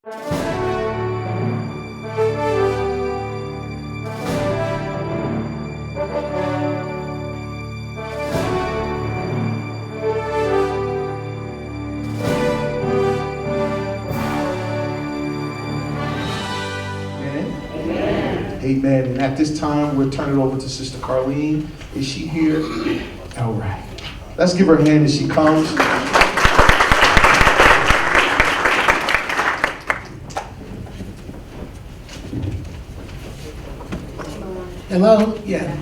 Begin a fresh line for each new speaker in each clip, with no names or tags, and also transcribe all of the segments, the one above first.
Amen. And at this time, we'll turn it over to Sister Carlene. Is she here? All right. Let's give her a hand as she comes.
Hello? Yeah.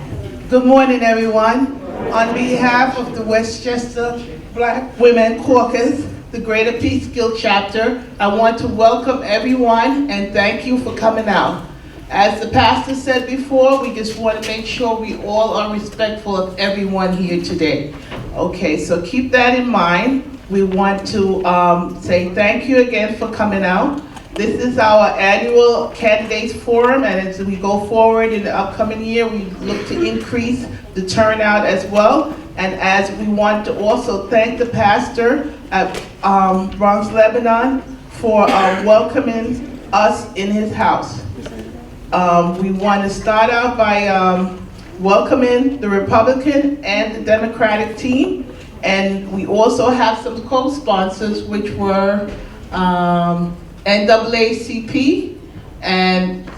Good morning, everyone. On behalf of the Westchester Black Women Caucus, the Greater Peekskill chapter, I want to welcome everyone and thank you for coming out. As the pastor said before, we just want to make sure we all are respectful of everyone here today. Okay, so keep that in mind. We want to say thank you again for coming out. This is our annual candidates forum, and as we go forward in the upcoming year, we look to increase the turnout as well. And as we want to also thank the pastor at Bronx, Lebanon for welcoming us in his house. We want to start out by welcoming the Republican and the Democratic team. And we also have some co-sponsors, which were NAACP and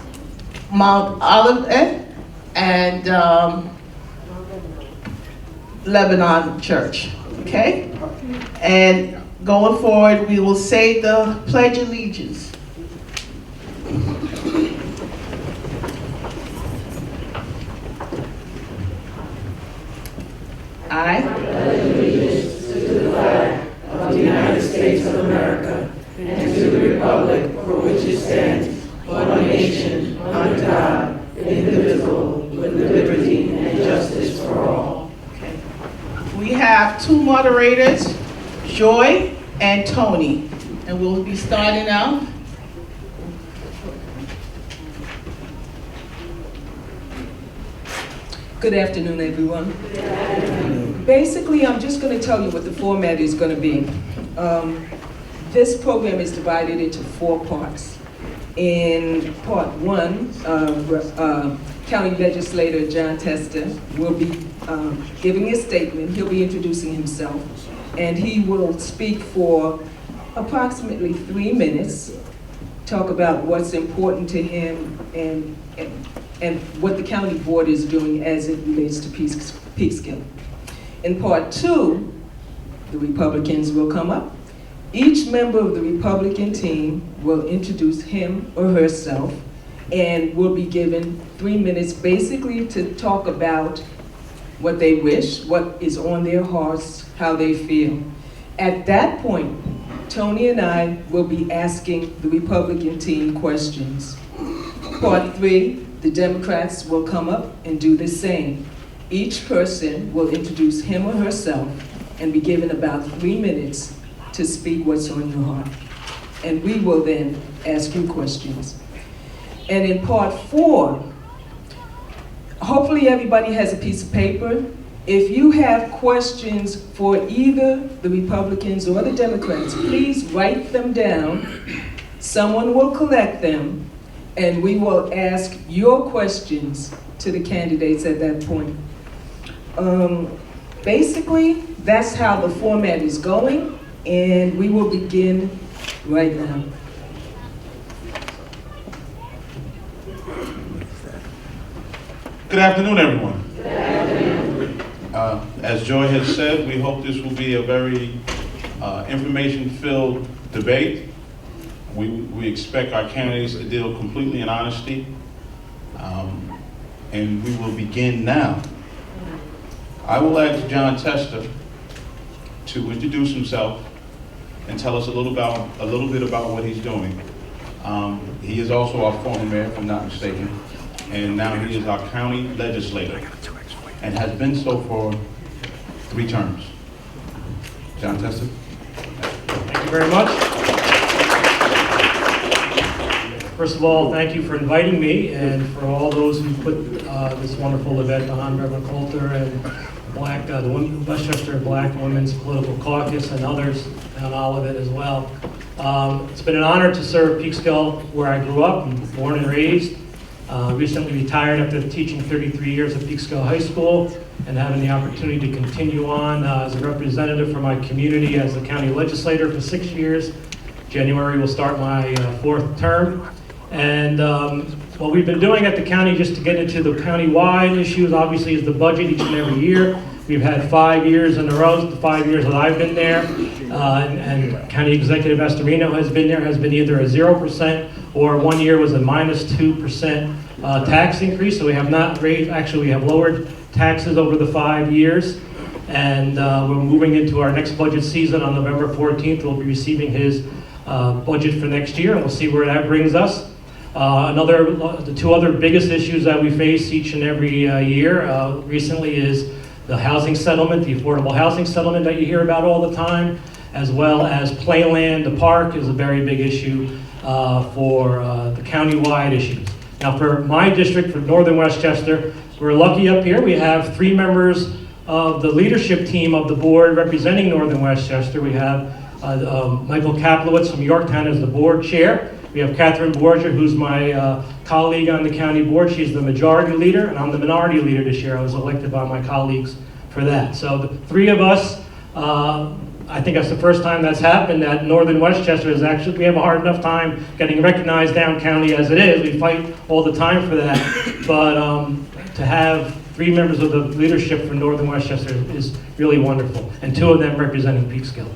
Mount Olivet and Lebanon Church, okay? And going forward, we will say the Pledge of Allegiance. I pledge allegiance to the flag of the United States of America and to the republic for which it stands, one nation, under God, indivisible, with liberty and justice for all. Okay. We have two moderators, Joy and Tony, and we'll be starting out.
Good afternoon, everyone. Basically, I'm just going to tell you what the format is going to be. This program is divided into 4 parts. In part 1, County Legislator John Testa will be giving a statement. He'll be introducing himself, and he will speak for approximately 3 minutes, talk about what's important to him and what the county board is doing as it relates to Peekskill. In part 2, the Republicans will come up. Each member of the Republican team will introduce him or herself and will be given 3 minutes basically to talk about what they wish, what is on their hearts, how they feel. At that point, Tony and I will be asking the Republican team questions. Part 3, the Democrats will come up and do the same. Each person will introduce him or herself and be given about 3 minutes to speak what's on your heart. And we will then ask you questions. And in part 4, hopefully everybody has a piece of paper. If you have questions for either the Republicans or the Democrats, please write them down. Someone will collect them, and we will ask your questions to the candidates at that point. Basically, that's how the format is going, and we will begin right now.
Good afternoon, everyone. Good afternoon. As Joy has said, we hope this will be a very information-filled debate. We expect our candidates to deal completely in honesty, and we will begin now. I will ask John Testa to introduce himself and tell us a little bit about what he's doing. He is also our former mayor, if I'm not mistaken, and now he is our county legislator, and has been so for 3 terms. John Testa.
Thank you very much. First of all, thank you for inviting me, and for all those who put this wonderful event on, Reverend Coulter and the Westchester Black Women's Political Caucus and others on all of it as well. It's been an honor to serve Peekskill, where I grew up and born and raised. Recently retired after teaching 33 years at Peekskill High School and having the opportunity to continue on as a representative for my community as the county legislator for 6 years. January will start my fourth term. And what we've been doing at the county, just to get into the county-wide issues, obviously is the budget each and every year. We've had 5 years in a row, the 5 years that I've been there, and County Executive Astorino has been there, has been either a 0% or 1 year was a -2% tax increase. So we have not raised, actually we have lowered taxes over the 5 years. And we're moving into our next budget season on November 14th. We'll be receiving his budget for next year, and we'll see where that brings us. The two other biggest issues that we face each and every year recently is the housing settlement, the affordable housing settlement that you hear about all the time, as well as Playland, the park is a very big issue for the county-wide issues. Now for my district, for Northern Westchester, we're lucky up here. We have 3 members of the leadership team of the board representing Northern Westchester. We have Michael Kaplowitz from Yorktown as the board chair. We have Catherine Borgia, who's my colleague on the county board. She's the majority leader, and I'm the minority leader this year. I was elected by my colleagues for that. So the 3 of us, I think that's the first time that's happened, that Northern Westchester is actually, we have a hard enough time getting recognized down county as it is. We fight all the time for that. But to have 3 members of the leadership for Northern Westchester is really wonderful, and 2 of them representing Peekskill.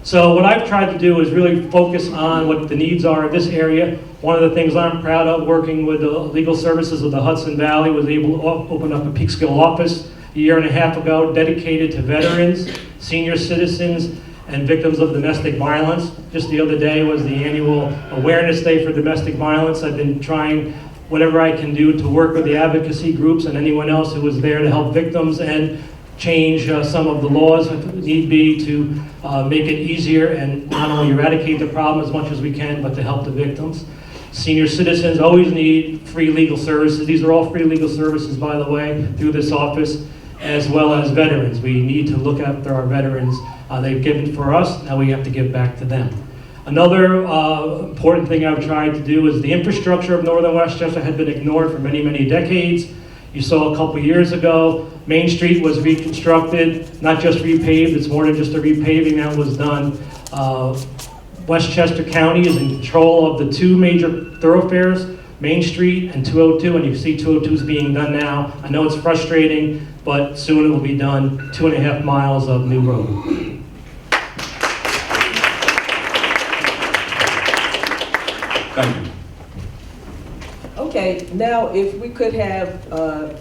So what I've tried to do is really focus on what the needs are in this area. One of the things I'm proud of, working with the legal services of the Hudson Valley, was able to open up a Peekskill office a year and a half ago dedicated to veterans, senior citizens, and victims of domestic violence. Just the other day was the annual Awareness Day for Domestic Violence. I've been trying whatever I can do to work with the advocacy groups and anyone else who was there to help victims and change some of the laws if need be to make it easier and not only eradicate the problem as much as we can, but to help the victims. Senior citizens always need free legal services. These are all free legal services, by the way, through this office, as well as veterans. We need to look after our veterans. They've given for us, now we have to give back to them. Another important thing I've tried to do is the infrastructure of Northern Westchester had been ignored for many, many decades. You saw a couple years ago, Main Street was reconstructed, not just repaved, it's more than just a repaving that was done. Westchester County is in control of the 2 major thoroughfares, Main Street and 202, and you see 202 is being done now. I know it's frustrating, but soon it will be done, 2.5 miles of new road.
Thank you.
Okay, now if we could have, not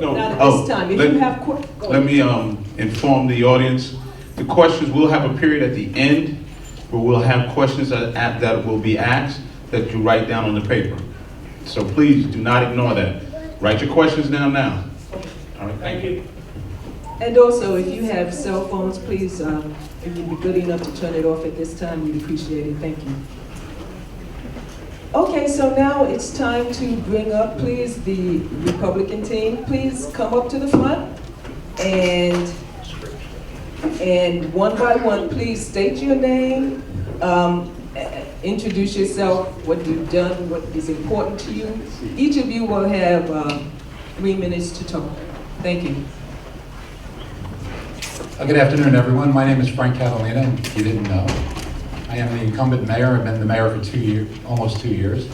at this time. If you have,
Let me inform the audience. The questions, we'll have a period at the end where we'll have questions that will be asked that you write down on the paper. So please do not ignore that. Write your questions down now. All right, thank you.
and also if you have cell phones, please, if you'd be good enough to turn it off at this time, we'd appreciate it. Thank you. Okay, so now it's time to bring up, please, the Republican team. Please come up to the front and one by one, please state your name, introduce yourself, what you've done, what is important to you. Each of you will have 3 minutes to talk. Thank you.
Good afternoon, everyone. My name is Frank Catalina, if you didn't know. I am the incumbent mayor. I've been the mayor for 2 years, almost 2 years.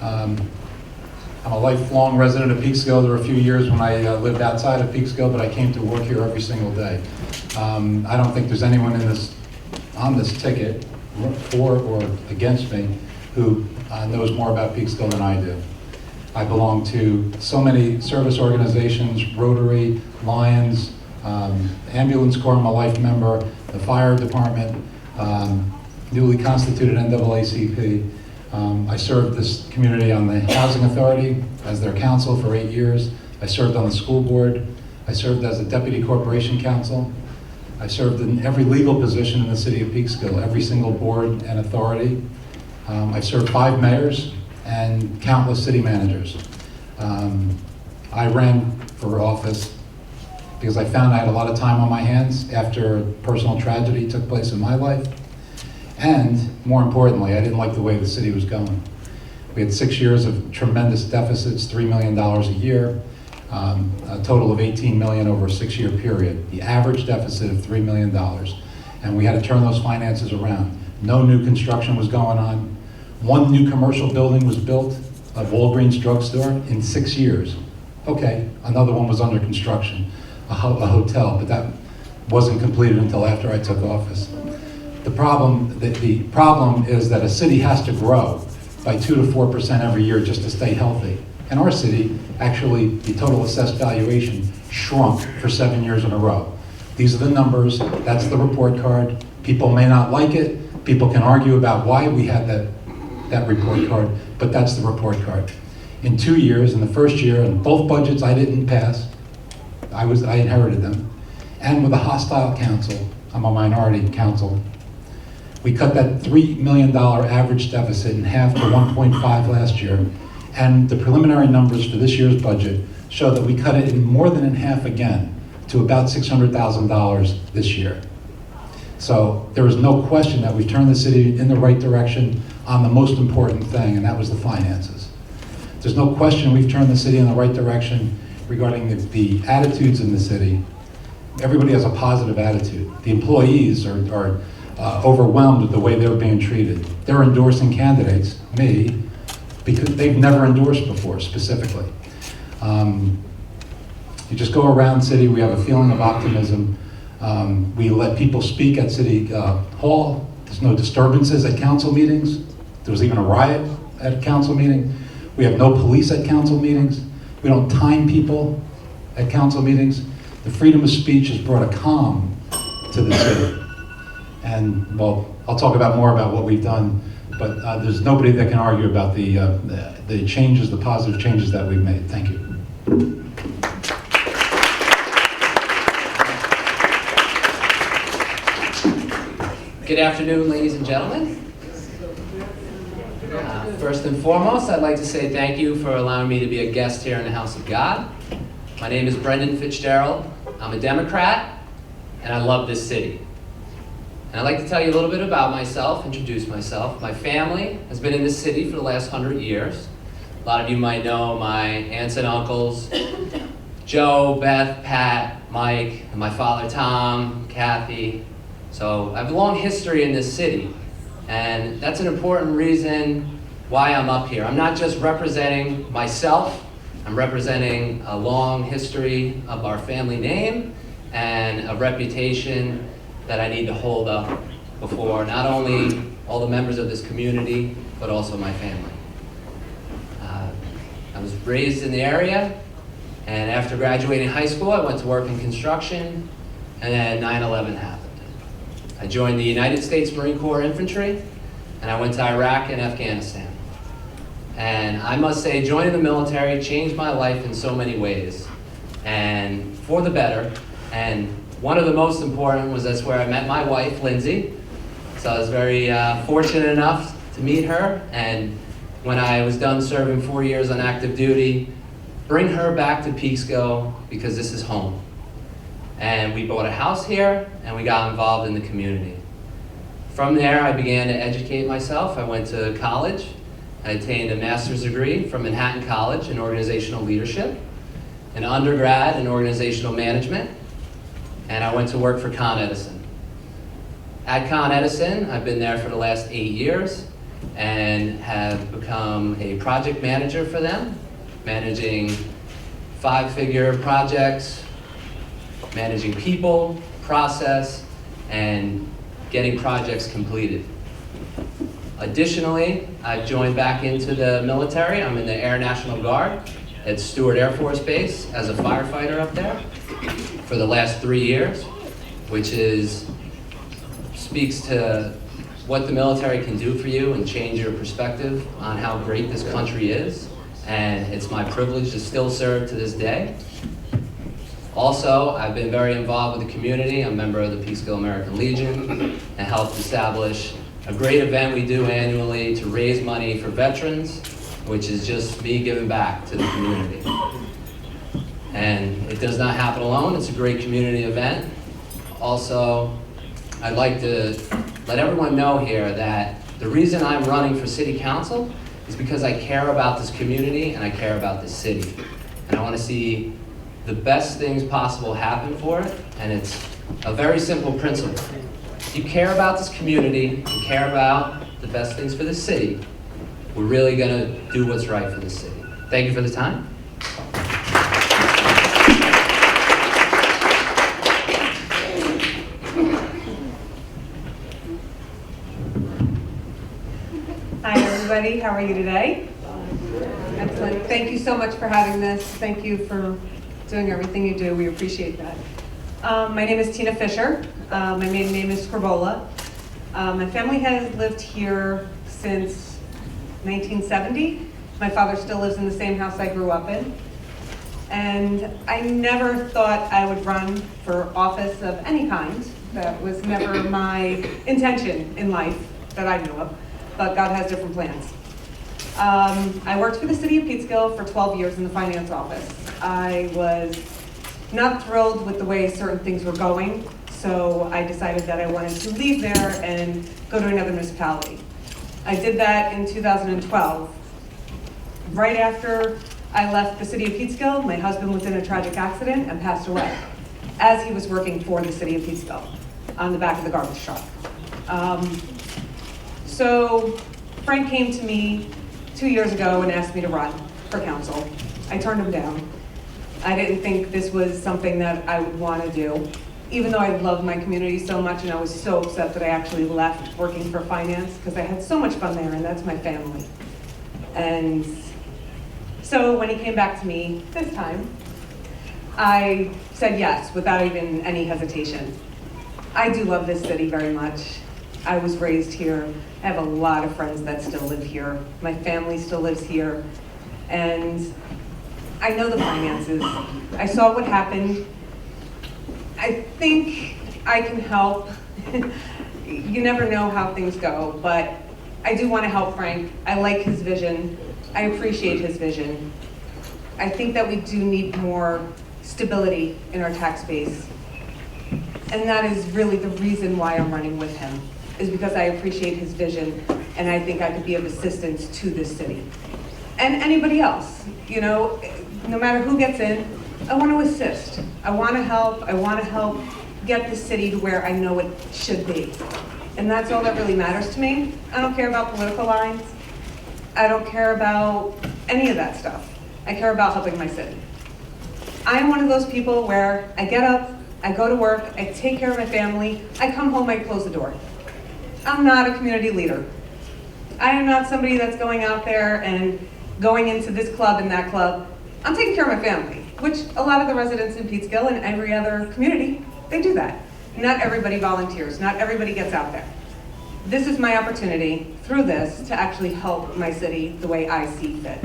I'm a lifelong resident of Peekskill. There were a few years when I lived outside of Peekskill, but I came to work here every single day. I don't think there's anyone on this ticket, for or against me, who knows more about Peekskill than I do. I belong to so many service organizations, Rotary, Lions, Ambulance Corps, I'm a life member, the fire department, newly constituted NAACP. I served this community on the Housing Authority as their counsel for 8 years. I served on the school board. I served as a deputy corporation counsel. I served in every legal position in the city of Peekskill, every single board and authority. I served 5 mayors and countless city managers. I ran for office because I found I had a lot of time on my hands after a personal tragedy took place in my life. And more importantly, I didn't like the way the city was going. We had 6 years of tremendous deficits, $3 million a year, a total of $18 million over a 6-year period. The average deficit of $3 million. And we had to turn those finances around. No new construction was going on. One new commercial building was built, a Walgreens drugstore, in 6 years. Okay, another one was under construction, a hotel, but that wasn't completed until after I took office. The problem is that a city has to grow by 2 to 4% every year just to stay healthy. And our city, actually, the total assessed valuation shrunk for 7 years in a row. These are the numbers, that's the report card. People may not like it, people can argue about why we had that report card, but that's the report card. In 2 years, in the first year, in both budgets I didn't pass, I inherited them, and with a hostile council, I'm a minority council, we cut that $3 million average deficit in half to 1.5 last year, and the preliminary numbers for this year's budget show that we cut it in more than in half again, to about $600,000 this year. So there is no question that we've turned the city in the right direction on the most important thing, and that was the finances. There's no question we've turned the city in the right direction regarding the attitudes in the city. Everybody has a positive attitude. The employees are overwhelmed with the way they're being treated. They're endorsing candidates, me, because they've never endorsed before, specifically. You just go around city, we have a feeling of optimism. We let people speak at City Hall. There's no disturbances at council meetings. There was even a riot at a council meeting. We have no police at council meetings. We don't time people at council meetings. The freedom of speech has brought a calm to the city. And, well, I'll talk more about what we've done, but there's nobody that can argue about the changes, the positive changes that we've made. Thank you.
Good afternoon, ladies and gentlemen. First and foremost, I'd like to say thank you for allowing me to be a guest here in the House of God. My name is Brendan Fitzgerald. I'm a Democrat, and I love this city. And I'd like to tell you a little bit about myself, introduce myself. My family has been in this city for the last 100 years. A lot of you might know my aunts and uncles, Joe, Beth, Pat, Mike, and my father, Tom, Kathy. So I have a long history in this city, and that's an important reason why I'm up here. I'm not just representing myself, I'm representing a long history of our family name and a reputation that I need to hold up before not only all the members of this community, but also my family. I was raised in the area, and after graduating high school, I went to work in construction, and then 9/11 happened. I joined the United States Marine Corps Infantry, and I went to Iraq and Afghanistan. And I must say, joining the military changed my life in so many ways, and for the better. And one of the most important was that's where I met my wife, Lindsay. So I was very fortunate enough to meet her, and when I was done serving 4 years on active duty, bring her back to Peekskill because this is home. And we bought a house here, and we got involved in the community. From there, I began to educate myself. I went to college. I attained a master's degree from Manhattan College in organizational leadership, an undergrad in organizational management, and I went to work for Con Edison. At Con Edison, I've been there for the last 8 years and have become a project manager for them, managing 5-figure projects, managing people, process, and getting projects completed. Additionally, I've joined back into the military. I'm in the Air National Guard at Stewart Air Force Base as a firefighter up there for the last 3 years, which speaks to what the military can do for you and change your perspective on how great this country is. And it's my privilege to still serve to this day. Also, I've been very involved with the community. I'm a member of the Peekskill American Legion and helped establish a great event we do annually to raise money for veterans, which is just me giving back to the community. And it does not happen alone. It's a great community event. Also, I'd like to let everyone know here that the reason I'm running for city council is because I care about this community and I care about this city. And I want to see the best things possible happen for it, and it's a very simple principle. If you care about this community and care about the best things for the city, we're really going to do what's right for the city. Thank you for the time.
Hi, everybody. How are you today? Excellent. Thank you so much for having this. Thank you for doing everything you do. We appreciate that. My name is Tina Fisher. My maiden name is Scribola. My family has lived here since 1970. My father still lives in the same house I grew up in. And I never thought I would run for office of any kind. That was never my intention in life that I knew of, but God has different plans. I worked for the city of Peekskill for 12 years in the finance office. I was not thrilled with the way certain things were going, so I decided that I wanted to leave there and go to another municipality. I did that in 2012. Right after I left the city of Peekskill, my husband was in a tragic accident and passed away as he was working for the city of Peekskill on the back of the garbage truck. So Frank came to me 2 years ago and asked me to run for council. I turned him down. I didn't think this was something that I would want to do, even though I love my community so much, and I was so upset that I actually left working for finance because I had so much fun there, and that's my family. And so when he came back to me this time, I said yes without even any hesitation. I do love this city very much. I was raised here. I have a lot of friends that still live here. My family still lives here. And I know the finances. I saw what happened. I think I can help. You never know how things go, but I do want to help Frank. I like his vision. I appreciate his vision. I think that we do need more stability in our tax base. And that is really the reason why I'm running with him, is because I appreciate his vision and I think I could be of assistance to this city. And anybody else, you know, no matter who gets in, I want to assist. I want to help. I want to help get the city to where I know it should be. And that's all that really matters to me. I don't care about political lines. I don't care about any of that stuff. I care about helping my city. I'm one of those people where I get up, I go to work, I take care of my family, I come home, I close the door. I'm not a community leader. I am not somebody that's going out there and going into this club and that club. I'm taking care of my family, which a lot of the residents in Peekskill and every other community, they do that. Not everybody volunteers, not everybody gets out there. This is my opportunity through this to actually help my city the way I see fit.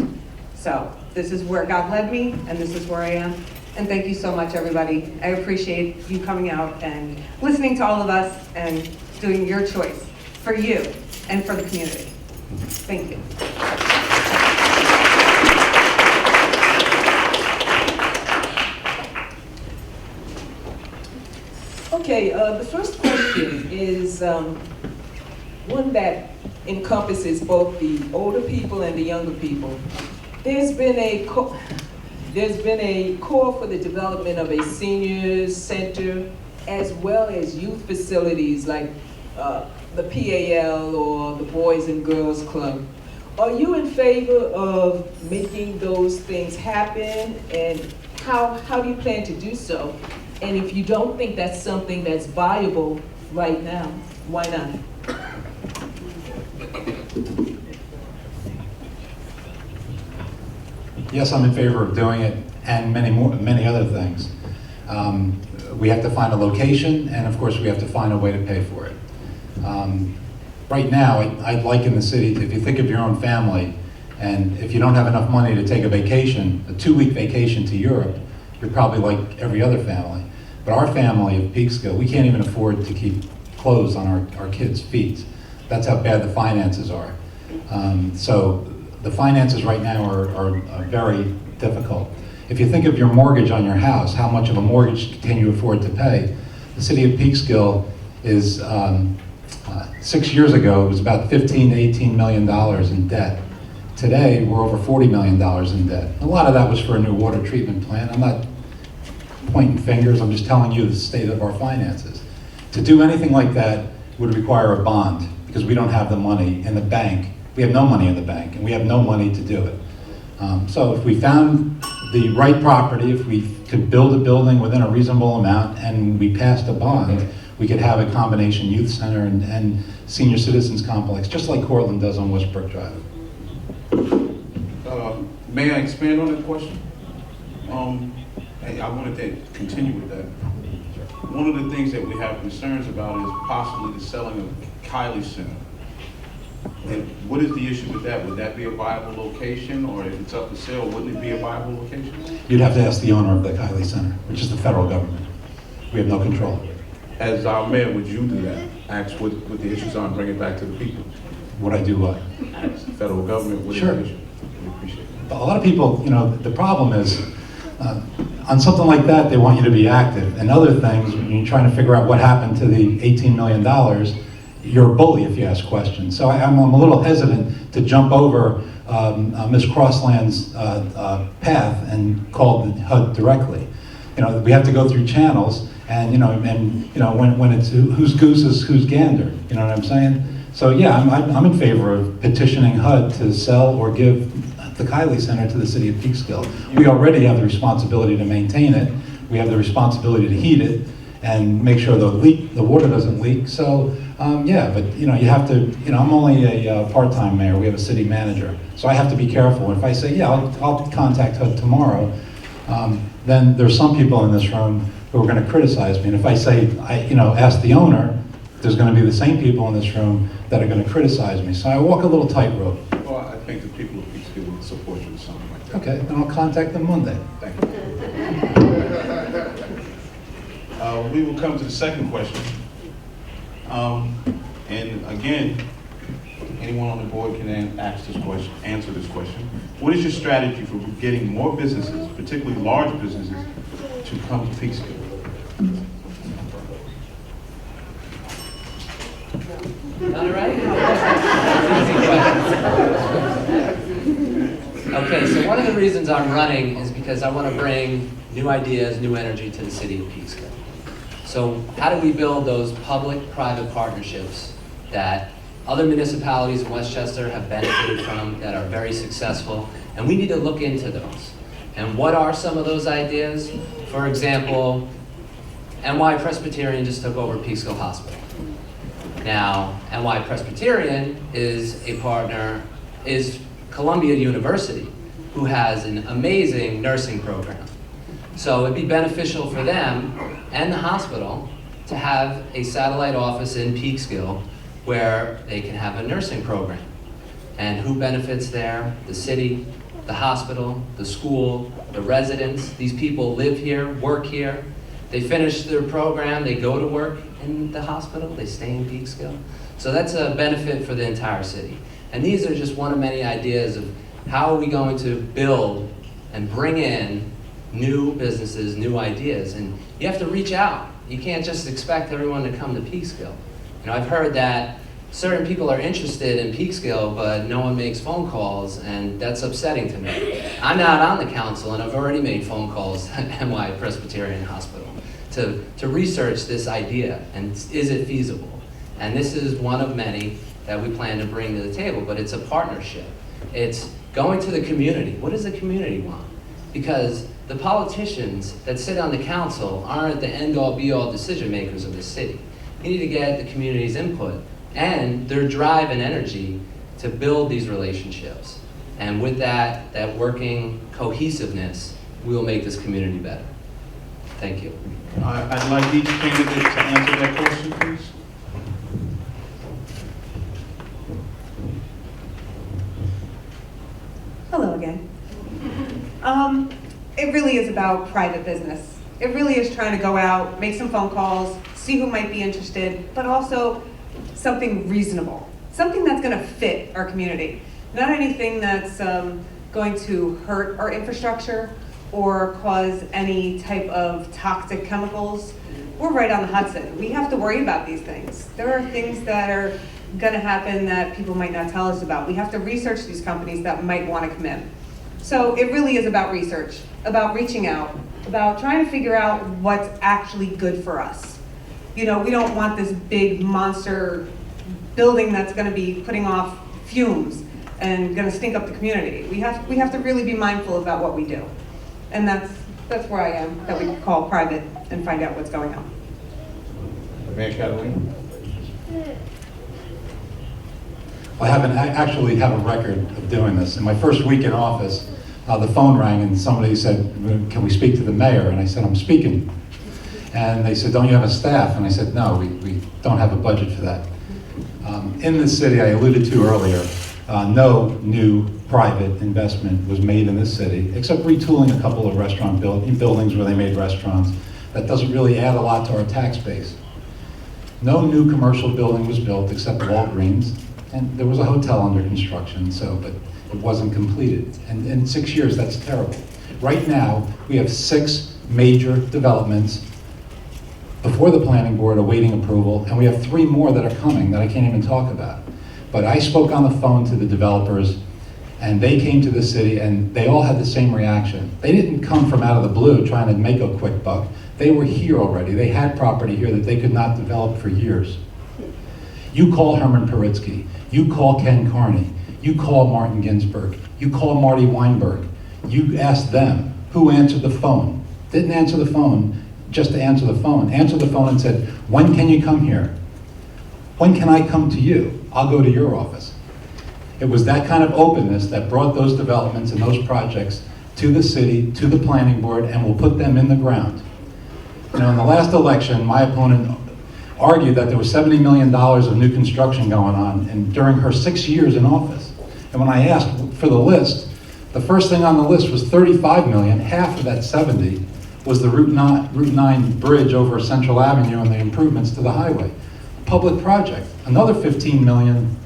So this is where God led me and this is where I am. And thank you so much, everybody. I appreciate you coming out and listening to all of us and doing your choice for you and for the community. Thank you.
Okay, the first question is one that encompasses both the older people and the younger people. There's been a call for the development of a seniors center as well as youth facilities like the PAL or the Boys and Girls Club. Are you in favor of making those things happen, and how do you plan to do so? And if you don't think that's something that's viable right now, why not?
Yes, I'm in favor of doing it, and many other things. We have to find a location, and of course we have to find a way to pay for it. Right now, I'd liken the city to, if you think of your own family, and if you don't have enough money to take a vacation, a 2-week vacation to Europe, you're probably like every other family. But our family of Peekskill, we can't even afford to keep clothes on our kids' feet. That's how bad the finances are. So the finances right now are very difficult. If you think of your mortgage on your house, how much of a mortgage can you afford to pay? The city of Peekskill is, 6 years ago, it was about $15 to $18 million in debt. Today, we're over $40 million in debt. A lot of that was for a new water treatment plant. I'm not pointing fingers, I'm just telling you the state of our finances. To do anything like that would require a bond, because we don't have the money in the bank. We have no money in the bank, and we have no money to do it. So if we found the right property, if we could build a building within a reasonable amount, and we passed a bond, we could have a combination youth center and senior citizens complex, just like Cortland does on Westbrook Drive.
May I expand on that question? I wanted to continue with that. One of the things that we have concerns about is possibly the selling of Kiley Center. And what is the issue with that? Would that be a viable location, or if it's up for sale, wouldn't it be a viable location?
You'd have to ask the owner of the Kiley Center, which is the federal government. We have no control.
As our mayor, would you do that? Ask what the issues are and bring it back to the people?
Would I do what?
As the federal government, what
Sure.
is the issue? We appreciate it.
A lot of people, the problem is, on something like that, they want you to be active. And other things, when you're trying to figure out what happened to the $18 million, you're a bully if you ask questions. So I'm a little hesitant to jump over Ms. Crossland's path and call the HUD directly. We have to go through channels, and when it's whose goose is whose gander. You know what I'm saying? So yeah, I'm in favor of petitioning HUD to sell or give the Kiley Center to the city of Peekskill. We already have the responsibility to maintain it. We have the responsibility to heat it and make sure the water doesn't leak. So yeah, but you have to. I'm only a part-time mayor. We have a city manager, so I have to be careful. If I say yeah, I'll contact HUD tomorrow, then there's some people in this room who are going to criticize me. And if I say ask the owner, there's going to be the same people in this room that are going to criticize me. So I walk a little tightrope.
Well, I think the people of Peekskill would support you with something like that.
Okay, then I'll contact them Monday.
Thank you. We will come to the second question. And again, anyone on the board can answer this question. What is your strategy for getting more businesses, particularly large businesses, to come to Peekskill?
All right. Okay, so one of the reasons I'm running is because I want to bring new ideas, new energy to the city of Peekskill. So how do we build those public-private partnerships that other municipalities in Westchester have benefited from, that are very successful? And we need to look into those. And what are some of those ideas? For example, NY Presbyterian just took over Peekskill Hospital. Now, NY Presbyterian is a partner, is Columbia University, who has an amazing nursing program. So it'd be beneficial for them and the hospital to have a satellite office in Peekskill where they can have a nursing program. And who benefits there? The city, the hospital, the school, the residents. These people live here, work here. They finish their program, they go to work in the hospital, they stay in Peekskill. So that's a benefit for the entire city. And these are just one of many ideas of how are we going to build and bring in new businesses, new ideas. And you have to reach out. You can't just expect everyone to come to Peekskill. I've heard that certain people are interested in Peekskill, but no one makes phone calls, and that's upsetting to me. I'm not on the council, and I've already made phone calls at NY Presbyterian Hospital to research this idea, and is it feasible? And this is one of many that we plan to bring to the table, but it's a partnership. It's going to the community. What does the community want? Because the politicians that sit on the council aren't the end-all, be-all decision makers of the city. You need to get the community's input and their drive and energy to build these relationships. And with that working cohesiveness, we will make this community better. Thank you.
I'd like each candidate to answer that question, please.
Hello again. It really is about private business. It really is trying to go out, make some phone calls, see who might be interested, but also something reasonable, something that's going to fit our community. Not anything that's going to hurt our infrastructure or cause any type of toxic chemicals, we're right on the Hudson. We have to worry about these things. There are things that are gonna happen that people might not tell us about. We have to research these companies that might wanna come in. So it really is about research, about reaching out, about trying to figure out what's actually good for us. You know, we don't want this big monster building that's gonna be putting off fumes and gonna stink up the community. We have to really be mindful about what we do. And that's where I am, that we call private and find out what's going on.
Mayor Catalina?
I actually have a record of doing this. In my first week in office, the phone rang and somebody said, "Can we speak to the mayor?" And I said, "I'm speaking." And they said, "Don't you have a staff?" And I said, "No, we don't have a budget for that." In this city, I alluded to earlier, no new private investment was made in this city, except retooling a couple of restaurant buildings where they made restaurants. That doesn't really add a lot to our tax base. No new commercial building was built except Walgreens, and there was a hotel under construction, but it wasn't completed. And in 6 years, that's terrible. Right now, we have 6 major developments before the planning board awaiting approval, and we have 3 more that are coming that I can't even talk about. But I spoke on the phone to the developers, and they came to the city, and they all had the same reaction. They didn't come from out of the blue trying to make a quick buck. They were here already. They had property here that they could not develop for years. You call Herman Paritsky, you call Ken Carney, you call Martin Ginsburg, you call Marty Weinberg, you ask them who answered the phone. Didn't answer the phone just to answer the phone. Answered the phone and said, "When can you come here? When can I come to you? I'll go to your office." It was that kind of openness that brought those developments and those projects to the city, to the planning board, and will put them in the ground. You know, in the last election, my opponent argued that there was $70 million of new construction going on, and during her 6 years in office. And when I asked for the list, the first thing on the list was 35 million. Half of that 70 was the Route 9 bridge over Central Avenue and the improvements to the highway. Public project. Another 15 million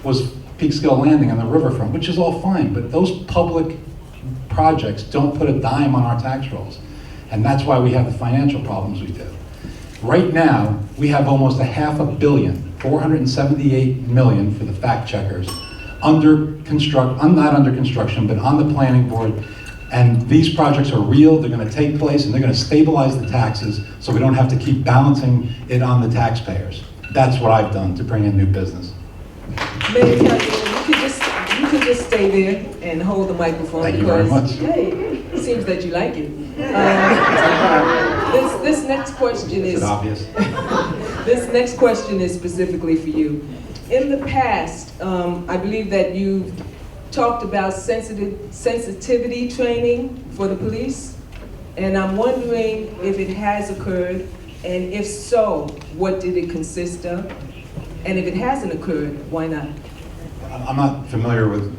was Peekskill Landing on the riverfront, which is all fine, but those public projects don't put a dime on our tax rolls. And that's why we have the financial problems we do. Right now, we have almost $500 million, 478 million for the fact checkers, not under construction, but on the planning board. And these projects are real, they're gonna take place, and they're gonna stabilize the taxes so we don't have to keep balancing it on the taxpayers. That's what I've done to bring in new business.
Mayor Catalina, you could just stay there and hold the microphone.
Thank you very much.
Hey, it seems that you like it. This next question
Is
is
it obvious?
This next question is specifically for you. In the past, I believe that you've talked about sensitivity training for the police, and I'm wondering if it has occurred, and if so, what did it consist of? And if it hasn't occurred, why not?
I'm not familiar with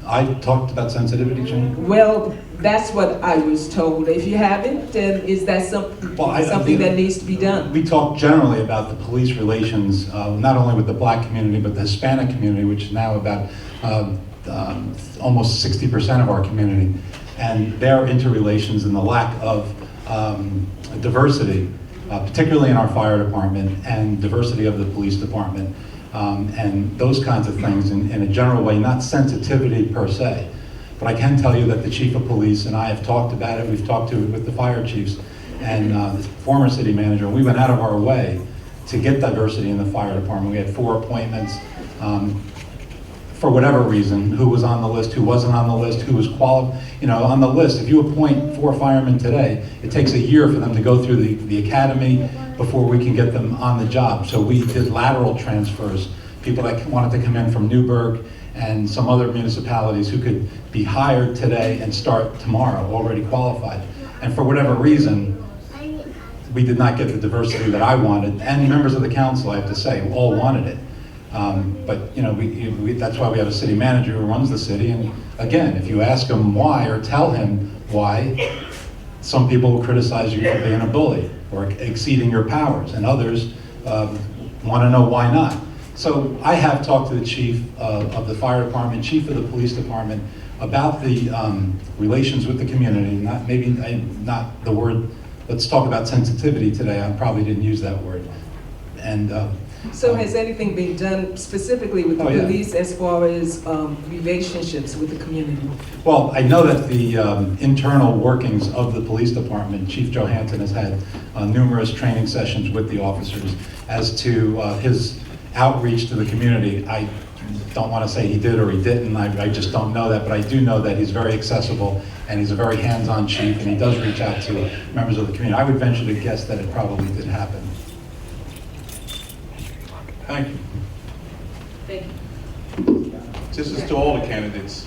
I talked about sensitivity training.
Well, that's what I was told. If you haven't, then is that something that needs to be done?
We talk generally about the police relations, not only with the black community, but the Hispanic community, which is now about almost 60% of our community, and their interrelations and the lack of diversity, particularly in our fire department, and diversity of the police department, and those kinds of things in a general way, not sensitivity per se. But I can tell you that the chief of police and I have talked about it. We've talked to it with the fire chiefs and the former city manager. We went out of our way to get diversity in the fire department. We had 4 appointments for whatever reason, who was on the list, who wasn't on the list, who was qualified. You know, on the list, if you appoint 4 firemen today, it takes a year for them to go through the academy before we can get them on the job. So we did lateral transfers, people that wanted to come in from Newburgh and some other municipalities who could be hired today and start tomorrow, already qualified. And for whatever reason, we did not get the diversity that I wanted, and members of the council, I have to say, all wanted it. But you know, that's why we have a city manager who runs the city. And again, if you ask him why or tell him why, some people will criticize you for being a bully or exceeding your powers, and others want to know why not. So I have talked to the chief of the fire department, chief of the police department, about the relations with the community. Not the word. Let's talk about sensitivity today. I probably didn't use that word. And
So has anything been done specifically with the
Oh, yeah.
police as far as relationships with the community?
Well, I know that the internal workings of the police department, Chief Johansson has had numerous training sessions with the officers as to his outreach to the community. I don't want to say he did or he didn't, I just don't know that, but I do know that he's very accessible and he's a very hands-on chief and he does reach out to members of the community. I would venture to guess that it probably did happen.
Thank you. Thank you. This is to all the candidates.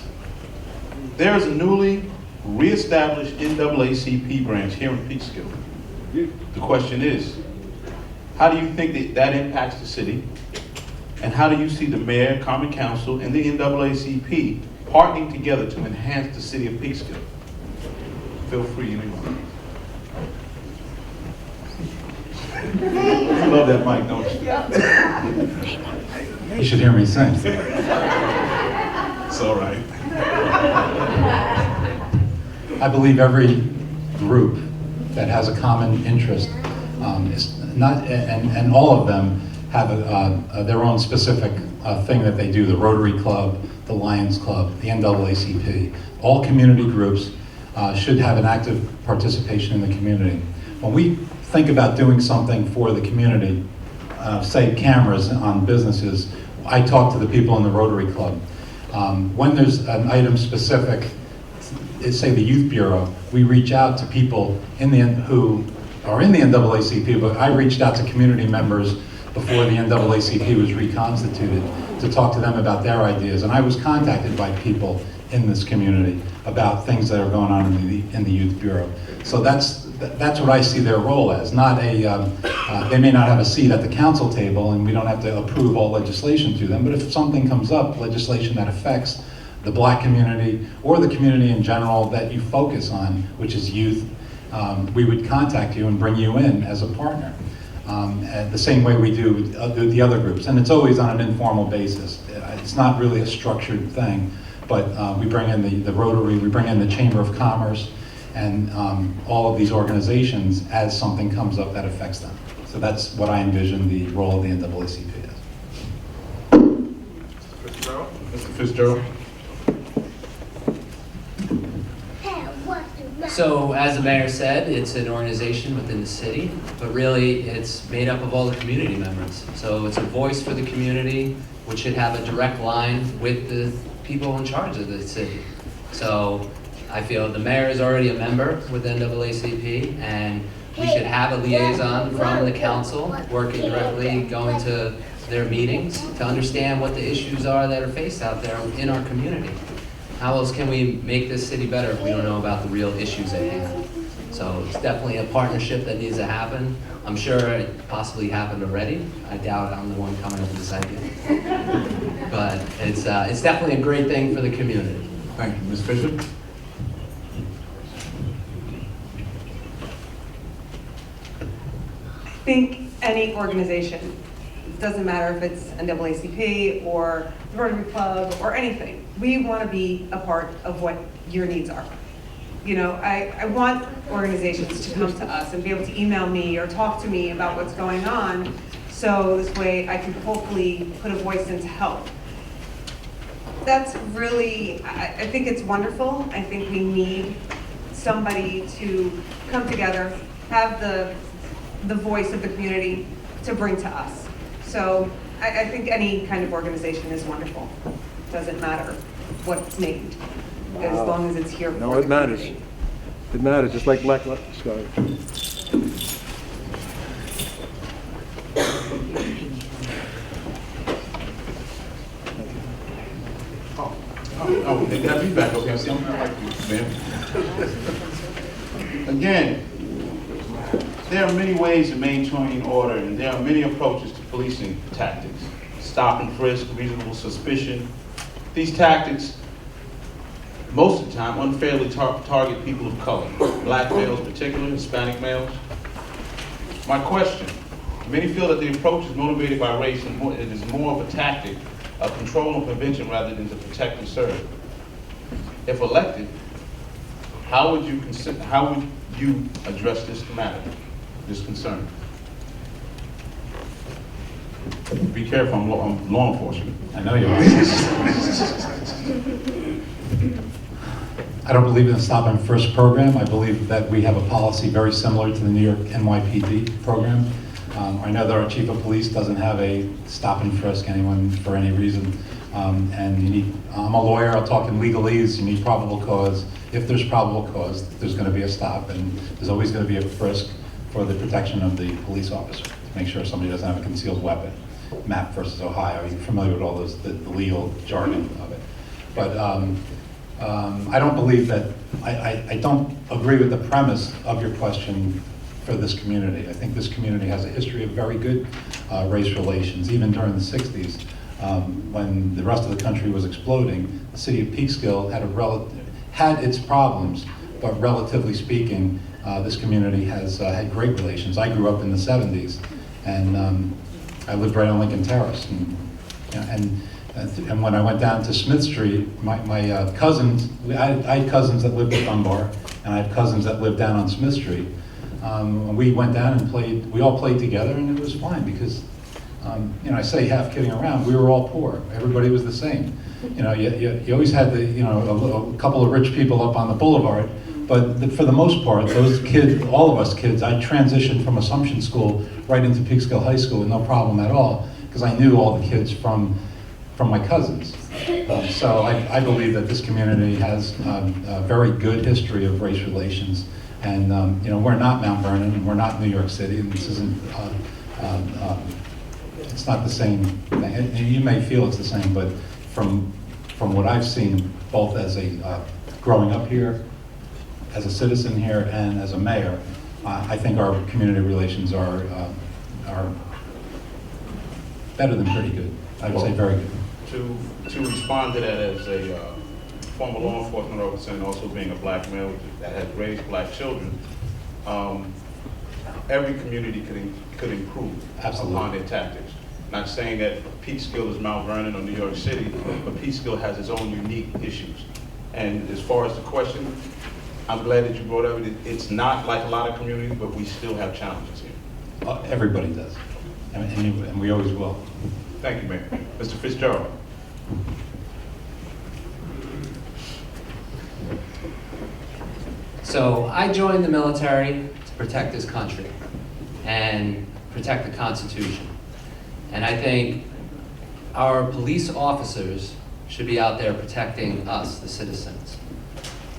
There is a newly reestablished NAACP branch here in Peekskill. The question is, how do you think that impacts the city? And how do you see the mayor, common council, and the NAACP partnering together to enhance the city of Peekskill? Feel free, anyone. You love that mic, don't you?
You should hear me sing.
It's all right.
I believe every group that has a common interest is not, and all of them have their own specific thing that they do. The Rotary Club, the Lions Club, the NAACP. All community groups should have an active participation in the community. When we think about doing something for the community, say cameras on businesses, I talk to the people in the Rotary Club. When there's an item specific, say the Youth Bureau, we reach out to people who are in the NAACP, but I reached out to community members before the NAACP was reconstituted to talk to them about their ideas. And I was contacted by people in this community about things that are going on in the Youth Bureau. So that's what I see their role as. Not they may not have a seat at the council table and we don't have to approve all legislation to them, but if something comes up, legislation that affects the black community or the community in general that you focus on, which is youth, we would contact you and bring you in as a partner. The same way we do with the other groups. And it's always on an informal basis. It's not really a structured thing, but we bring in the Rotary, we bring in the Chamber of Commerce, and all of these organizations as something comes up that affects them. So that's what I envision the role of the NAACP as.
Mr. Fitzgerald.
So, as the mayor said, it's an organization within the city, but really it's made up of all the community members. So it's a voice for the community, which should have a direct line with the people in charge of the city. So I feel the mayor is already a member with NAACP, and we should have a liaison from the council working directly, going to their meetings to understand what the issues are that are faced out there in our community. How else can we make this city better if we don't know about the real issues at hand? So it's definitely a partnership that needs to happen. I'm sure it possibly happened already. I doubt I'm the one coming up with this idea. But it's definitely a great thing for the community.
Thank you. Ms. Fisher?
I think any organization, it doesn't matter if it's NAACP or the Rotary Club or anything, we want to be a part of what your needs are. You know, I want organizations to come to us and be able to email me or talk to me about what's going on, so this way I can hopefully put a voice in to help. That's really, I think it's wonderful. I think we need somebody to come together, have the voice of the community to bring to us. So I think any kind of organization is wonderful. Doesn't matter what it's named, as long as it's here.
No, it matters. It matters, just like Black Lives Matter.
Oh, they got me back. Okay, see, I'm not like you, man. Again, there are many ways of maintaining order, and there are many approaches to policing tactics. Stop and frisk, reasonable suspicion. These tactics, most of the time, unfairly target people of color, black males in particular, Hispanic males. My question, Many feel that the approach is motivated by race and it is more of a tactic of control and prevention rather than to protect and serve. If elected, how would you address this matter, this concern? Be careful, I'm law enforcement.
I know you are. I don't believe in the stop and frisk program. I believe that we have a policy very similar to the New York NYPD program. I know that our chief of police doesn't have a stop and frisk anyone for any reason. And you need, I'm a lawyer, I'll talk in legalese, you need probable cause. If there's probable cause, there's going to be a stop, and there's always going to be a frisk for the protection of the police officer, to make sure somebody doesn't have a concealed weapon. MAP versus Ohio, you're familiar with all those, the legal jargon of it. But I don't believe that, I don't agree with the premise of your question for this community. I think this community has a history of very good race relations, even during the 60s. When the rest of the country was exploding, the city of Peekskill had its problems, but relatively speaking, this community has had great relations. I grew up in the 70s, and I lived right on Lincoln Terrace. And when I went down to Smith Street, my cousins, I had cousins that lived at Dunbar, and I had cousins that lived down on Smith Street. We went down and played, we all played together, and it was fine because, I say half kidding around, we were all poor. Everybody was the same. You always had a couple of rich people up on the boulevard, but for the most part, those kids, all of us kids, I transitioned from Assumption School right into Peekskill High School with no problem at all, because I knew all the kids from my cousins. So I believe that this community has a very good history of race relations. And we're not Mount Vernon, and we're not New York City, and this isn't, it's not the same thing. And you may feel it's the same, but from what I've seen, both as a growing up here, as a citizen here, and as a mayor, I think our community relations are better than pretty good. I would say very good.
To respond to that as a former law enforcement officer and also being a black male that has raised black children, every community could improve upon their tactics. Not saying that Peekskill is Mount Vernon or New York City, but Peekskill has its own unique issues. And as far as the question, I'm glad that you brought up, it's not like a lot of communities, but we still have challenges here.
Everybody does, and we always will.
Thank you, Mayor. Mr. Fitzgerald.
So I joined the military to protect this country and protect the Constitution. And I think our police officers should be out there protecting us, the citizens,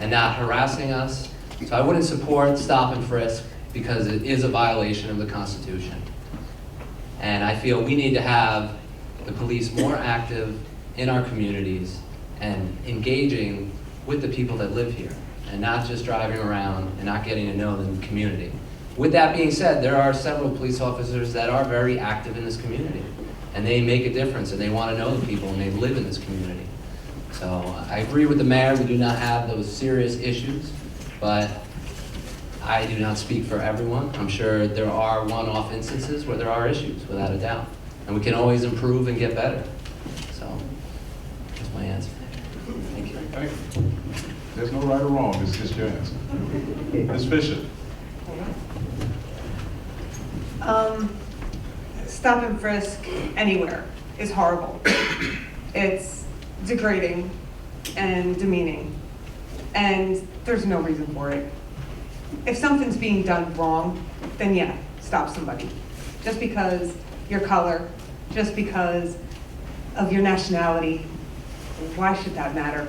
and not harassing us. So I wouldn't support stop and frisk because it is a violation of the Constitution. And I feel we need to have the police more active in our communities and engaging with the people that live here, and not just driving around and not getting to know the community. With that being said, there are several police officers that are very active in this community, and they make a difference, and they want to know the people, and they live in this community. So I agree with the mayor, we do not have those serious issues, but I do not speak for everyone. I'm sure there are one-off instances where there are issues, without a doubt, and we can always improve and get better. So that's my answer. Thank you.
Thank you. There's no right or wrong, it's just your answer. Ms. Fisher.
Stop and frisk anywhere is horrible. It's degrading and demeaning, and there's no reason for it. If something's being done wrong, then yeah, stop somebody. Just because your color, just because of your nationality, why should that matter?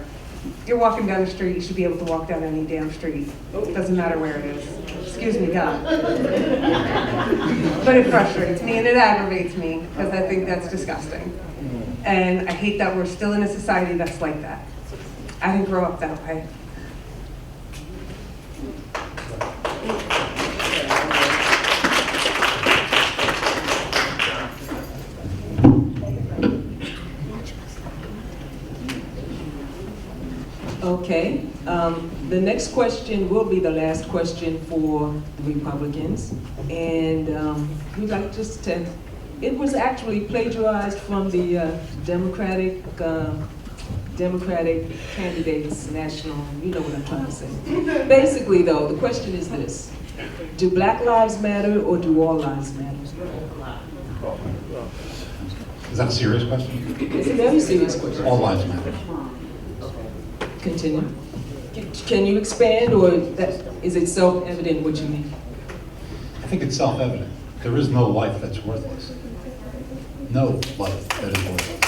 You're walking down the street, you should be able to walk down any damn street. It doesn't matter where it is. Excuse me, God. But it frustrates me and it aggravates me because I think that's disgusting. And I hate that we're still in a society that's like that. I didn't grow up that way.
Okay, the next question will be the last question for the Republicans. And we'd like just to, it was actually plagiarized from the Democratic candidates national, you know what I'm trying to say. Basically though, the question is this: do Black Lives Matter or do all lives matter?
Is that a serious question?
It's a very serious question.
All lives matter.
Continue. Can you expand, or is it self-evident what you mean?
I think it's self-evident. There is no life that's worthless. No life that is worthless.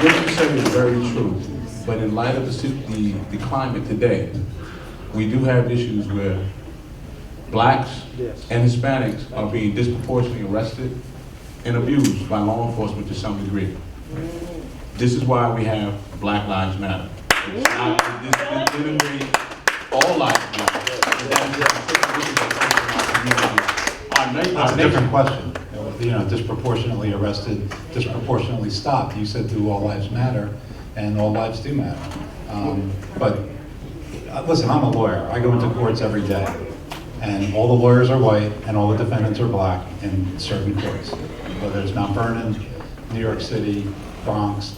What you said is very true, but in light of the climate today, we do have issues where blacks and Hispanics are being disproportionately arrested and abused by law enforcement to some degree. This is why we have Black Lives Matter. It's not, this denigrate all lives matter.
That's a different question. You know, disproportionately arrested, disproportionately stopped. You said do all lives matter, and all lives do matter. But listen, I'm a lawyer. I go into courts every day, and all the lawyers are white, and all the defendants are black in certain courts. Whether it's Mount Vernon, New York City, Bronx,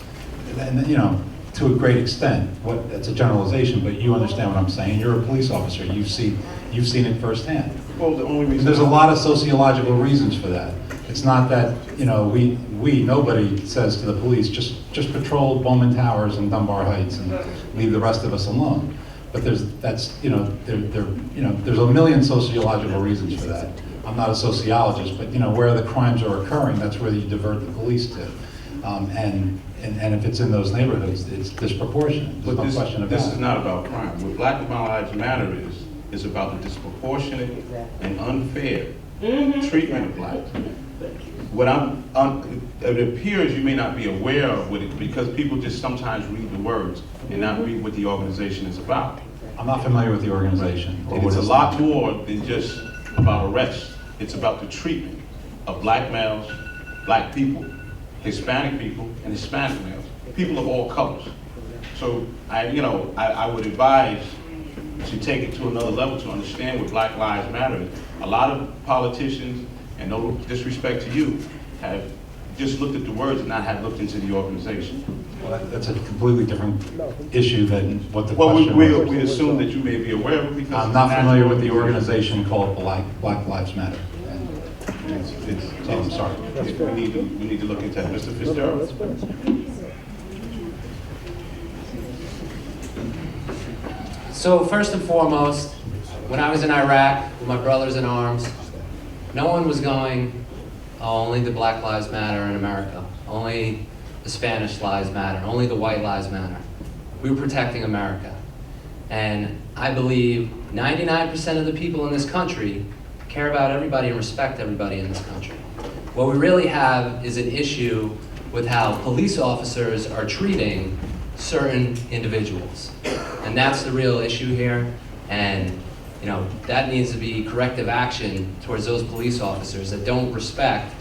and you know, to a great extent, it's a generalization, but you understand what I'm saying. You're a police officer. You've seen it firsthand.
Well, the only reason
There's a lot of sociological reasons for that. It's not that, you know, nobody says to the police, just patrol Bowman Towers and Dunbar Heights and leave the rest of us alone. But there's a million sociological reasons for that. I'm not a sociologist, but you know, where the crimes are occurring, that's where you divert the police to. And if it's in those neighborhoods, it's disproportionate. There's no question about it.
This is not about crime. What Black Lives Matter is about the disproportionate and unfair treatment of blacks. What it appears you may not be aware of with it, because people just sometimes read the words and not read what the organization is about.
I'm not familiar with the organization.
It's a lot more than just about arrests. It's about the treatment of black males, black people, Hispanic people, and Hispanic males, people of all colors. So I would advise to take it to another level to understand what Black Lives Matter is. A lot of politicians, and no disrespect to you, have just looked at the words and not have looked into the organization.
Well, that's a completely different issue than what the question was.
We assume that you may be aware of it because
I'm not familiar with the organization called Black Lives Matter. So I'm sorry.
We need to look into that. Mr. Fitzgerald.
So first and foremost, when I was in Iraq with my brothers in arms, no one was going, oh, only the Black Lives Matter in America, only the Spanish lives matter, only the white lives matter. We were protecting America. And I believe 99% of the people in this country care about everybody and respect everybody in this country. What we really have is an issue with how police officers are treating certain individuals. And that's the real issue here. And you know, that needs to be corrective action towards those police officers that don't respect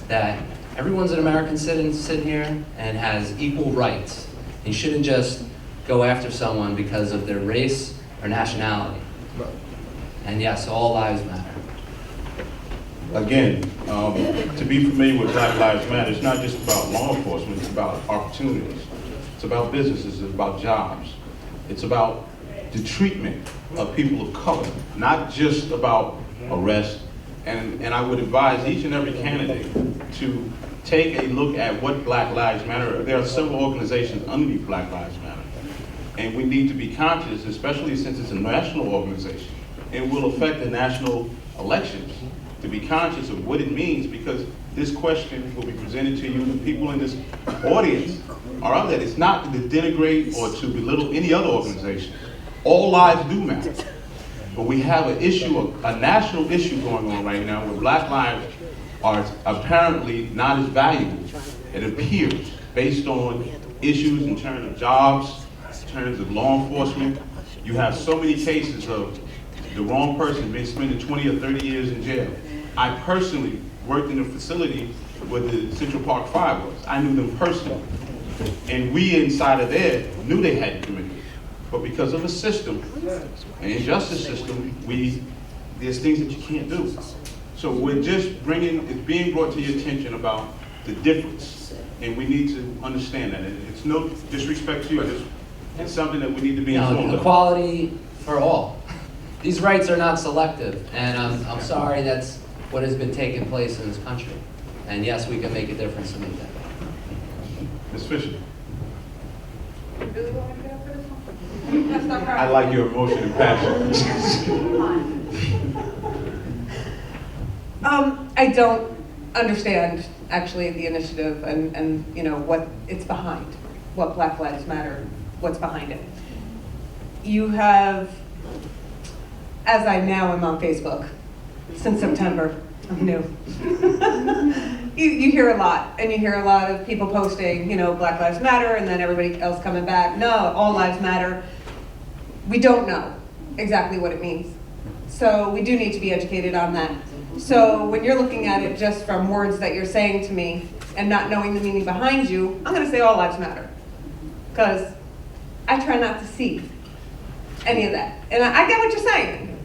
that everyone's an American citizen here and has equal rights. You shouldn't just go after someone because of their race or nationality. And yes, all lives matter.
Again, to be familiar with Black Lives Matter, it's not just about law enforcement, it's about opportunities. It's about businesses, it's about jobs. It's about the treatment of people of color, not just about arrest. And I would advise each and every candidate to take a look at what Black Lives Matter. There are several organizations underneath Black Lives Matter. And we need to be conscious, especially since it's a national organization. It will affect the national elections, to be conscious of what it means, because this question will be presented to you. The people in this audience are of that. It's not to denigrate or to belittle any other organization. All lives do matter. But we have an issue, a national issue going on right now where Black lives are apparently not as valuable, it appears, based on issues in terms of jobs, in terms of law enforcement. You have so many cases of the wrong person being spending 20 or 30 years in jail. I personally worked in a facility where the Central Park 5 was. I knew them personally. And we inside of there knew they hadn't committed it. But because of a system, an injustice system, there's things that you can't do. So we're just it's being brought to your attention about the difference. And we need to understand that. And it's no disrespect to you, it's something that we need to be informed of.
Equality for all. These rights are not selective, and I'm sorry that's what has been taking place in this country. And yes, we can make a difference to make that.
Ms. Fisher,
You really want me to get up for this one? That's not right.
I like your emotion and passion.
I don't understand actually the initiative and you know what it's behind, what Black Lives Matter, what's behind it. You have, as I now am on Facebook since September, I'm new. You hear a lot, and you hear a lot of people posting, you know, Black Lives Matter, and then everybody else coming back, no, all lives matter. We don't know exactly what it means. So we do need to be educated on that. So when you're looking at it just from words that you're saying to me and not knowing the meaning behind you, I'm gonna say all lives matter. Because I try not to see any of that. And I get what you're saying,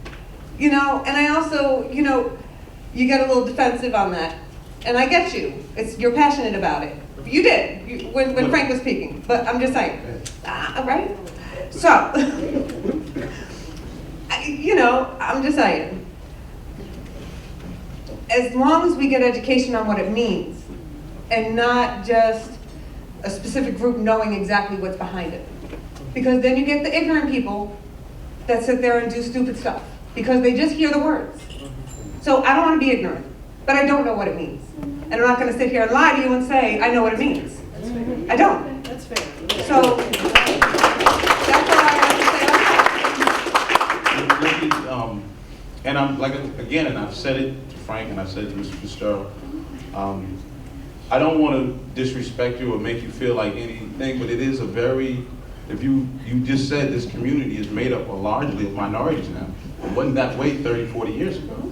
you know, and I also, you know, you get a little defensive on that. And I get you, you're passionate about it. You did, when Frank was speaking, but I'm just saying, right? So, you know, I'm just saying, as long as we get education on what it means, and not just a specific group knowing exactly what's behind it. Because then you get the ignorant people that sit there and do stupid stuff, because they just hear the words. So I don't want to be ignorant, but I don't know what it means. And I'm not going to sit here and lie to you and say, I know what it means. I don't.
That's fair.
So, that's all I have to say.
And I'm like, again, and I've said it to Frank and I've said it to Mr. Fitzgerald, I don't want to disrespect you or make you feel like anything, but it is a very, if you just said this community is made up largely of minorities now. It wasn't that way 30, 40 years ago.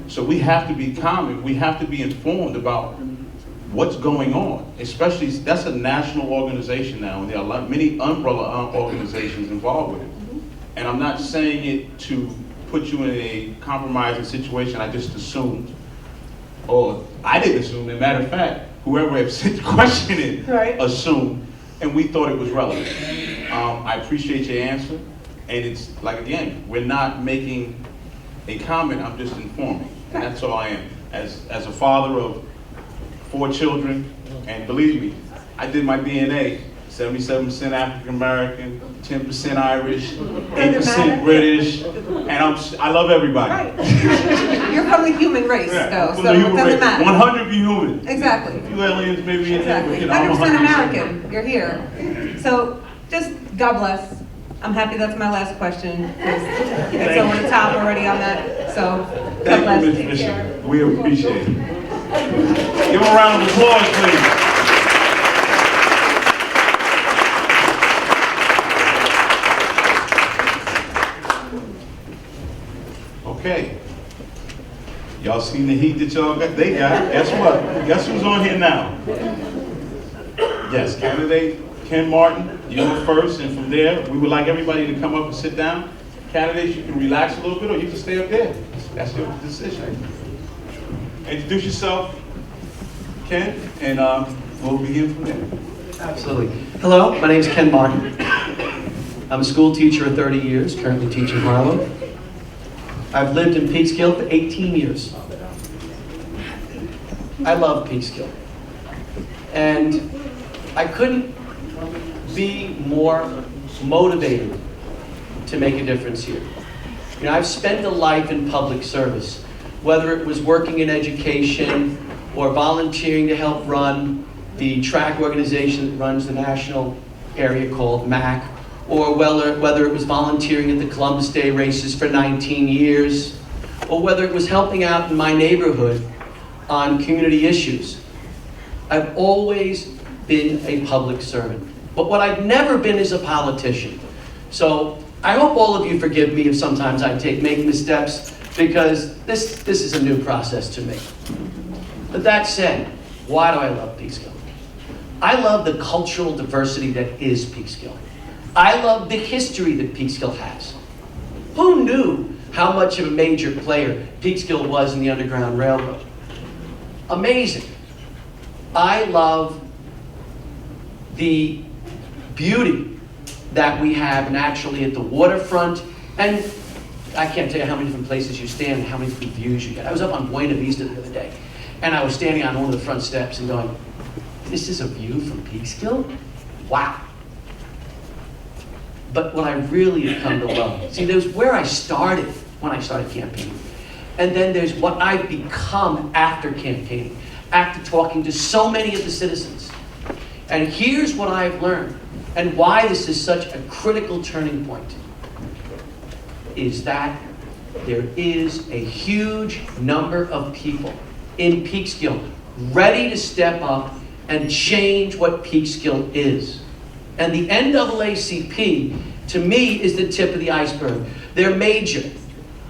So we have to be calm, we have to be informed about what's going on, especially, that's a national organization now, and there are many umbrella organizations involved with it. And I'm not saying it to put you in a compromising situation I just assumed, or I didn't assume, as a matter of fact, whoever had sent the question in assumed, and we thought it was relevant. I appreciate your answer, and it's like, again, we're not making a comment, I'm just informing, and that's all I am. As a father of 4 children, and believe me, I did my DNA, 77% African American, 10% Irish, 8% British, and I love everybody.
Right. You're from the human race, though, so it doesn't matter.
100 be human.
Exactly.
A few aliens maybe in there,
Exactly.
you know, I'm
100% American. You're here. So just God bless. I'm happy that's my last question, because it's over the top already on that. So God bless.
Thank you, Ms. Fisher. We appreciate it. Give a round of applause, please. Okay. Y'all seen the heat that y'all got? They got. Guess what? Guess who's on here now? Yes, candidate Ken Martin, you were first, and from there, we would like everybody to come up and sit down. Candidates, you can relax a little bit, or you can stay up there. That's your decision. Introduce yourself, Ken, and we'll begin from there.
Absolutely. Hello, my name is Ken Martin. I'm a school teacher of 30 years, currently teaching Harlow. I've lived in Peekskill for 18 years. I love Peekskill. And I couldn't be more motivated to make a difference here. You know, I've spent a life in public service, whether it was working in education or volunteering to help run the track organization that runs the national area called MAC, or whether it was volunteering at the Columbus Day races for 19 years, or whether it was helping out in my neighborhood on community issues. I've always been a public servant. But what I've never been is a politician. So I hope all of you forgive me if sometimes I make missteps, because this is a new process to me. But that said, why do I love Peekskill? I love the cultural diversity that is Peekskill. I love the history that Peekskill has. Who knew how much of a major player Peekskill was in the Underground Railroad? Amazing. I love the beauty that we have and actually at the waterfront. And I can't tell you how many different places you stand and how many different views you get. I was up on Buena Vista the other day, and I was standing on one of the front steps and going, this is a view from Peekskill? Wow. But what I really have come to love, see, there's where I started when I started campaigning. And then there's what I've become after campaigning, after talking to so many of the citizens. And here's what I've learned, and why this is such a critical turning point, is that there is a huge number of people in Peekskill ready to step up and change what Peekskill is. And the NAACP, to me, is the tip of the iceberg. They're major.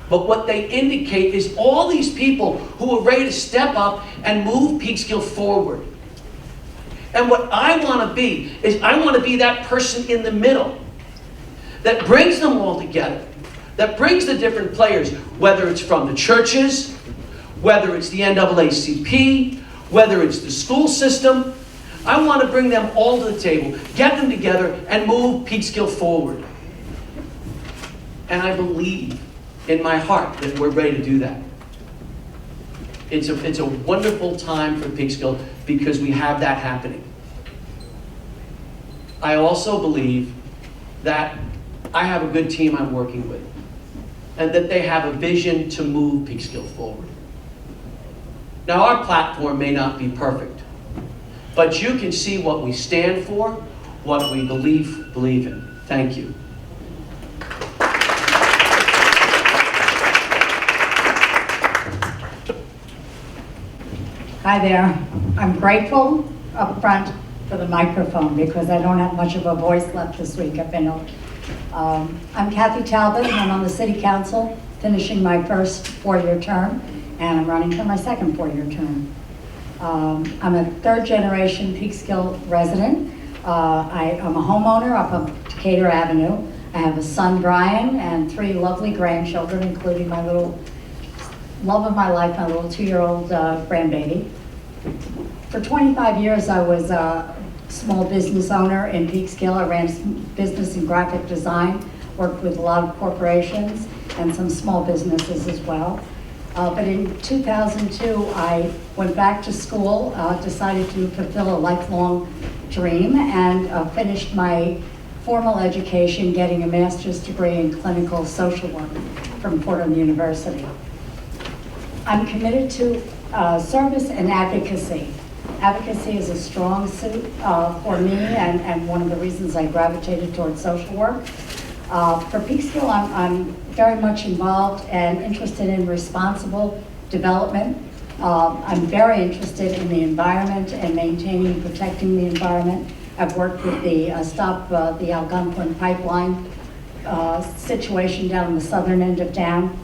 But what they indicate is all these people who are ready to step up and move Peekskill forward. And what I want to be is I want to be that person in the middle that brings them all together, that brings the different players, whether it's from the churches, whether it's the NAACP, whether it's the school system. I want to bring them all to the table, get them together, and move Peekskill forward. And I believe in my heart that we're ready to do that. It's a wonderful time for Peekskill because we have that happening. I also believe that I have a good team I'm working with, and that they have a vision to move Peekskill forward. Now, our platform may not be perfect, but you can see what we stand for, what we believe in. Thank you.
Hi there. I'm grateful up front for the microphone because I don't have much of a voice left this week. I've been ill. I'm Kathy Talbot. I'm on the City Council, finishing my first 4-year term, and I'm running for my second 4-year term. I'm a third-generation Peekskill resident. I'm a homeowner up on Decatur Avenue. I have a son, Brian, and 3 lovely grandchildren, including my little love of my life, my little 2-year-old grandbaby. For 25 years, I was a small business owner in Peekskill. I ran business in graphic design, worked with a lot of corporations and some small businesses as well. But in 2002, I went back to school, decided to fulfill a lifelong dream, and finished my formal education getting a master's degree in clinical social work from Fordham University. I'm committed to service and advocacy. Advocacy is a strong suit for me, and one of the reasons I gravitated towards social work. For Peekskill, I'm very much involved and interested in responsible development. I'm very interested in the environment and maintaining and protecting the environment. I've worked with the Stop the Algonquin Pipeline situation down on the southern end of town,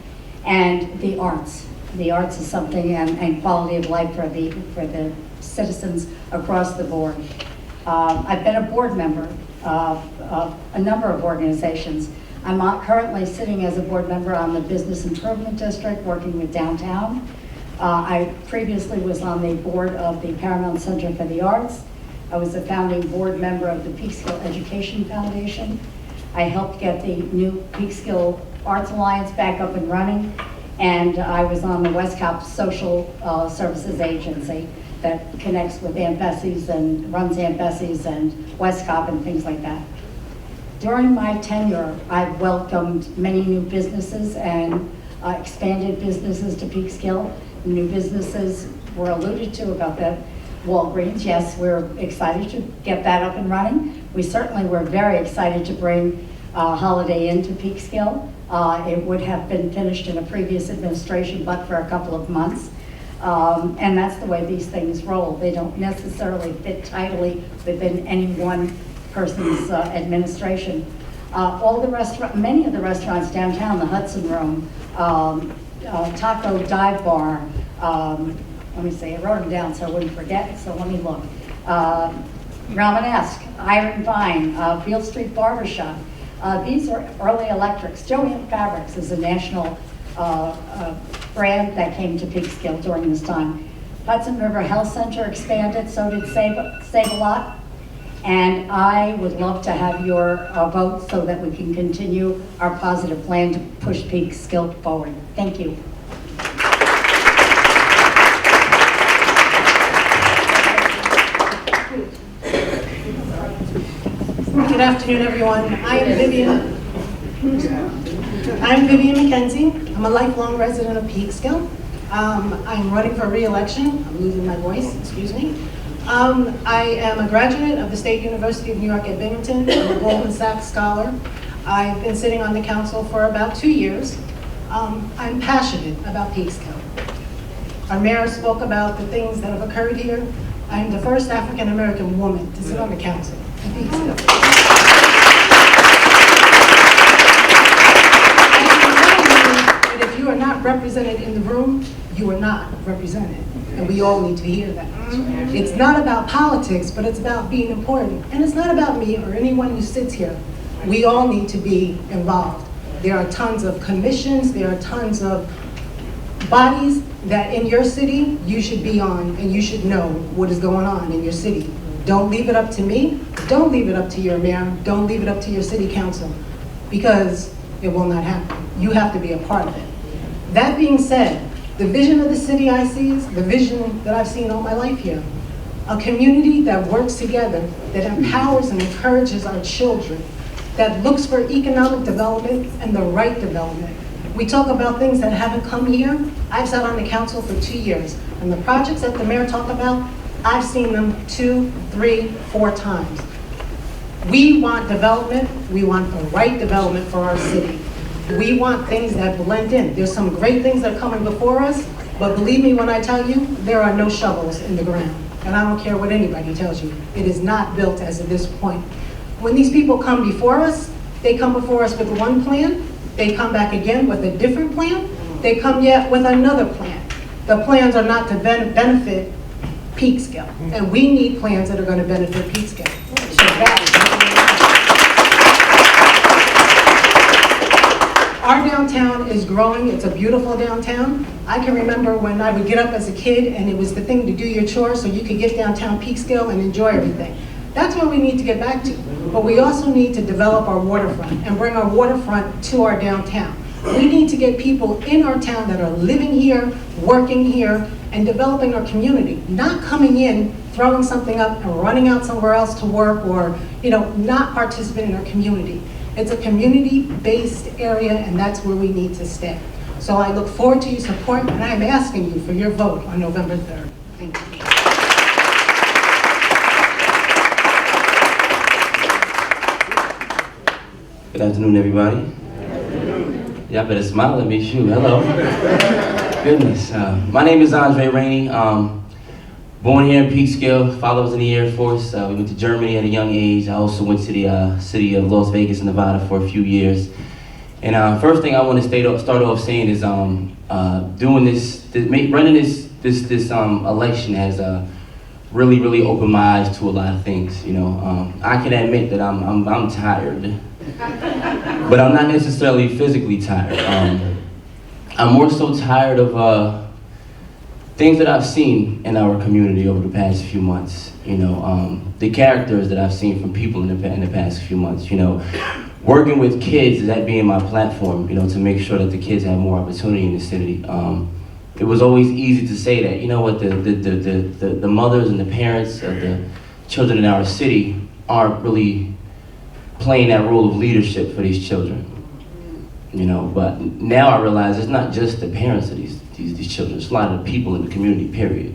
and the arts. The arts is something, and quality of life for the citizens across the board. I've been a board member of a number of organizations. I'm currently sitting as a board member on the Business Improvement District, working with downtown. I previously was on the board of the Paramount Center for the Arts. I was a founding board member of the Peekskill Education Foundation. I helped get the new Peekskill Arts Alliance back up and running, and I was on the Westcop Social Services Agency that connects with Aunt Bessie's and runs Aunt Bessie's and Westcop and things like that. During my tenure, I've welcomed many new businesses and expanded businesses to Peekskill. New businesses were alluded to about that. Walgreens, yes, we're excited to get that up and running. We certainly were very excited to bring Holiday Inn to Peekskill. It would have been finished in a previous administration, but for a couple of months. And that's the way these things roll. They don't necessarily fit tidily within any one person's administration. Many of the restaurants downtown, the Hudson Room, Taco Dive Bar, let me see, I wrote them down so I wouldn't forget, so let me look. Romanesque, Iron Vine, Beale Street Barbershop. These are early electrics. Joanne Fabrics is a national brand that came to Peekskill during this time. Hudson River Health Center expanded, so did Save-A-Lot. And I would love to have your vote so that we can continue our positive plan to push Peekskill forward. Thank you.
Good afternoon, everyone. I'm Vivian McKenzie. I'm a lifelong resident of Peekskill. I'm running for re-election. I'm losing my voice, excuse me. I am a graduate of the State University of New York at Binghamton. I'm a Goldman Sachs scholar. I've been sitting on the council for about 2 years. I'm passionate about Peekskill. Our mayor spoke about the things that have occurred here. I'm the first African-American woman to sit on the council in Peekskill. If you are not represented in the room, you are not represented. And we all need to hear that. It's not about politics, but it's about being important. And it's not about me or anyone who sits here. We all need to be involved. There are tons of commissions, there are tons of bodies that in your city you should be on, and you should know what is going on in your city. Don't leave it up to me. Don't leave it up to your mayor. Don't leave it up to your city council, because it will not happen. You have to be a part of it. That being said, the vision of the city I see is the vision that I've seen all my life here. A community that works together, that empowers and encourages our children, that looks for economic development and the right development. We talk about things that haven't come here. I've sat on the council for 2 years, and the projects that the mayor talked about, I've seen them 2, 3, 4 times. We want development. We want the right development for our city. We want things that blend in. There's some great things that are coming before us, but believe me when I tell you, there are no shovels in the ground. And I don't care what anybody tells you. It is not built as of this point. When these people come before us, they come before us with one plan. They come back again with a different plan. They come yet with another plan. The plans are not to benefit Peekskill. And we need plans that are going to benefit Peekskill. So our downtown is growing. It's a beautiful downtown. I can remember when I would get up as a kid and it was the thing to do your chores so you could get downtown Peekskill and enjoy everything. That's what we need to get back to. But we also need to develop our waterfront and bring our waterfront to our downtown. We need to get people in our town that are living here, working here, and developing our community, not coming in, throwing something up and running out somewhere else to work, or not participating in our community. It's a community-based area, and that's where we need to stay. So I look forward to your support, and I'm asking you for your vote on November 3rd. Thank you.
Good afternoon, everybody. Y'all better smile at me, shoot, hello. Goodness, my name is Andre Rainey. Born here in Peekskill, father was in the Air Force. We went to Germany at a young age. I also went to the city of Las Vegas, Nevada for a few years. And first thing I want to start off saying is running this election has really opened my eyes to a lot of things. I can admit that I'm tired, but I'm not necessarily physically tired. I'm more so tired of things that I've seen in our community over the past few months. The characters that I've seen from people in the past few months. Working with kids, that being my platform, to make sure that the kids have more opportunity in the city. It was always easy to say that, the mothers and the parents of the children in our city aren't really playing that role of leadership for these children. But now I realize it's not just the parents of these children, it's a lot of the people in the community, period.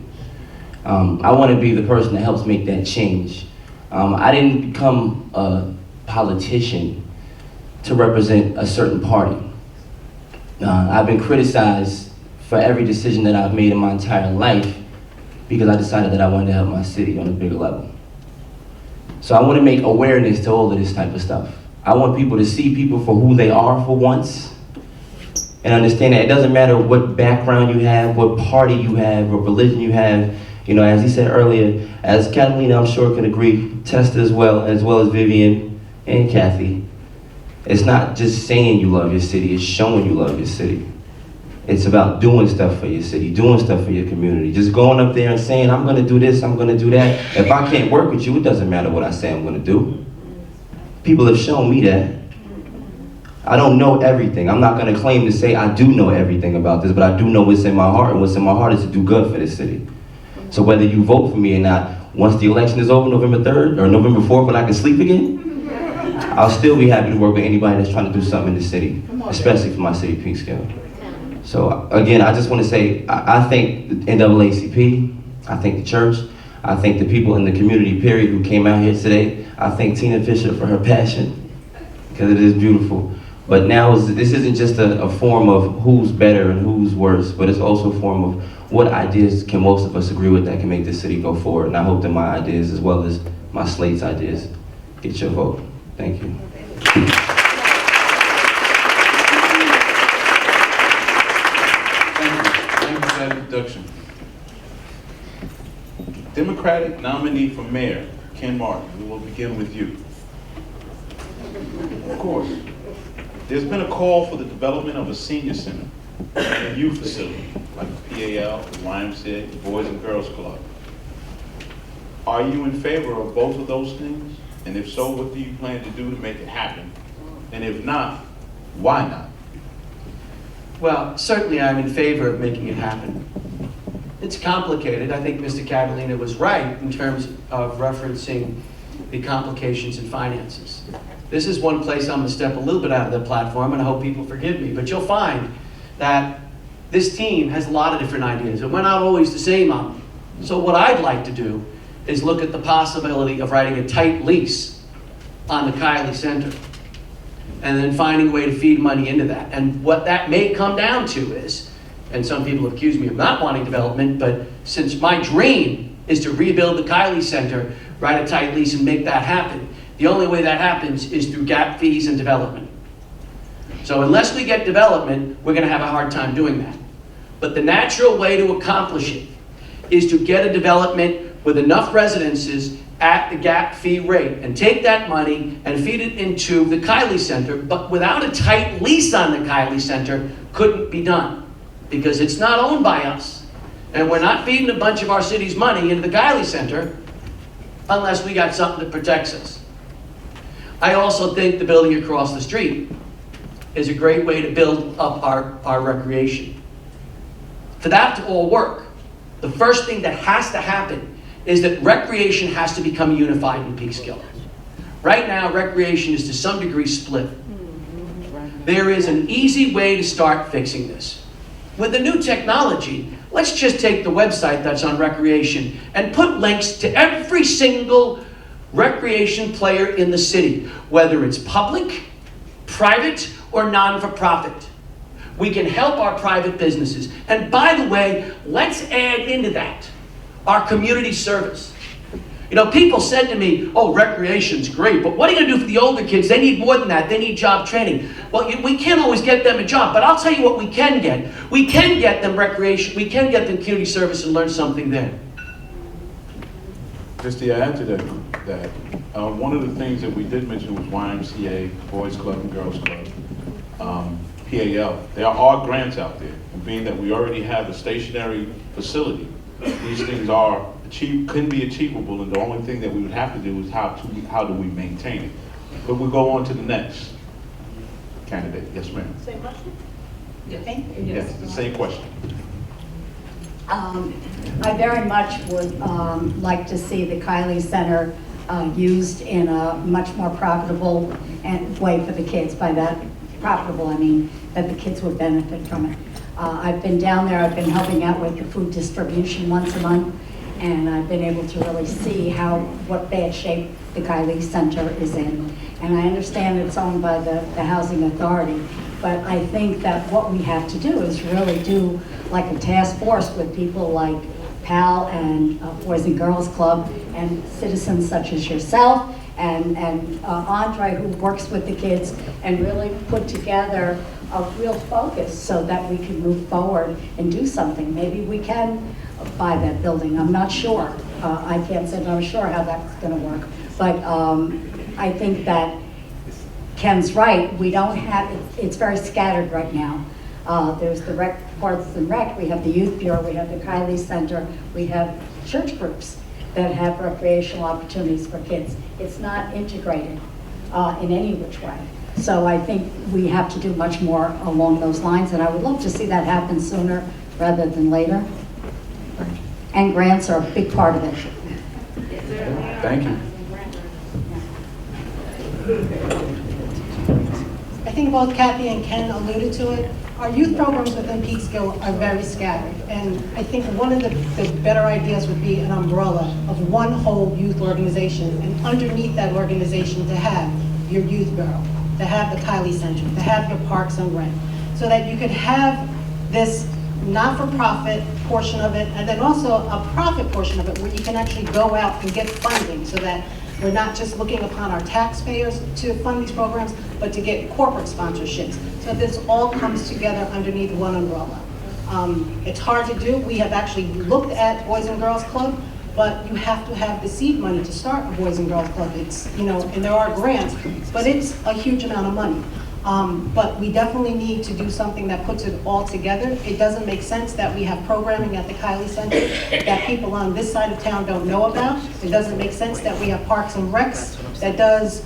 I want to be the person that helps make that change. I didn't become a politician to represent a certain party. I've been criticized for every decision that I've made in my entire life because I decided that I wanted to help my city on a bigger level. So I want to make awareness to all of this type of stuff. I want people to see people for who they are for once, and understand that it doesn't matter what background you have, what party you have, what religion you have. You know, as he said earlier, as Catalina I'm sure can agree, Testa as well as Vivian and Kathy, it's not just saying you love your city, it's showing you love your city. It's about doing stuff for your city, doing stuff for your community. Just going up there and saying, I'm gonna do this, I'm gonna do that. If I can't work with you, it doesn't matter what I say I'm gonna do. People have shown me that. I don't know everything. I'm not gonna claim to say I do know everything about this, but I do know what's in my heart, and what's in my heart is to do good for this city. So whether you vote for me or not, once the election is over, November 3rd, or November 4th, when I can sleep again, I'll still be happy to work with anybody that's trying to do something in the city, especially for my city, Peekskill. So again, I just want to say, I thank the NAACP, I thank the church, I thank the people in the community, period, who came out here today. I thank Tina Fisher for her passion, because it is beautiful. But now, this isn't just a form of who's better and who's worse, but it's also a form of what ideas can most of us agree with that can make this city go forward. And I hope that my ideas, as well as my slate's ideas, get your vote. Thank you.
Introduction. Democratic nominee for mayor, Ken Martin. We will begin with you. Of course, there's been a call for the development of a senior center and a youth facility, like the PAL, the YMCA, the Boys and Girls Club. Are you in favor of both of those things? And if so, what do you plan to do to make it happen? And if not, why not?
Well, certainly I'm in favor of making it happen. It's complicated. I think Mr. Catalina was right in terms of referencing the complications in finances. This is one place I'm going to step a little bit out of the platform, and I hope people forgive me, but you'll find that this team has a lot of different ideas, and we're not always the same on them. So what I'd like to do is look at the possibility of writing a tight lease on the Kiley Center, and then finding a way to feed money into that. And what that may come down to is, and some people have accused me of not wanting development, but since my dream is to rebuild the Kiley Center, write a tight lease and make that happen, the only way that happens is through gap fees and development. So unless we get development, we're gonna have a hard time doing that. But the natural way to accomplish it is to get a development with enough residences at the gap fee rate and take that money and feed it into the Kiley Center, but without a tight lease on the Kiley Center, couldn't be done because it's not owned by us. And we're not feeding a bunch of our city's money into the Kiley Center unless we got something that protects us. I also think the building across the street is a great way to build up our recreation. For that to all work, the first thing that has to happen is that recreation has to become unified in Peekskill. Right now, recreation is to some degree split. There is an easy way to start fixing this. With the new technology, let's just take the website that's on recreation and put links to every single recreation player in the city, whether it's public, private, or non-for-profit. We can help our private businesses. And by the way, let's add into that our community service. You know, people said to me, oh, recreation's great, but what are you gonna do for the older kids? They need more than that, they need job training. Well, we can't always get them a job, but I'll tell you what we can get. We can get them recreation, we can get them community service and learn something there.
Just to add to that, one of the things that we did mention was YMCA, Boys Club and Girls Club, PAL. There are grants out there, and being that we already have a stationary facility, these things can be achievable, and the only thing that we would have to do is how do we maintain it. But we'll go on to the next candidate. Yes, ma'am.
Same question?
Yes, the same question.
I very much would like to see the Kiley Center used in a much more profitable way for the kids. By that profitable, I mean that the kids would benefit from it. I've been down there, I've been helping out with the food distribution once a month, and I've been able to really see what bad shape the Kiley Center is in. And I understand it's owned by the Housing Authority, but I think that what we have to do is really do like a task force with people like PAL and Boys and Girls Club and citizens such as yourself and Andre, who works with the kids, and really put together a real focus so that we can move forward and do something. Maybe we can buy that building. I'm not sure. I can't say that I'm sure how that's going to work. But I think that Ken's right. We don't have, it's very scattered right now. There's the rec, Parks and Rec, we have the Youth Bureau, we have the Kylie Center, we have church groups that have recreational opportunities for kids. It's not integrated in any which way. So I think we have to do much more along those lines, and I would love to see that happen sooner rather than later. And grants are a big part of it.
Thank you.
I think both Kathy and Ken alluded to it. Our youth programs within Peekskill are very scattered. And I think one of the better ideas would be an umbrella of one whole youth organization, and underneath that organization to have your youth bureau, to have the Kylie Center, to have your Parks and Rec, so that you could have this not-for-profit portion of it, and then also a profit portion of it where you can actually go out and get funding, so that we're not just looking upon our taxpayers to fund these programs, but to get corporate sponsorships. So this all comes together underneath one umbrella. It's hard to do. We have actually looked at Boys and Girls Club, but you have to have the seed money to start a Boys and Girls Club. It's, you know, and there are grants, but it's a huge amount of money. But we definitely need to do something that puts it all together. It doesn't make sense that we have programming at the Kylie Center that people on this side of town don't know about. It doesn't make sense that we have Parks and Recs that does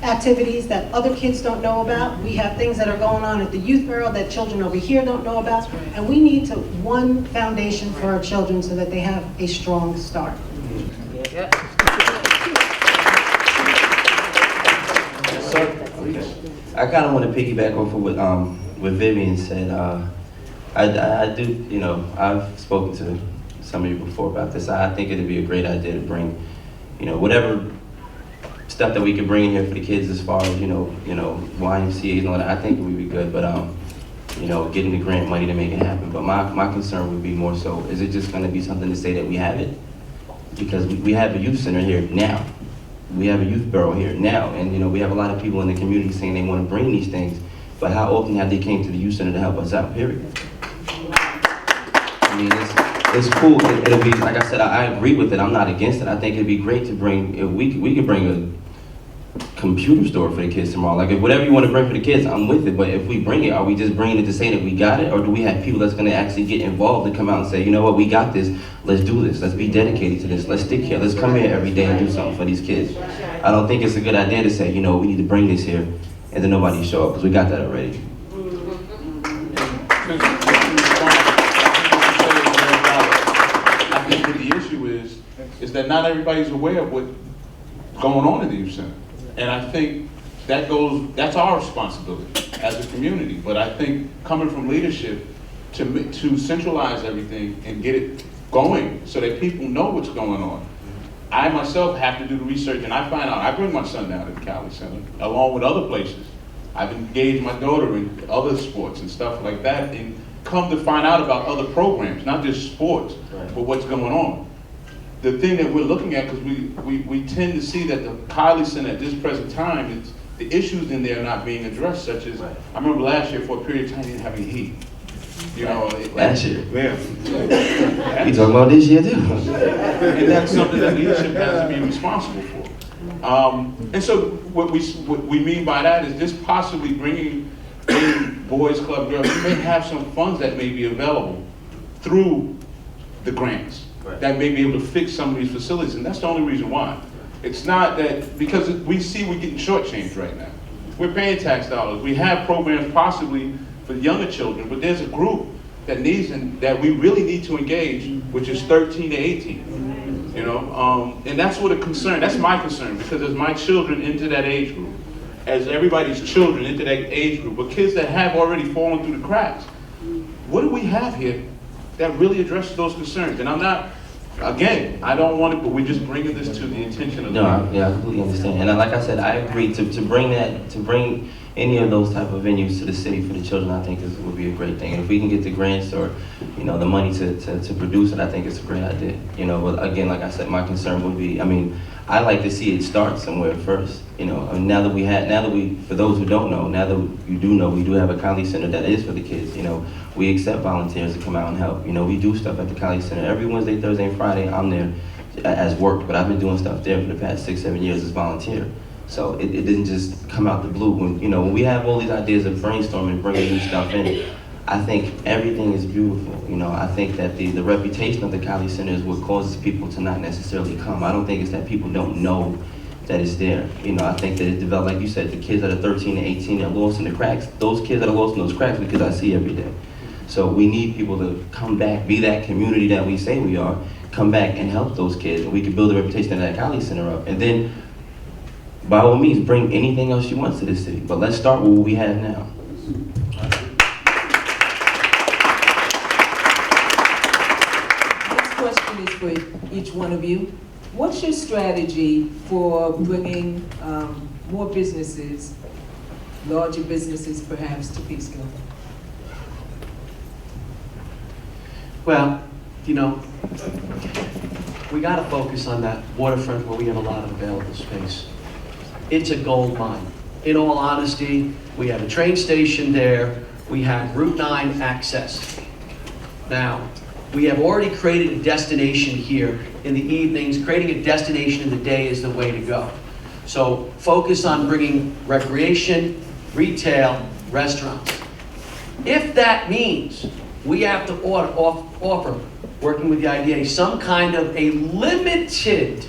activities that other kids don't know about. We have things that are going on at the Youth Bureau that children over here don't know about. And we need to one foundation for our children so that they have a strong start.
I kind of want to piggyback off of what Vivian said. I do, you know, I've spoken to some of you before about this. I think it'd be a great idea to bring, you know, whatever stuff that we could bring in here for the kids as far as, you know, YMCA's and all that. I think it would be good, but you know, getting the grant money to make it happen. But my concern would be more so, is it just going to be something to say that we have it? Because we have a youth center here now. We have a youth bureau here now, and you know, we have a lot of people in the community saying they want to bring these things, but how often have they came to the youth center to help us out, period? I mean, it's cool. It'll be, like I said, I agree with it. I'm not against it. I think it'd be great to bring, if we could bring a computer store for the kids tomorrow. Like, if whatever you want to bring for the kids, I'm with it, but if we bring it, are we just bringing it to say that we got it, or do we have people that's going to actually get involved and come out and say, you know what, we got this, let's do this, let's be dedicated to this, let's stick here, let's come here every day and do something for these kids. I don't think it's a good idea to say, you know, we need to bring this here, and then nobody show up, because we got that already.
I think what the issue is that not everybody's aware of what's going on in the youth center. And I think that's our responsibility as a community. But I think coming from leadership to centralize everything and get it going so that people know what's going on. I myself have to do the research, and I find out, I bring my son down to the Cali Center along with other places. I've engaged my daughter in other sports and stuff like that, and come to find out about other programs, not just sports, but what's going on. The thing that we're looking at, because we tend to see that the Kylie Center at this present time, the issues in there are not being addressed, such as, I remember last year for a period of time, they didn't have any heat. You know,
Last year?
Yeah.
You talking about this year too?
And that's something that leadership has to be responsible for. And so what we mean by that is just possibly bringing in boys club, girls. You may have some funds that may be available through the grants that may be able to fix some of these facilities, and that's the only reason why. It's not that, because we see we're getting shortchanged right now. We're paying tax dollars. We have programs possibly for younger children, but there's a group that needs, and that we really need to engage, which is 13 to 18. You know, and that's what a concern, that's my concern, because as my children into that age group, as everybody's children into that age group, but kids that have already fallen through the cracks, what do we have here that really addresses those concerns? And I'm not, again, I don't want it, but we're just bringing this to the attention of the
No, yeah, I completely understand. And like I said, I agree to bring any of those type of venues to the city for the children. I think would be a great thing. And if we can get the grants or, you know, the money to produce it, I think it's a great idea. You know, but again, like I said, my concern would be, I mean, I like to see it start somewhere first. You know, and now that we, for those who don't know, now that you do know, we do have a College Center that is for the kids. You know, we accept volunteers to come out and help. You know, we do stuff at the College Center every Wednesday, Thursday, and Friday. I'm there as work, but I've been doing stuff there for the past 6-7 years as volunteer. So it didn't just come out the blue. When we have all these ideas of brainstorming, bringing new stuff in, I think everything is beautiful. You know, I think that the reputation of the College Center is what causes people to not necessarily come. I don't think it's that people don't know that it's there. You know, I think that it developed, like you said, the kids that are 13 and 18 are lost in the cracks. Those kids that are lost in those cracks because I see every day. So we need people to come back, be that community that we say we are, come back and help those kids, and we can build the reputation of that College Center up. And then, by all means, bring anything else you want to the city. But let's start with what we have now.
This question is for each one of you. What's your strategy for bringing more businesses, larger businesses perhaps, to Peekskill?
Well, you know, we got to focus on that waterfront where we have a lot of available space. It's a gold mine. In all honesty, we have a train station there. We have Route 9 access. Now, we have already created a destination here in the evenings. Creating a destination in the day is the way to go. So focus on bringing recreation, retail, restaurants. If that means we have to offer, working with the IDA, some kind of a limited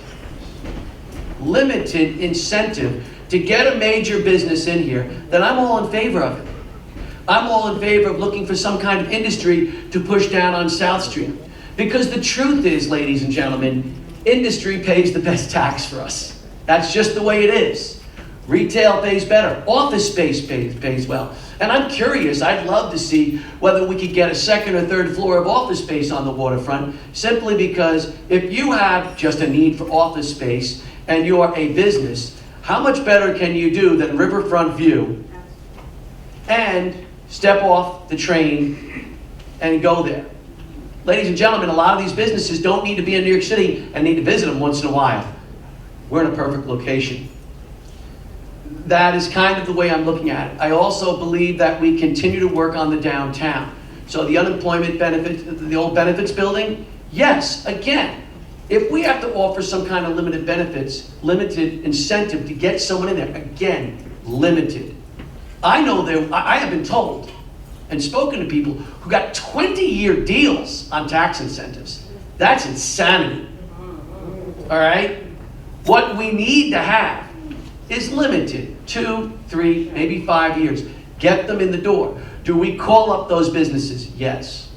incentive to get a major business in here, then I'm all in favor of it. I'm all in favor of looking for some kind of industry to push down on South Street. Because the truth is, ladies and gentlemen, industry pays the best tax for us. That's just the way it is. Retail pays better. Office space pays well. And I'm curious, I'd love to see whether we could get a second or third floor of office space on the waterfront, simply because if you have just a need for office space and you're a business, how much better can you do than riverfront view and step off the train and go there? Ladies and gentlemen, a lot of these businesses don't need to be in New York City and need to visit them once in a while. We're in a perfect location. That is kind of the way I'm looking at it. I also believe that we continue to work on the downtown. So the unemployment benefits, the old benefits building, yes, again, if we have to offer some kind of limited benefits, limited incentive to get someone in there, again, limited. I know I have been told and spoken to people who got 20-year deals on tax incentives. That's insanity. All right? What we need to have is limited, 2, 3, maybe 5 years. Get them in the door. Do we call up those businesses? Yes.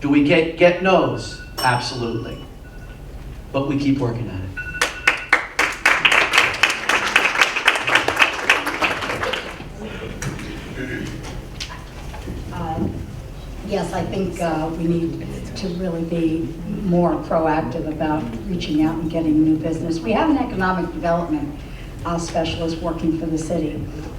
Do we get no's? Absolutely. But we keep working at it.
Yes, I think we need to really be more proactive about reaching out and getting new business. We have an economic development specialist working for the city,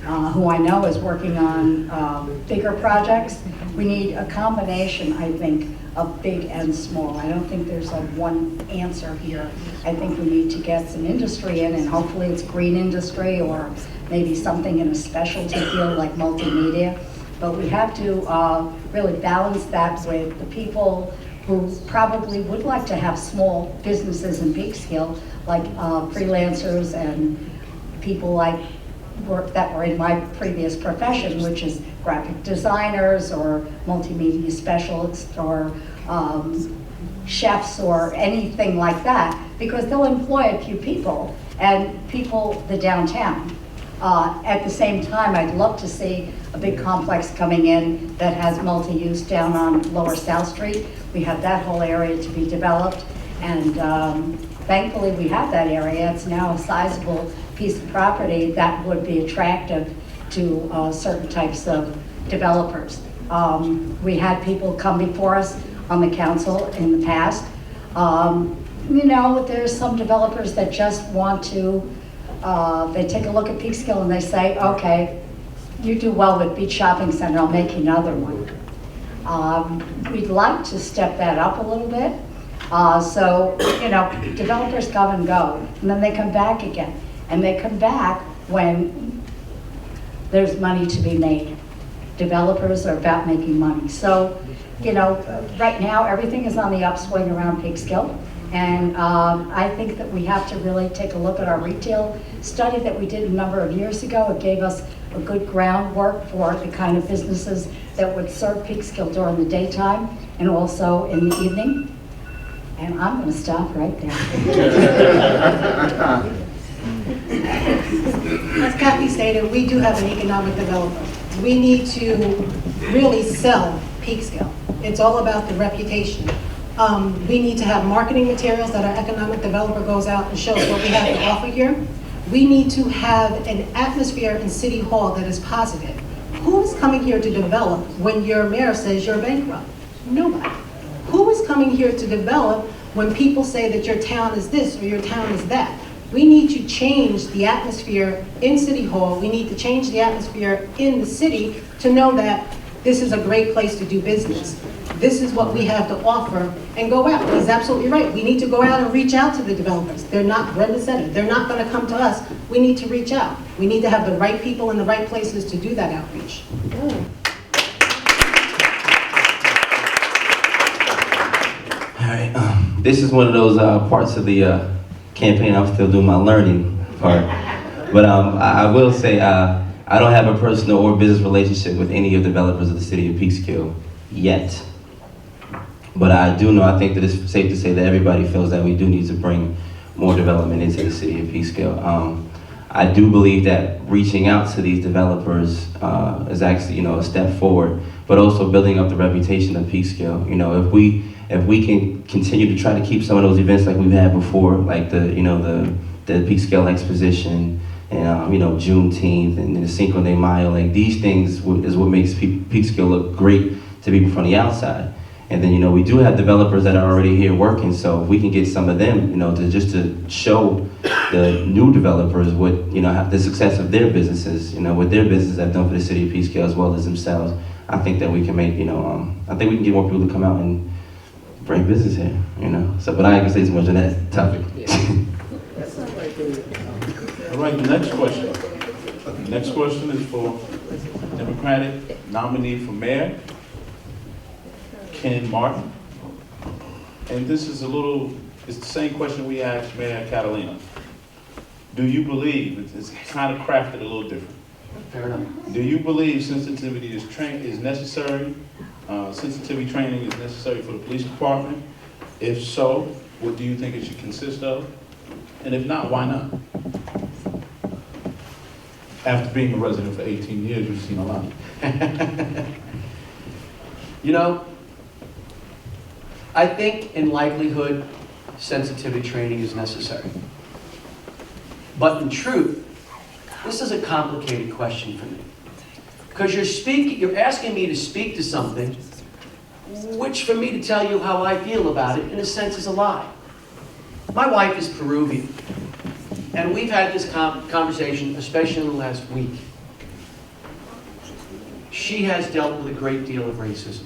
who I know is working on bigger projects. We need a combination, I think, of big and small. I don't think there's a one answer here. I think we need to get some industry in, and hopefully it's green industry or maybe something in a specialty field like multimedia. But we have to really balance that with the people who probably would like to have small businesses in Peekskill, like freelancers and people like that were in my previous profession, which is graphic designers or multimedia specialists or chefs or anything like that, because they'll employ a few people and people the downtown. At the same time, I'd love to see a big complex coming in that has multi-use down on Lower South Street. We have that whole area to be developed, and thankfully we have that area. It's now a sizable piece of property that would be attractive to certain types of developers. We had people come before us on the council in the past. You know, there's some developers that just want to, they take a look at Peekskill and they say, okay, you do well with Beach Shopping Center, I'll make you another one. We'd like to step that up a little bit. So, you know, developers come and go, and then they come back again. And they come back when there's money to be made. Developers are about making money. So, you know, right now, everything is on the upswing around Peekskill. And I think that we have to really take a look at our retail study that we did a number of years ago. It gave us a good groundwork for the kind of businesses that would serve Peekskill during the daytime and also in the evening. And I'm going to stop right there.
As Kathy stated, we do have an economic developer. We need to really sell Peekskill. It's all about the reputation. We need to have marketing materials that our economic developer goes out and shows what we have to offer here. We need to have an atmosphere in City Hall that is positive. Who is coming here to develop when your mayor says you're bankrupt? Nobody. Who is coming here to develop when people say that your town is this or your town is that? We need to change the atmosphere in City Hall. We need to change the atmosphere in the city to know that this is a great place to do business. This is what we have to offer, and go out. He's absolutely right. We need to go out and reach out to the developers. They're not, Brenda said it, they're not going to come to us. We need to reach out. We need to have the right people in the right places to do that outreach.
All right, this is one of those parts of the campaign I'm still doing my learning part. But I will say I don't have a personal or business relationship with any of the developers of the city of Peekskill yet. But I do know, I think that it's safe to say that everybody feels that we do need to bring more development into the city of Peekskill. I do believe that reaching out to these developers is actually, you know, a step forward, but also building up the reputation of Peekskill. You know, if we can continue to try to keep some of those events like we've had before, like the Peekskill Exposition, and you know, Juneteenth and the Cinco de Mayo, like these things is what makes Peekskill look great to people from the outside. And then, you know, we do have developers that are already here working, so if we can get some of them, you know, to show the new developers what, you know, the success of their businesses, you know, what their businesses have done for the city of Peekskill as well as themselves, I think that we can make, you know, I think we can get more people to come out and bring business here, you know. So, but I ain't gonna say too much on that topic.
All right, the next question. The next question is for Democratic nominee for mayor, Ken Martin. And this is it's the same question we asked Mayor Catalina. Do you believe, it's kind of crafted a little different.
Fair enough.
Do you believe sensitivity is necessary? Sensitivity training is necessary for the police department? If so, what do you think it should consist of? And if not, why not? After being a resident for 18 years, you've seen a lot.
You know, I think in likelihood, sensitivity training is necessary. But in truth, this is a complicated question for me. Because you're asking me to speak to something, which for me to tell you how I feel about it, in a sense, is a lie. My wife is Peruvian, and we've had this conversation, especially in the last week. She has dealt with a great deal of racism.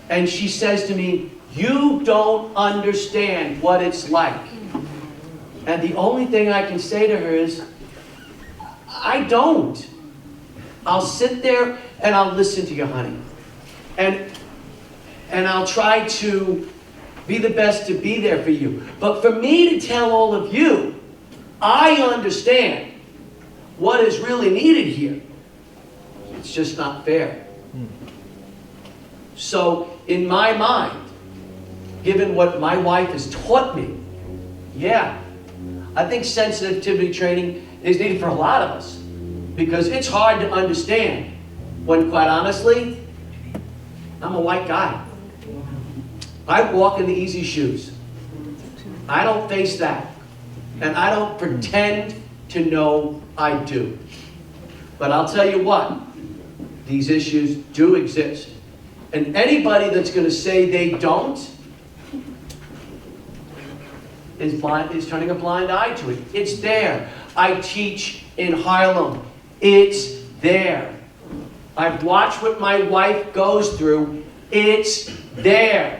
And she says to me, "You don't understand what it's like." And the only thing I can say to her is, I don't. I'll sit there and I'll listen to you, honey. And I'll try to be the best to be there for you. But for me to tell all of you, I understand what is really needed here, it's just not fair. So in my mind, given what my wife has taught me, yeah, I think sensitivity training is needed for a lot of us, because it's hard to understand when, quite honestly, I'm a white guy. I walk in the easy shoes. I don't face that. And I don't pretend to know I do. But I'll tell you what, these issues do exist. And anybody that's going to say they don't is turning a blind eye to it. It's there. I teach in Harlem. It's there. I've watched what my wife goes through. It's there.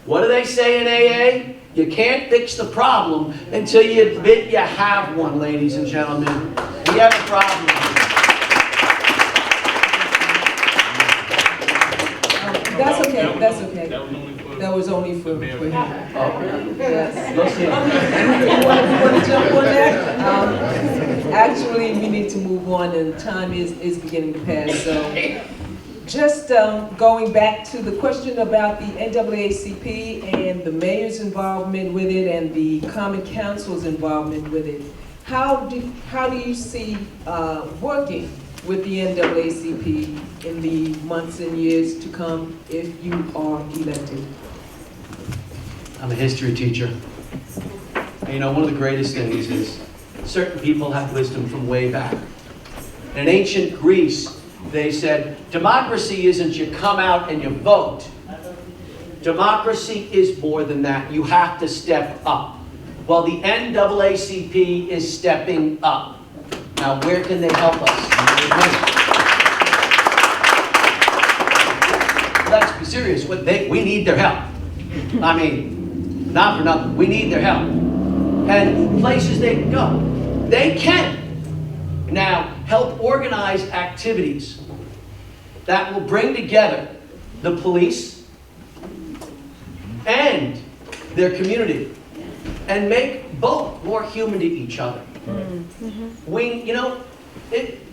What do they say in AA? You can't fix the problem until you admit you have one, ladies and gentlemen. We have a problem.
That's okay, that's okay. That was only for him. Yes. You want to jump on that? Actually, we need to move on, and time is beginning to pass. So, just going back to the question about the NAACP and the mayor's involvement with it and the Common Council's involvement with it, how do you see working with the NAACP in the months and years to come if you are elected?
I'm a history teacher. And you know, one of the greatest things is certain people have wisdom from way back. In ancient Greece, they said, democracy isn't you come out and you vote. Democracy is more than that. You have to step up. Well, the NAACP is stepping up. Now, where can they help us? Let's be serious. We need their help. I mean, not for nothing. We need their help. And places they can go. They can now help organize activities that will bring together the police and their community and make both more human to each other.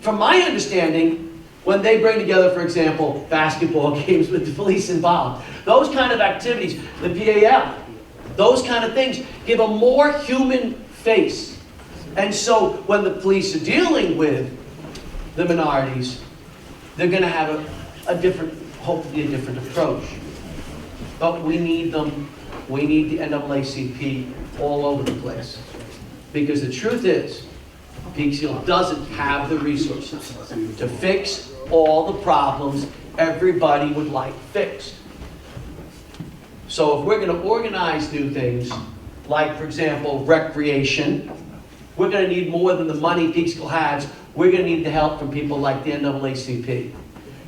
From my understanding, when they bring together, for example, basketball games with the police involved, those kind of activities, the PAL, those kind of things give a more human face. And so when the police are dealing with the minorities, they're going to have hopefully a different approach. But we need them. We need the NAACP all over the place. Because the truth is, Peekskill doesn't have the resources to fix all the problems everybody would like fixed. So if we're going to organize new things, like, for example, recreation, we're going to need more than the money Peekskill has. We're going to need the help from people like the NAACP.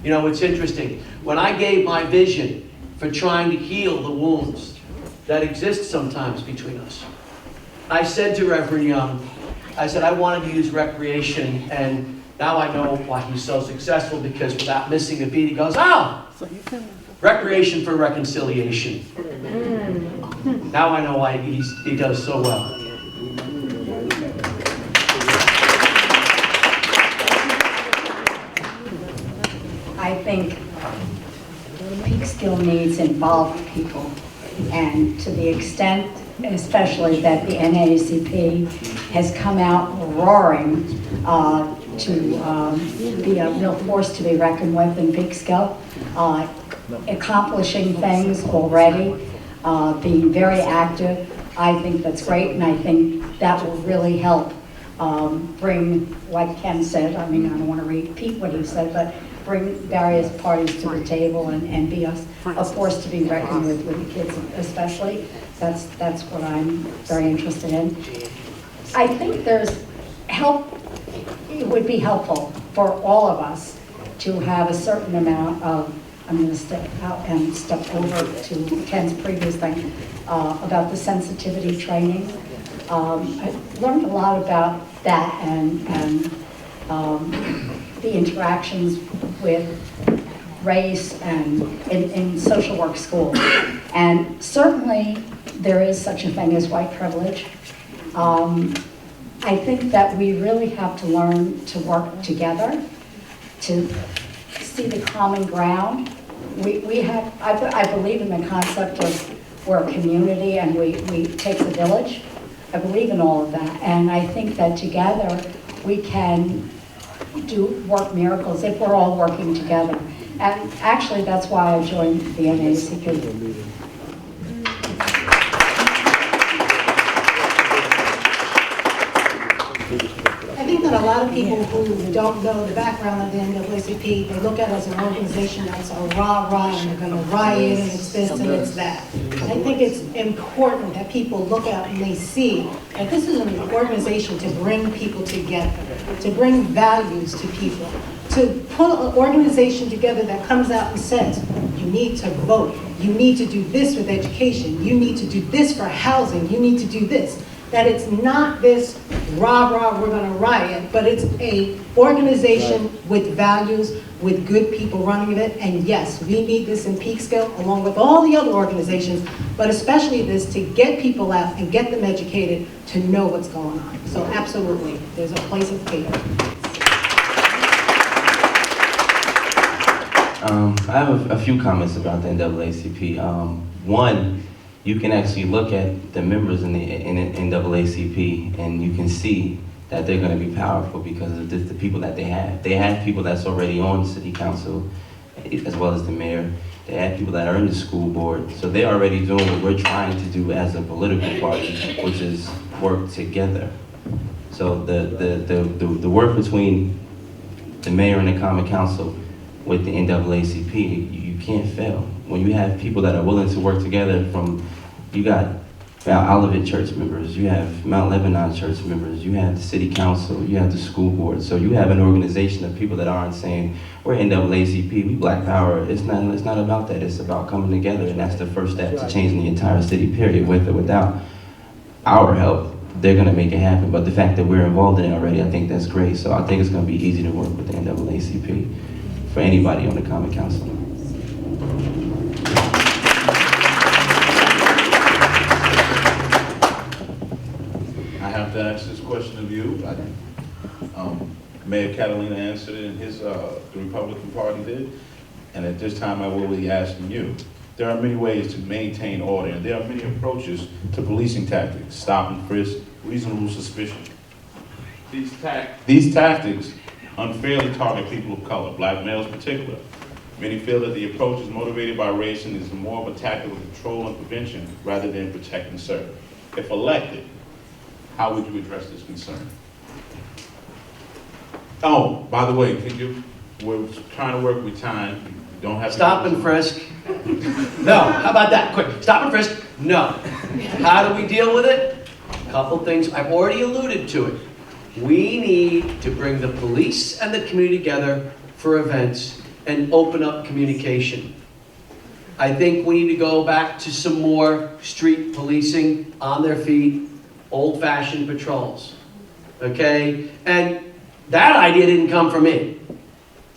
You know, it's interesting. When I gave my vision for trying to heal the wounds that exist sometimes between us, I said to Reverend Young, I said, I wanted to use recreation, and now I know why he's so successful, because without missing a beat, he goes, oh, recreation for reconciliation. Now I know why he does so well.
I think Peekskill needs involved people, and to the extent, especially that the NAACP has come out roaring to be a real force to be reckoned with in Peekskill, accomplishing things already, being very active. I think that's great, and I think that will really help bring, like Ken said, I mean, I don't want to repeat what he said, but bring various parties to the table and be a force to be reckoned with the kids especially. That's what I'm very interested in. I think it would be helpful for all of us to have a certain amount of, I'm going to step out and step over to Ken's previous thing about the sensitivity training. I learned a lot about that and the interactions with race and in social work school. And certainly there is such a thing as white privilege. I think that we really have to learn to work together, to see the common ground. I believe in the concept of we're a community and it takes a village. I believe in all of that. And I think that together we can work miracles if we're all working together. And actually that's why I joined the NAACP.
I think that a lot of people who don't know the background of the NAACP, they look at it as an organization that's a rah-rah, and they're going to riot, and it's this and it's that. I think it's important that people look out and they see that this is an organization to bring people together, to bring values to people, to put an organization together that comes out and says, you need to vote. You need to do this with education. You need to do this for housing. You need to do this. That it's not this rah-rah, we're gonna riot, but it's a organization with values, with good people running it. And yes, we need this in Peekskill, along with all the other organizations, but especially this to get people out and get them educated to know what's going on. So absolutely, there's a place of faith.
I have a few comments about the NAACP. One, you can actually look at the members in the NAACP and you can see that they're going to be powerful because of the people that they have. They have people that's already on city council, as well as the mayor. They have people that are in the school board. So they're already doing what we're trying to do as a political party, which is work together. So the work between the mayor and the common council with the NAACP, you can't fail. When you have people that are willing to work together you got Mount Olivet church members, you have Mount Lebanon church members, you have the city council, you have the school board. So you have an organization of people that aren't saying, we're NAACP, we Black Power. It's not about that, it's about coming together, and that's the first step to changing the entire city, period. With or without our help, they're gonna make it happen. But the fact that we're involved in it already, I think that's great. So I think it's gonna be easy to work with the NAACP for anybody on the Common Council.
I have to ask this question of you. Mayor Catalina answered it in his, the Republican Party did, and at this time I will be asking you. There are many ways to maintain order, and there are many approaches to policing tactics: stop and frisk, reasonable suspicion. These tactics unfairly target people of color, black males in particular. Many feel that the approach is motivated by race and is more of a tactic of control and prevention rather than protect and serve. If elected, how would you address this concern? Oh, by the way, we're trying to work with time. You don't have to
Stop and frisk. No, how about that? Quick, stop and frisk. No. How do we deal with it? A couple things. I've already alluded to it. We need to bring the police and the community together for events and open up communication. I think we need to go back to some more street policing, on their feet, old-fashioned patrols, okay? And that idea didn't come from me.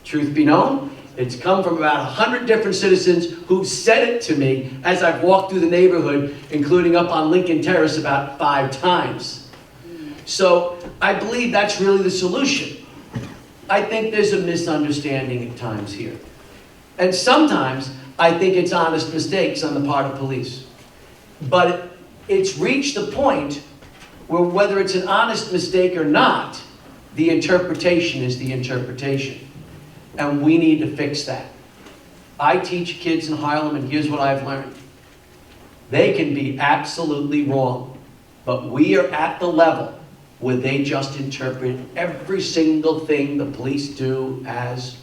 Truth be known, it's come from about 100 different citizens who've said it to me as I've walked through the neighborhood, including up on Lincoln Terrace about 5 times. So I believe that's really the solution. I think there's a misunderstanding at times here. And sometimes I think it's honest mistakes on the part of police. But it's reached the point where whether it's an honest mistake or not, the interpretation is the interpretation. And we need to fix that. I teach kids in Harlem, and here's what I've learned. They can be absolutely wrong, but we are at the level where they just interpret every single thing the police do as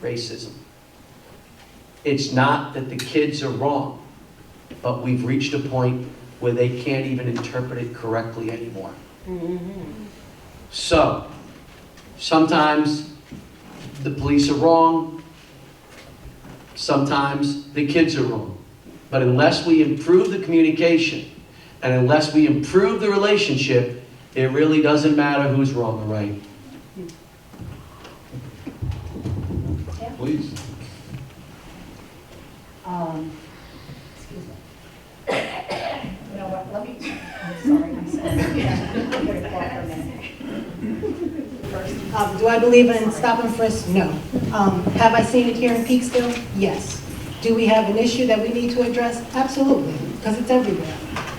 racism. It's not that the kids are wrong, but we've reached a point where they can't even interpret it correctly anymore. So, sometimes the police are wrong, sometimes the kids are wrong. But unless we improve the communication, and unless we improve the relationship, it really doesn't matter who's wrong or right.
Yeah.
Please.
Excuse me. You know what, let me, I'm sorry, I'm going to talk for a minute. First.
Do I believe in stop and frisk? No. Have I seen it here in Peekskill? Yes. Do we have an issue that we need to address? Absolutely, because it's everywhere.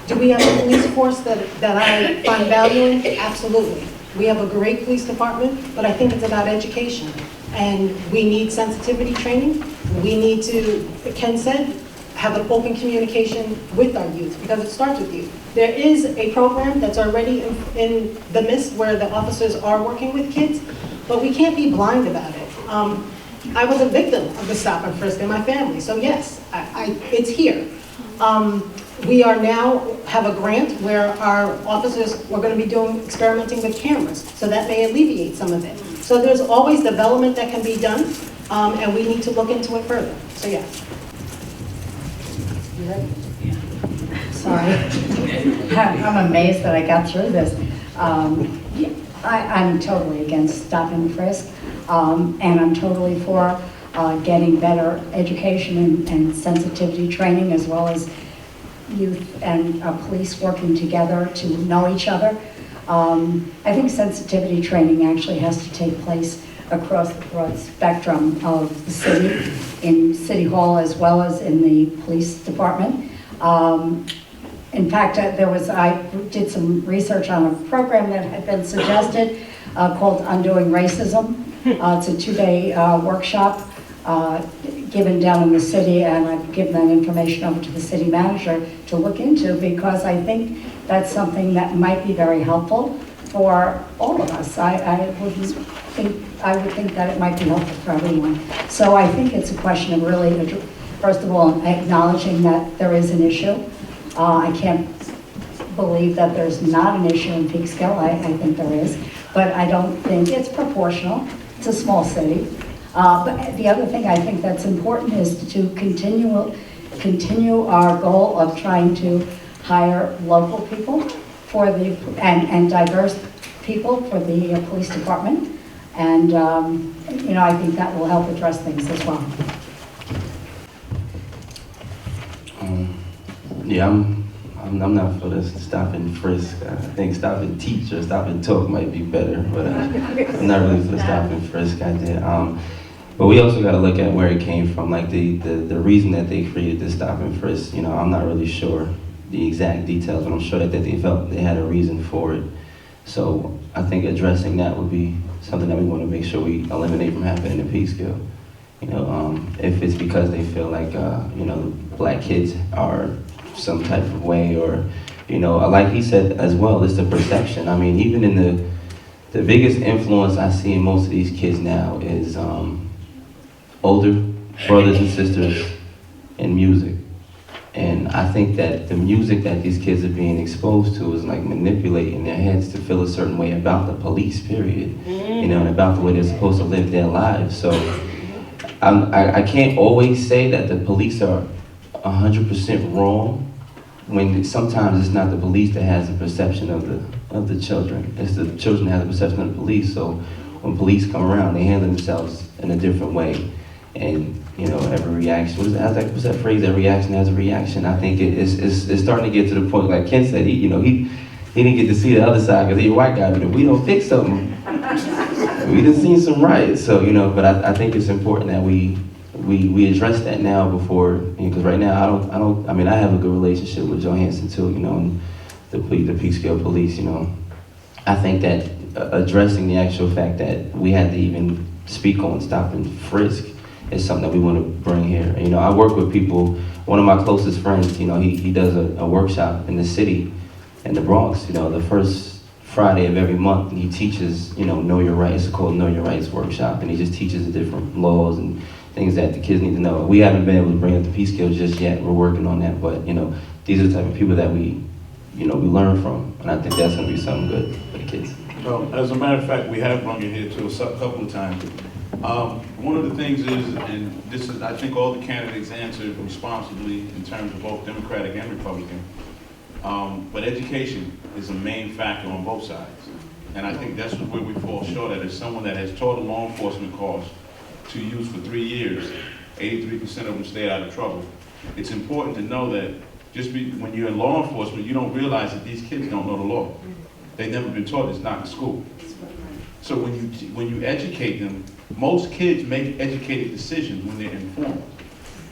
Do we have a police force that I find value in? Absolutely. We have a great police department, but I think it's about education. And we need sensitivity training. We need to, Ken said, have an open communication with our youth, because it starts with youth. There is a program that's already in the midst where the officers are working with kids, but we can't be blind about it. I was a victim of the stop and frisk in my family, so yes, it's here. We are now have a grant where our officers are going to be doing experimenting with cameras, so that may alleviate some of it. So there's always development that can be done, and we need to look into it further. So yeah.
Sorry. I'm amazed that I got through this. Yeah, I'm totally against stop and frisk, and I'm totally for getting better education and sensitivity training, as well as youth and police working together to know each other. I think sensitivity training actually has to take place across the broad spectrum of the city, in City Hall as well as in the police department. In fact, I did some research on a program that had been suggested called Undoing Racism. It's a 2-day workshop given down in the city, and I've given that information over to the city manager to look into, because I think that's something that might be very helpful for all of us. I would think that it might be helpful for everyone. So I think it's a question of really, first of all, acknowledging that there is an issue. I can't believe that there's not an issue in Peekskill. I think there is, but I don't think it's proportional. It's a small city. But the other thing I think that's important is to continue our goal of trying to hire local people for the and diverse people for the police department, and I think that will help address things as well.
Yeah, I'm not for this stop and frisk. I think stop and teach or stop and talk might be better, but I'm not really for the stop and frisk idea. But we also got to look at where it came from, like the reason that they created this stop and frisk. I'm not really sure the exact details, but I'm sure that they felt they had a reason for it. So I think addressing that would be something that we want to make sure we eliminate from happening in Peekskill. If it's because they feel like the black kids are some type of way, or like he said as well, it's the perception. I mean, even in the biggest influence I see in most of these kids now is older brothers and sisters in music. And I think that the music that these kids are being exposed to is like manipulating their heads to feel a certain way about the police, period. And about the way they're supposed to live their lives. So I can't always say that the police are 100% wrong, when sometimes it's not the police that has the perception of the children. It's the children that have the perception of the police. So when police come around, they handle themselves in a different way. And every reaction, what's that phrase? Every action has a reaction. I think it's starting to get to the point, like Ken said, he didn't get to see the other side because he's a white guy. But if we don't fix something, we done seen some riots. So but I think it's important that we address that now before, because right now I have a good relationship with Johansson too, and the Peekskill police. I think that addressing the actual fact that we had to even speak on stop and frisk is something that we want to bring here. I work with people. One of my closest friends, he does a workshop in the city, in the Bronx. The first Friday of every month, and he teaches, Know Your Rights. It's called Know Your Rights workshop, and he just teaches the different laws and things that the kids need to know. We haven't been able to bring up the Peekskill just yet. We're working on that, but these are the type of people that we learn from, and I think that's going to be something good for the kids.
Well, as a matter of fact, we have brought you here to a couple of times. One of the things is, and this is, I think all the candidates answered responsibly in terms of both Democratic and Republican, but education is a main factor on both sides. And I think that's where we fall short at. As someone that has taught a law enforcement course to youth for 3 years, 83% of them stay out of trouble. It's important to know that when you're in law enforcement, you don't realize that these kids don't know the law. They've never been taught. It's not in school. So when you educate them, most kids make educated decisions when they're informed.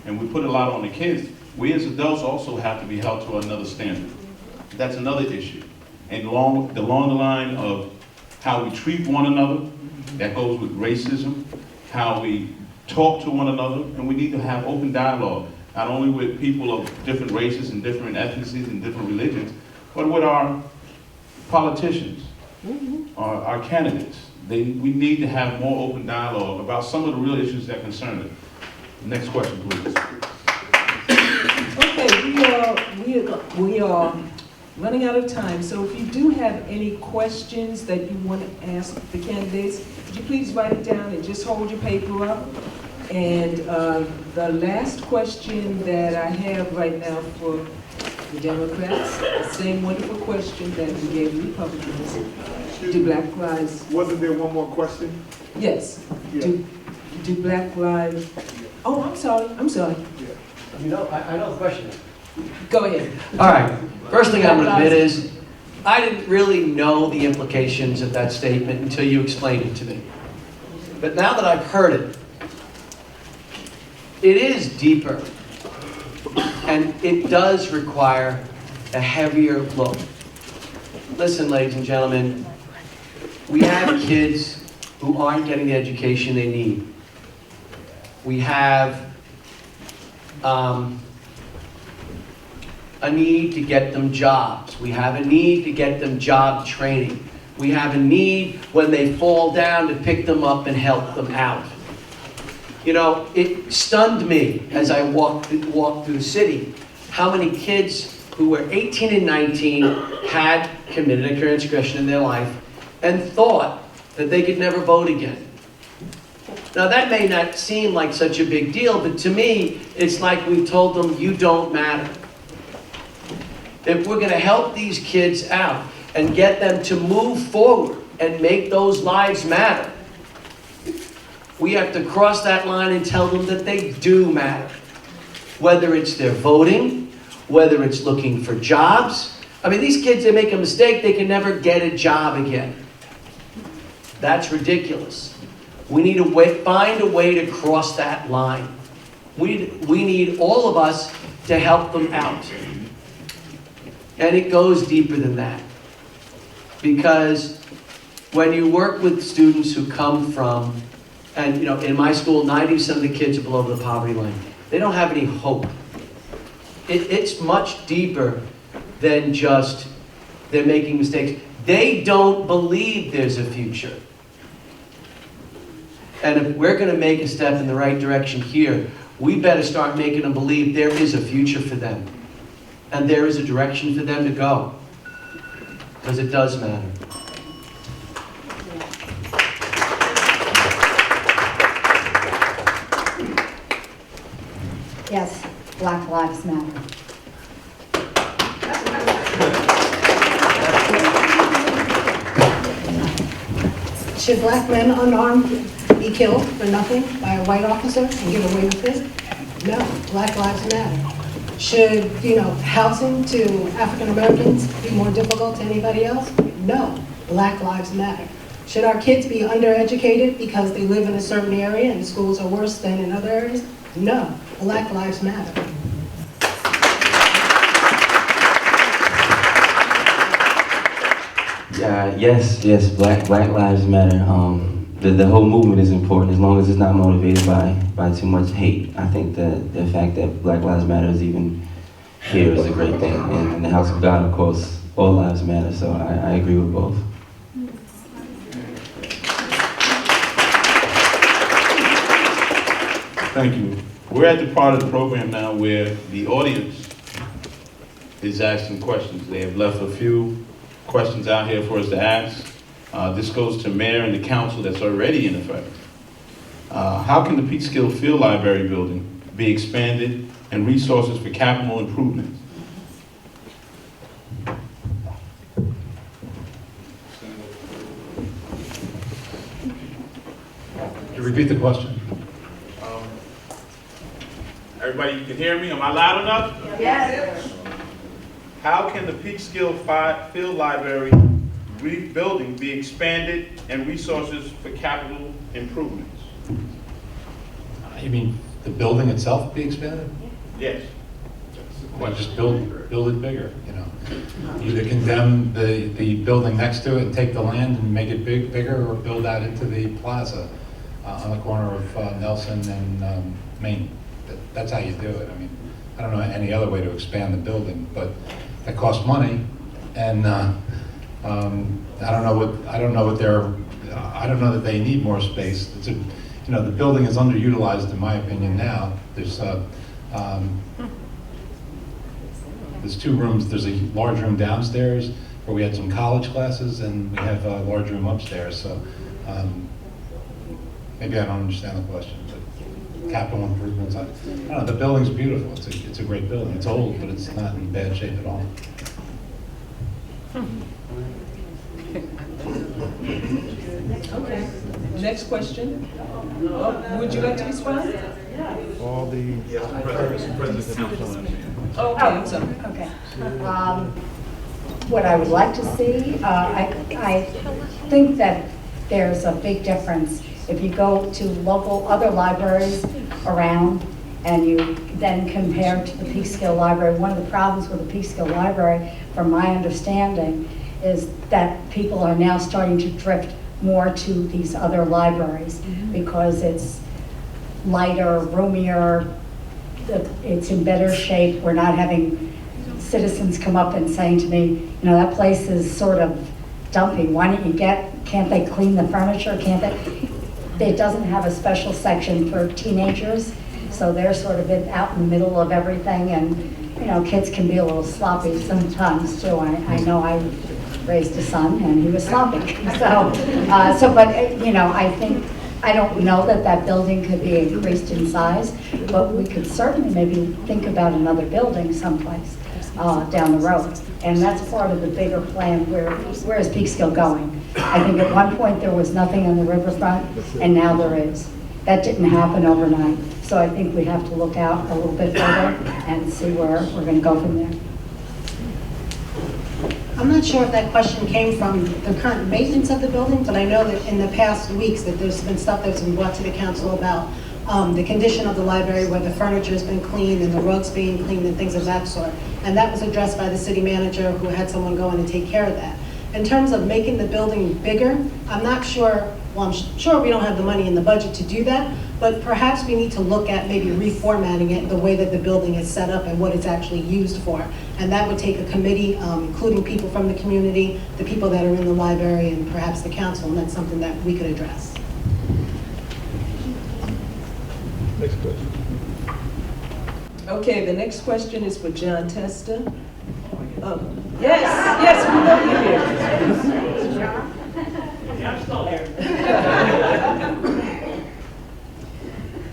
And we put a lot on the kids. We as adults also have to be held to another standard. That's another issue. And along the line of how we treat one another, that goes with racism, how we talk to one another, and we need to have open dialogue, not only with people of different races and different ethnicities and different religions, but with our politicians, our candidates. We need to have more open dialogue about some of the real issues that concern them. Next question, please.
Okay, we are running out of time, so if you do have any questions that you want to ask the candidates, would you please write it down and just hold your paper up, And the last question that I have right now for the Democrats, the same wonderful question that we gave the Republicans. Do Black Lives...
Wasn't there one more question?
Yes.
Yeah.
Do Black Lives... Oh, I'm sorry.
You know, I know the question.
Go ahead.
All right. First thing I'm going to admit is I didn't really know the implications of that statement until you explained it to me. But now that I've heard it, it is deeper. And it does require a heavier look. Listen, ladies and gentlemen, we have kids who aren't getting the education they need. We have a need to get them jobs. We have a need to get them job training. We have a need when they fall down to pick them up and help them out. You know, it stunned me as I walked through the city how many kids who were 18 and 19 had committed a transgression in their life and thought that they could never vote again. Now that may not seem like such a big deal, but to me, it's like we told them, you don't matter. If we're going to help these kids out and get them to move forward and make those lives matter, we have to cross that line and tell them that they do matter. Whether it's their voting, whether it's looking for jobs. I mean, these kids, they make a mistake, they can never get a job again. That's ridiculous. We need to find a way to cross that line. We need all of us to help them out. And it goes deeper than that. Because when you work with students who come from, and you know, in my school, 90% of the kids are below the poverty line. They don't have any hope. It's much deeper than just they're making mistakes. They don't believe there's a future. And if we're going to make a step in the right direction here, we better start making them believe there is a future for them. And there is a direction for them to go. Because it does matter.
Yes, Black Lives Matter.
Should black men unarmed be killed for nothing by a white officer and get away with this? No, Black Lives Matter. Should, housing to African Americans be more difficult to anybody else? No, Black Lives Matter. Should our kids be undereducated because they live in a certain area and schools are worse than in other areas? No, Black Lives Matter.
Yes, Black Lives Matter. The whole movement is important as long as it's not motivated by too much hate. I think that the fact that Black Lives Matter is even here is a great thing. And in the house of God, of course, all lives matter, so I agree with both.
Thank you. We're at the part of the program now where the audience is asking questions. They have left a few questions out here for us to ask. This goes to mayor and the council that's already in effect. How can the Peekskill Field Library building be expanded and resources for capital improvements?
Could you repeat the question?
Everybody, you can hear me? Am I loud enough?
Yes.
How can the Peekskill Field Library rebuilding be expanded and resources for capital improvements?
You mean the building itself be expanded?
Yes.
Why just build it bigger, Either condemn the building next to it and take the land and make it bigger, or build out into the plaza on the corner of Nelson and Main. That's how you do it. I mean, I don't know any other way to expand the building, but that costs money, and I don't know that they need more space. It's the building is underutilized in my opinion now. There's two rooms. There's a large room downstairs where we had some college classes, and we have a large room upstairs. So maybe I don't understand the question. But. capital improvements. I don't know, the building's beautiful. It's a great building. It's old, but it's not in bad shape at all.
Okay. Next question. Would you like to respond?
All the
Oh, okay, I'm sorry.
Okay. What I would like to see, I think that there's a big difference if you go to local other libraries around and you then compare to the Peekskill Library. One of the problems with the Peekskill Library, from my understanding, is that people are now starting to drift more to these other libraries because it's lighter, roomier, it's in better shape. We're not having citizens come up and saying to me, you know, that place is sort of dumpy. Why don't you can't they clean the furniture? Can't they? It doesn't have a special section for teenagers, so they're sort of out in the middle of everything, and you know, kids can be a little sloppy sometimes too. I know I raised a son and he was sloppy. But you know, I don't know that building could be increased in size, but we could certainly maybe think about another building someplace down the road. And that's part of the bigger plan. Where is Peekskill going? I think at one point there was nothing on the riverfront, and now there is. That didn't happen overnight. So I think we have to look out a little bit further and see where we're going to go from there.
I'm not sure if that question came from the current maintenance of the building, but I know that in the past weeks that there's been stuff that's been brought to the council about the condition of the library, where the furniture has been cleaned and the rugs being cleaned and things of that sort. And that was addressed by the city manager, who had someone go in and take care of that. In terms of making the building bigger, I'm not sure, well, I'm sure we don't have the money in the budget to do that, but perhaps we need to look at maybe reformatting it the way that the building is set up and what it's actually used for. And that would take a committee, including people from the community, the people that are in the library, and perhaps the council, and that's something that we could address.
next question.
Okay, the next question is for John Testa. Yes, we know you're here.
I'm still here.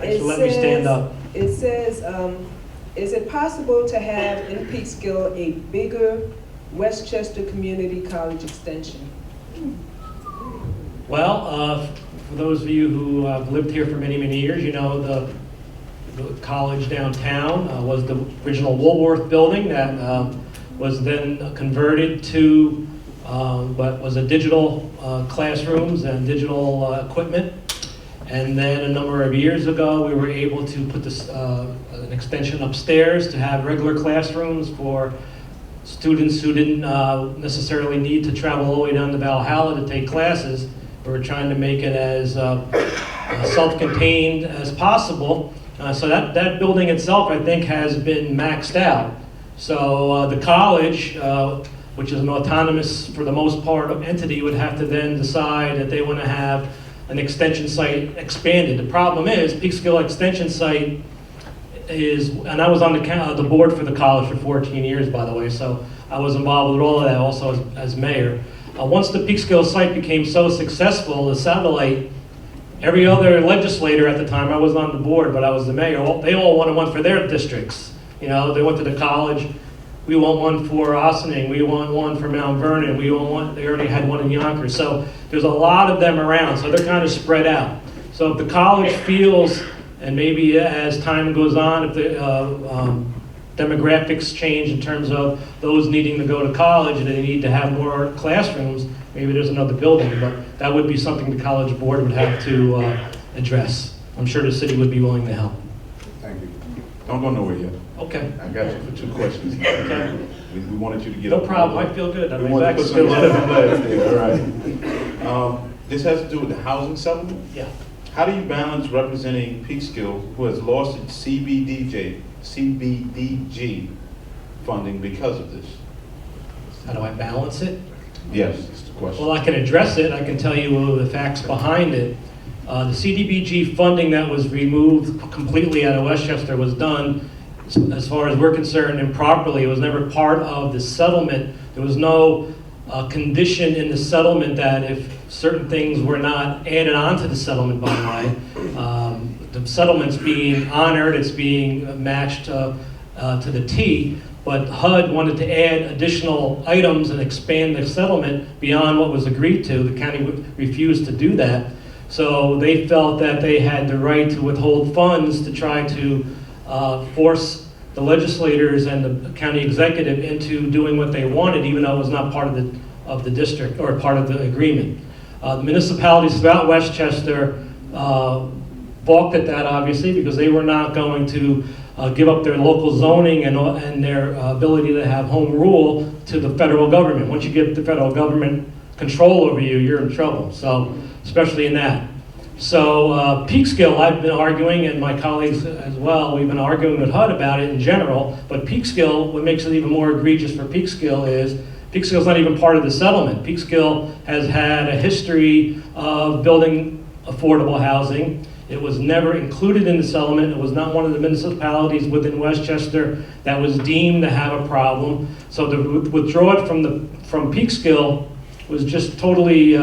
It
So let me stand
says-
up.
It says, is it possible to have in Peekskill a bigger Westchester Community College extension?
Well, for those of you who have lived here for many, many years, you know the college downtown was the original Woolworth building that was then converted to what was a digital classrooms and digital equipment. And then a number of years ago, we were able to put this, an extension upstairs to have regular classrooms for students who didn't necessarily need to travel all the way down to Valhalla to take classes. We were trying to make it as self-contained as possible. So that building itself, I think, has been maxed out. So the college, which is an autonomous, for the most part, entity, would have to then decide that they want to have an extension site expanded. The problem is, Peekskill Extension Site is, and I was on the board for the college for 14 years, by the way, so I was involved with all of that also as mayor. Once the Peekskill site became so successful, the satellite, every other legislator at the time, I wasn't on the board, but I was the mayor, they all wanted one for their districts. You know, they went to the college, we want one for Ossining, we want one for Mount Vernon, we want one, they already had one in Yonkers. So there's a lot of them around, so they're kind of spread out. So if the college feels, and maybe as time goes on, if the demographics change in terms of those needing to go to college and they need to have more classrooms, maybe there's another building, but that would be something the college board would have to address. I'm sure the city would be willing to help.
Thank you. Don't go nowhere yet.
Okay.
I got you for 2 questions.
Okay.
We wanted you to get
No
up.
problem, I feel good.
We
My
wanted to
back's
put some
still
left there, all right. This has to do with the housing settlement?
Yeah.
How do you balance representing Peekskill, who has lost its CBDG funding because of this?
How do I balance it?
Yes, that's the question.
Well, I can address it. I can tell you the facts behind it. The CDBG funding that was removed completely out of Westchester was done, as far as we're concerned, improperly. It was never part of the settlement. There was no condition in the settlement that if certain things were not added on to the settlement, by the way, the settlement's being honored, it's being matched to the T, but HUD wanted to add additional items and expand the settlement beyond what was agreed to. The county refused to do that. So they felt that they had the right to withhold funds to try to force the legislators and the county executive into doing what they wanted, even though it was not part of the district or part of the agreement. The municipalities throughout Westchester balked at that, obviously, because they were not going to give up their local zoning and their ability to have home rule to the federal government. Once you give the federal government control over you, you're in trouble. So, especially in that. So Peekskill, I've been arguing, and my colleagues as well, we've been arguing with HUD about it in general, but Peekskill, what makes it even more egregious for Peekskill is Peekskill's not even part of the settlement. Peekskill has had a history of building affordable housing. It was never included in the settlement. It was not one of the municipalities within Westchester that was deemed to have a problem. So to withdraw it from Peekskill was just totally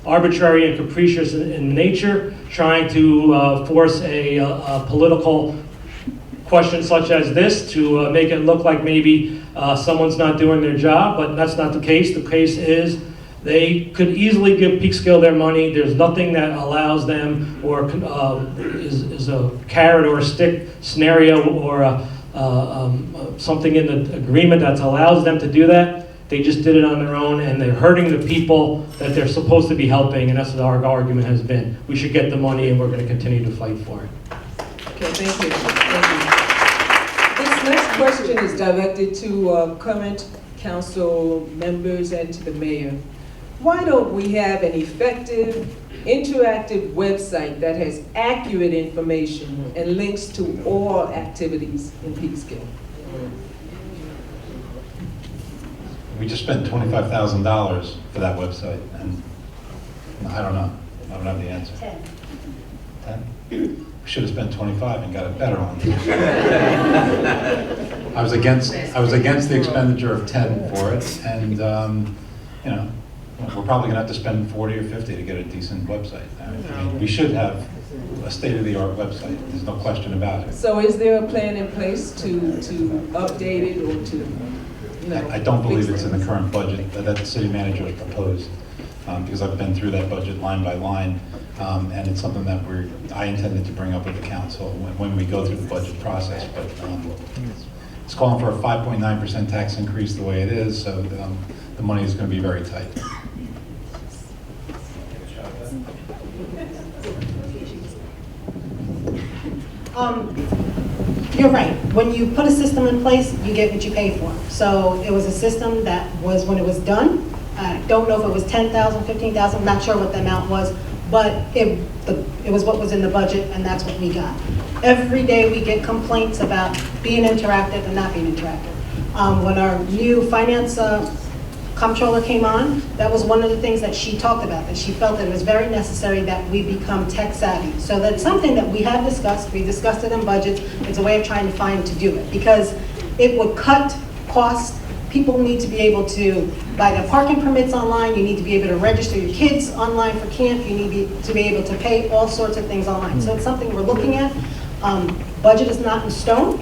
arbitrary and capricious in nature, trying to force a political question such as this to make it look like maybe someone's not doing their job, but that's not the case. The case is they could easily give Peekskill their money. There's nothing that allows them or is a carrot or a stick scenario or something in the agreement that allows them to do that. They just did it on their own, and they're hurting the people that they're supposed to be helping, and that's what our argument has been. We should get the money, and we're going to continue to fight for it.
Okay, thank you. This next question is directed to current council members and to the mayor. Why don't we have an effective, interactive website that has accurate information and links to all activities in Peekskill?
We just spent $25,000 for that website, and I don't know. I don't have the answer. 10? We should have spent 25 and got a better one. I was against the expenditure of 10 for it, and you know, we're probably gonna have to spend 40 or 50 to get a decent website. I mean, we should have a state-of-the-art website. There's no question about it.
So is there a plan in place to update it or to?
I don't believe it's in the current budget that the city manager has proposed, because I've been through that budget line by line, and it's something that I intended to bring up with the council when we go through the budget process. But it's calling for a 5.9% tax increase the way it is, so the money is going to be very tight.
You're right. When you put a system in place, you get what you pay for. So it was a system that was, when it was done, I don't know if it was 10,000, 15,000, I'm not sure what the amount was, but it was what was in the budget, and that's what we got. Every day we get complaints about being interactive and not being interactive. When our new finance comptroller came on, that was one of the things that she talked about, that she felt that it was very necessary that we become tech savvy. So that's something that we have discussed. We discussed it in budget. It's a way of trying to find to do it, because it would cut costs. People need to be able to buy their parking permits online. You need to be able to register your kids online for camp. You need to be able to pay all sorts of things online. So it's something we're looking at. Budget is not in stone.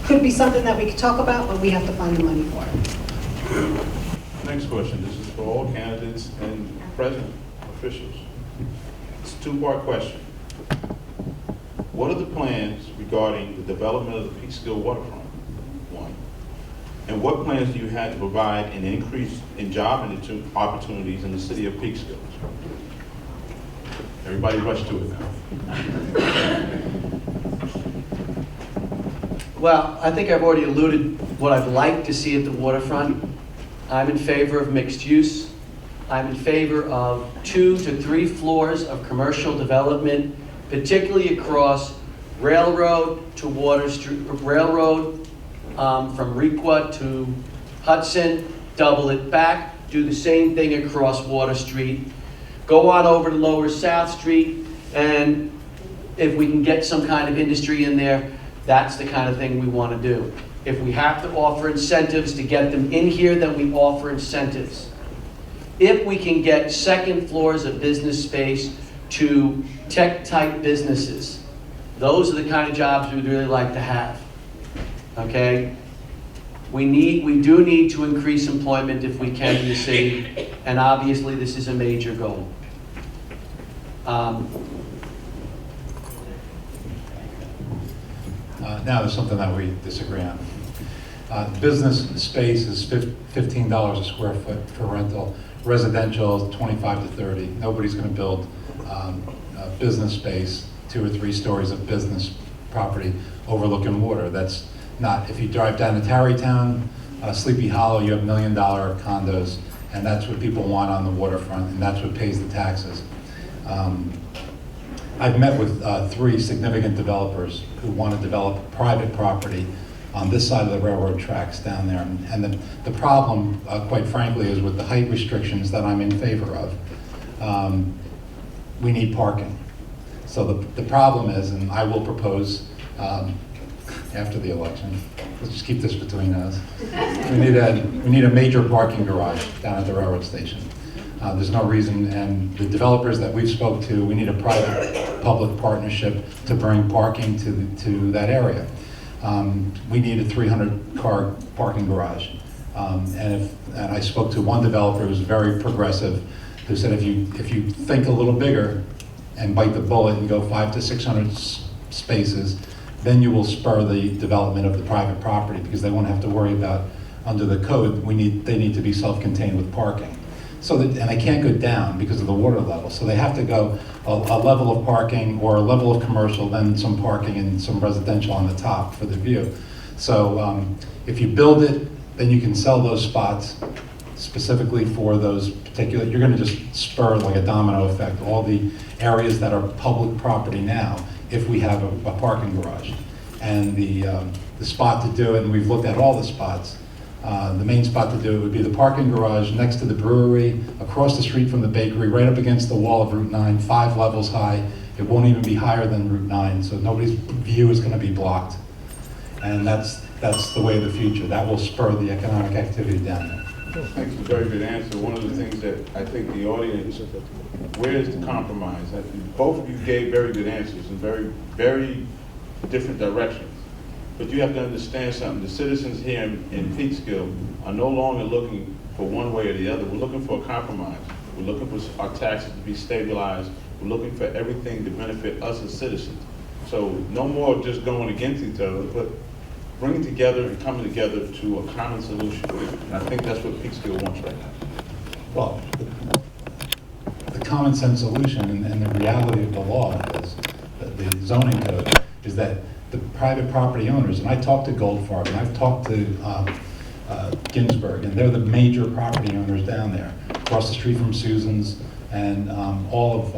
Could be something that we could talk about, but we have to find the money for it.
Next question. This is for all candidates and present officials. It's a two-part question. What are the plans regarding the development of the Peekskill waterfront? One. And what plans do you have to provide an increase in job opportunities in the city of Peekskill? Everybody rush to it now.
Well, I think I've already alluded what I'd like to see at the waterfront. I'm in favor of mixed use. I'm in favor of 2 to 3 floors of commercial development, particularly across Railroad to Water Street, Railroad from Requa to Hudson, double it back, do the same thing across Water Street, go on over to Lower South Street, and if we can get some kind of industry in there, that's the kind of thing we want to do. If we have to offer incentives to get them in here, then we offer incentives. If we can get second floors of business space to tech-type businesses, Those are the kind of jobs we'd really like to have, okay? We do need to increase employment if we can in the city, and obviously this is a major goal.
Now there's something that we disagree on. Business space is $15 a square foot for rental. Residential is 25 to 30. Nobody's going to build business space, 2 or 3 stories of business property overlooking water. That's not. If you drive down to Tarrytown, Sleepy Hollow, you have $1 million condos, and that's what people want on the waterfront, and that's what pays the taxes. I've met with 3 significant developers who want to develop private property on this side of the railroad tracks down there. And the problem, quite frankly, is with the height restrictions that I'm in favor of. We need parking. So the problem is, and I will propose after the election, let's just keep this between us. We need a major parking garage down at the railroad station. There's no reason, and the developers that we've spoke to, we need a private-public partnership to bring parking to that area. We need a 300-car parking garage. And I spoke to one developer who's very progressive, who said if you think a little bigger and bite the bullet and go 500 to 600 spaces, then you will spur the development of the private property, because they won't have to worry about, under the code, they need to be self-contained with parking. And they can't go down because of the water level. So they have to go a level of parking or a level of commercial, then some parking and some residential on the top for the view. So if you build it, then you can sell those spots specifically for those particular, you're gonna just spur like a domino effect, all the areas that are public property now, if we have a parking garage. And the spot to do it, and we've looked at all the spots, the main spot to do it would be the parking garage next to the brewery, across the street from the bakery, right up against the wall of Route 9, 5 levels high. It won't even be higher than Route 9, so nobody's view is going to be blocked. And that's the way of the future. That will spur the economic activity down there.
That's a very good answer. One of the things that I think the audience, where is the compromise? Both of you gave very good answers in very, very different directions. But you have to understand something. The citizens here in Peekskill are no longer looking for one way or the other. We're looking for a compromise. We're looking for our taxes to be stabilized. We're looking for everything to benefit us as citizens. So no more just going against each other, but bringing together and coming together to a common solution. And I think that's what Peekskill wants right now.
Well, the common sense solution and the reality of the law is, the zoning code, is that the private property owners, and I talked to Goldfarb, and I've talked to Ginsburg, and they're the major property owners down there, across the street from Susan's, and all of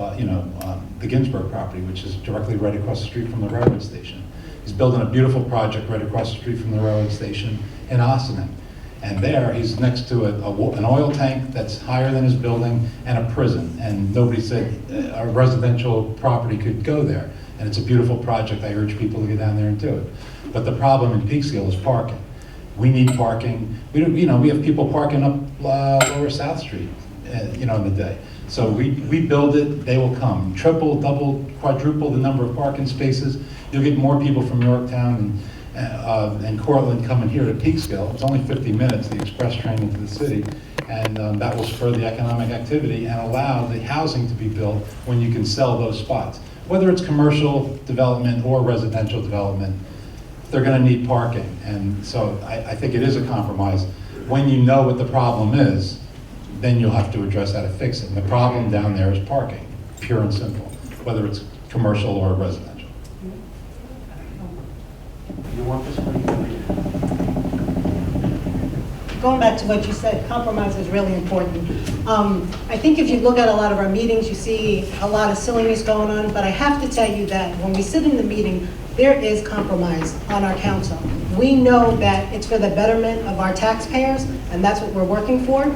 the Ginsburg property, which is directly right across the street from the railroad station. He's building a beautiful project right across the street from the railroad station in Ossining. And there, he's next to an oil tank that's higher than his building and a prison. And nobody said a residential property could go there. And it's a beautiful project. I urge people to get down there and do it. But the problem in Peekskill is parking. We need parking. We have people parking up Lower South Street, in the day. So we build it, they will come. Triple, double, quadruple the number of parking spaces. You'll get more people from Yorktown and Cortland coming here to Peekskill. It's only 50 minutes, the express train into the city. And that will spur the economic activity and allow the housing to be built when you can sell those spots. Whether it's commercial development or residential development, they're going to need parking. And so I think it is a compromise. When you know what the problem is, then you'll have to address how to fix it. And the problem down there is parking, pure and simple, whether it's commercial or residential.
You want this one?
Going back to what you said, compromise is really important. I think if you look at a lot of our meetings, you see a lot of silliness going on, but I have to tell you that when we sit in the meeting, there is compromise on our council. We know that it's for the betterment of our taxpayers, and that's what we're working for.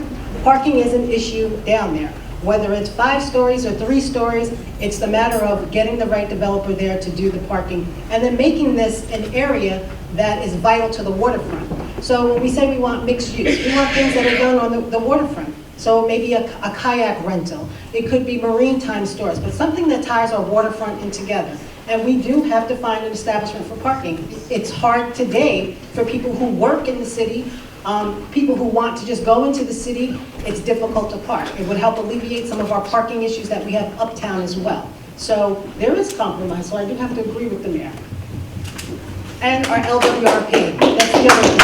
Parking is an issue down there. Whether it's 5 stories or 3 stories, it's the matter of getting the right developer there to do the parking, and then making this an area that is vital to the waterfront. So when we say we want mixed use, we want things that are done on the waterfront. So maybe a kayak rental. It could be marine time stores, but something that ties our waterfront in together. And we do have to find an establishment for parking. It's hard today for people who work in the city, people who want to just go into the city, it's difficult to park. It would help alleviate some of our parking issues that we have uptown as well. So there is compromise, so I do have to agree with the mayor. And our LWRP, that's the other thing.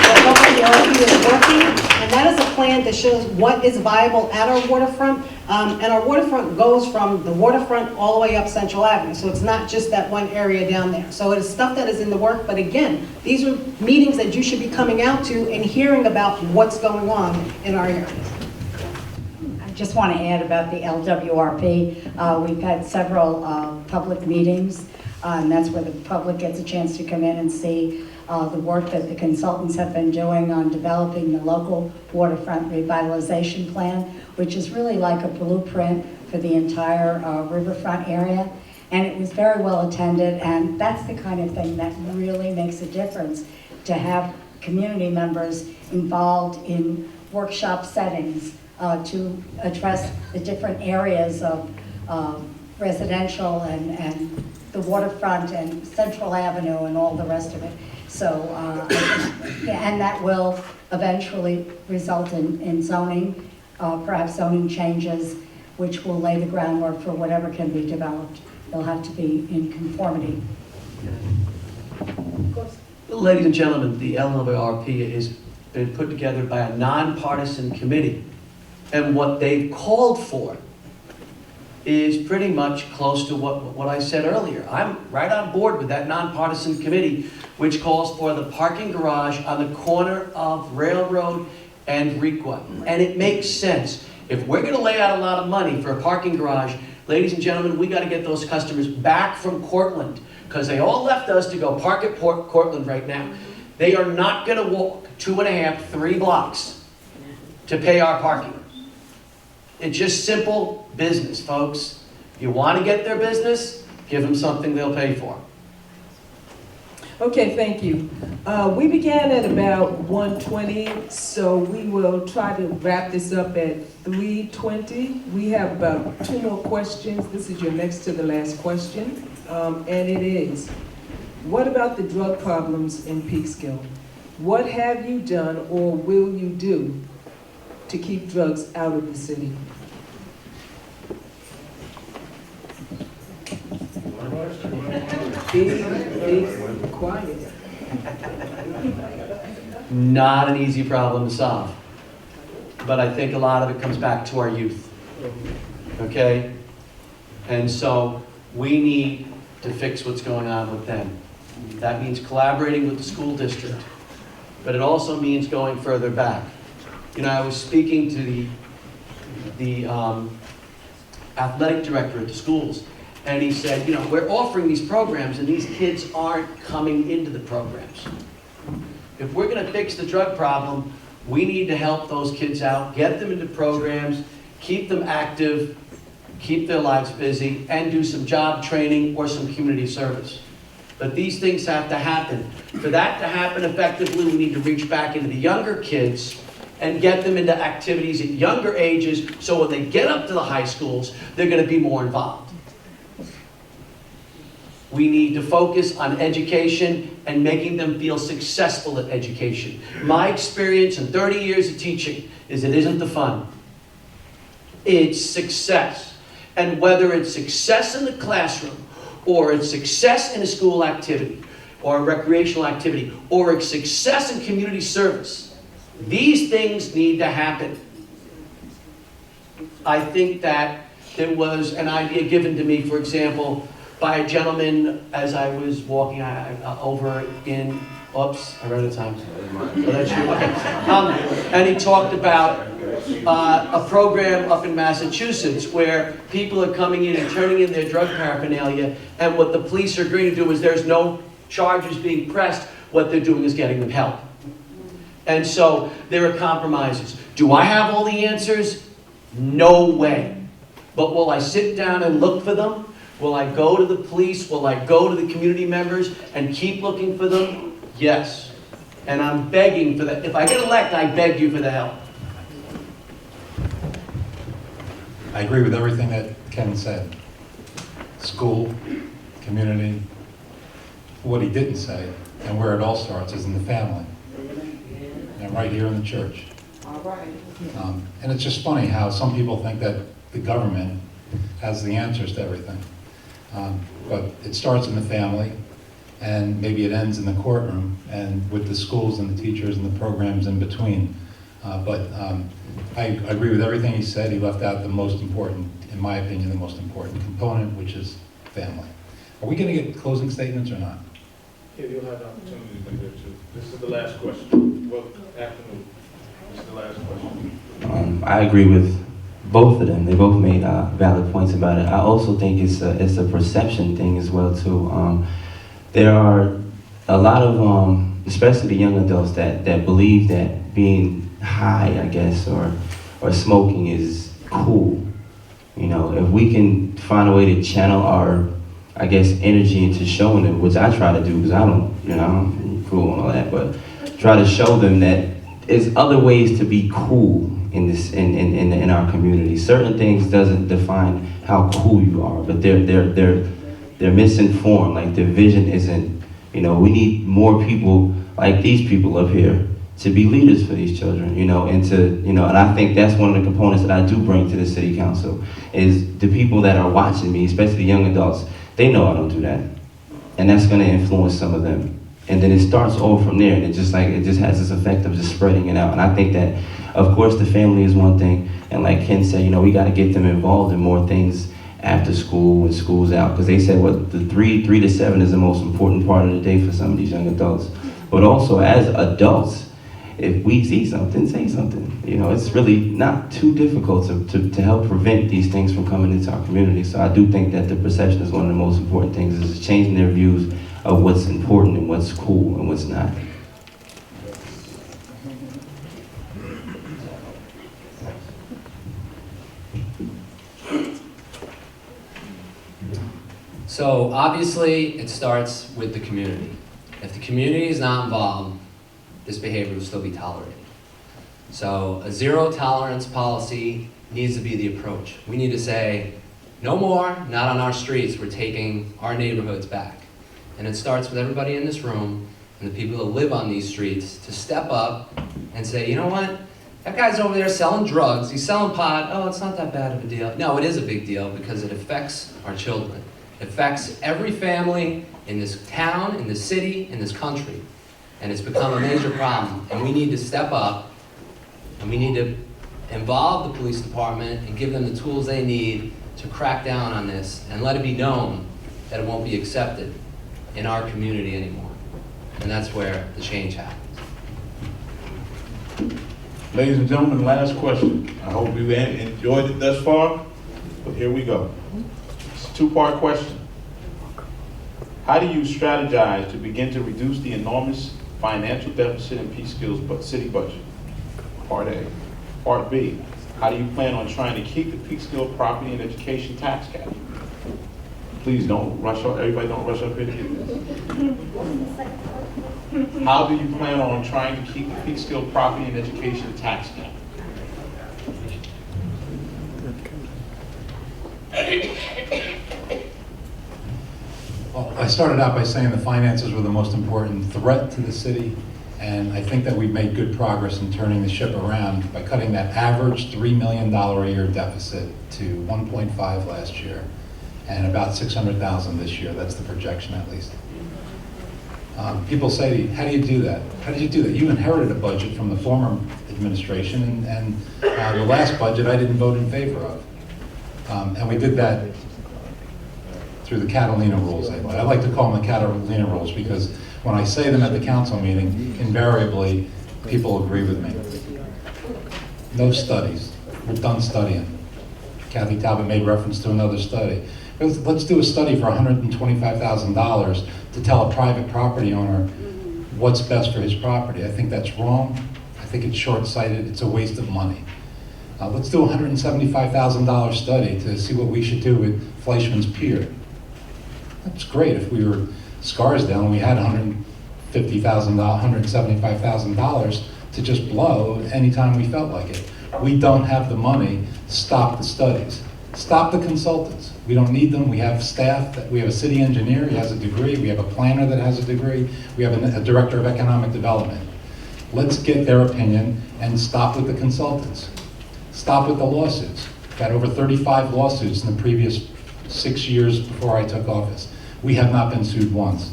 Our LWRP is working, and that is a plan that shows what is viable at our waterfront. And our waterfront goes from the waterfront all the way up Central Avenue. So it's not just that one area down there. So it is stuff that is in the work, but again, these are meetings that you should be coming out to and hearing about what's going on in our area.
I just want to add about the LWRP. We've had several public meetings, and that's where the public gets a chance to come in and see the work that the consultants have been doing on developing the local waterfront revitalization plan, which is really like a blueprint for the entire riverfront area. And it was very well attended, and that's the kind of thing that really makes a difference, to have community members involved in workshop settings to address the different areas of residential and the waterfront and Central Avenue and all the rest of it. So, yeah, and that will eventually result in zoning, perhaps zoning changes, which will lay the groundwork for whatever can be developed. They'll have to be in conformity.
Ladies and gentlemen, the LWRP has been put together by a nonpartisan committee. And what they've called for is pretty much close to what I said earlier. I'm right on board with that nonpartisan committee, which calls for the parking garage on the corner of Railroad and Requa. And it makes sense. If we're going to lay out a lot of money for a parking garage, ladies and gentlemen, we got to get those customers back from Cortland, because they all left us to go park at Cortland right now. They are not going to walk 2.5, 3 blocks to pay our parking. It's just simple business, folks. You want to get their business, give them something they'll pay for.
Okay, thank you. We began at about 1:20, so we will try to wrap this up at 3:20. We have about 2 more questions. This is your next to the last question, and it is, what about the drug problems in Peekskill? What have you done or will you do to keep drugs out of the city? Be quiet.
Not an easy problem to solve. But I think a lot of it comes back to our youth. Okay? And so we need to fix what's going on with them. That means collaborating with the school district. But it also means going further back. You know, I was speaking to the athletic director at the schools, and he said, you know, we're offering these programs and these kids aren't coming into the programs. If we're going to fix the drug problem, we need to help those kids out, get them into programs, keep them active, keep their lives busy, and do some job training or some community service. But these things have to happen. For that to happen effectively, we need to reach back into the younger kids and get them into activities at younger ages, so when they get up to the high schools, they're going to be more involved. We need to focus on education and making them feel successful at education. My experience in 30 years of teaching is it isn't the fun. It's success. And whether it's success in the classroom, or it's success in a school activity, or a recreational activity, or it's success in community service, these things need to happen. I think that there was an idea given to me, for example, by a gentleman as I was walking over in, oops, I ran out of time. Oh, that's you, okay. And he talked about a program up in Massachusetts where people are coming in and turning in their drug paraphernalia, and what the police are going to do is there's no charges being pressed, what they're doing is getting them help. And so there are compromises. Do I have all the answers? No way. But will I sit down and look for them? Will I go to the police? Will I go to the community members and keep looking for them? Yes. And I'm begging for that. If I get elected, I beg you for the help.
I agree with everything that Ken said. School, community. What he didn't say, and where it all starts, is in the family. And right here in the church. And it's just funny how some people think that the government has the answers to everything. But it starts in the family, and maybe it ends in the courtroom, and with the schools and the teachers and the programs in between. I agree with everything he said. He left out the most important, in my opinion, the most important component, which is family. Are we going to get closing statements or not?
Yeah, you'll have the opportunity to do that too. This is the last question. Well, afternoon. This is the last question.
I agree with both of them. They both made valid points about it. I also think it's a perception thing as well too. There are a lot of, especially the young adults, that believe that being high, I guess, or smoking is cool. You know, if we can find a way to channel our, I guess, energy into showing them, which I try to do, because I don't, you know, I'm cool and all that, but try to show them that there's other ways to be cool in this, in our community. Certain things doesn't define how cool you are, but they're misinformed. Like, their vision isn't, you know, we need more people like these people up here to be leaders for these children, you know, and to, you know, and I think that's one of the components that I do bring to the city council, is the people that are watching me, especially the young adults. They know I don't do that, and that's going to influence some of them. And then it starts all from there, and it just has this effect of just spreading it out. And I think that, of course, the family is one thing, and like Ken said, you know, we got to get them involved in more things after school, when school's out, because they said the 3 to 7 is the most important part of the day for some of these young adults. But also, as adults, if we see something, say something. You know, it's really not too difficult to help prevent these things from coming into our community. So I do think that the perception is one of the most important things, is changing their views of what's important and what's cool and what's not.
So obviously, it starts with the community. If the community is not involved, this behavior will still be tolerated. So a zero tolerance policy needs to be the approach. We need to say, no more, not on our streets, we're taking our neighborhoods back. And it starts with everybody in this room and the people that live on these streets to step up and say, you know what? That guy's over there selling drugs, he's selling pot, oh, it's not that bad of a deal. No, it is a big deal because it affects our children. It affects every family in this town, in this city, in this country. And it's become a major problem. And we need to step up, and we need to involve the police department and give them the tools they need to crack down on this and let it be known that it won't be accepted in our community anymore. And that's where the change happens.
Ladies and gentlemen, last question. I hope you enjoyed it thus far, but here we go. It's a two-part question. How do you strategize to begin to reduce the enormous financial deficit in Peekskill's city budget? Part A. Part B. How do you plan on trying to keep the Peekskill property and education tax cap? Please don't rush up, everybody don't rush up here to get this. How do you plan on trying to keep the Peekskill property and education tax cap?
Well, I started out by saying the finances were the most important threat to the city, and I think that we've made good progress in turning the ship around by cutting that average $3 million a year deficit to 1.5 last year, and about 600,000 this year. That's the projection, at least. People say to you, how do you do that? How did you do that? You inherited a budget from the former administration, and the last budget I didn't vote in favor of. And we did that through the Catalina rules. I like to call them the Catalina rules because when I say them at the council meeting, invariably people agree with me. No studies. We're done studying. Kathy Talbot made reference to another study. Let's do a study for $125,000 to tell a private property owner what's best for his property. I think that's wrong. I think it's short-sighted. It's a waste of money. Let's do a $175,000 study to see what we should do with Fleischman's Pier. That's great if we were Scarsdale and we had $150,000, $175,000 to just blow anytime we felt like it. We don't have the money to stop the studies. Stop the consultants. We don't need them. We have staff, we have a city engineer, he has a degree, we have a planner that has a degree, we have a director of economic development. Let's get their opinion and stop with the consultants. Stop with the lawsuits. We've had over 35 lawsuits in the previous 6 years before I took office. We have not been sued once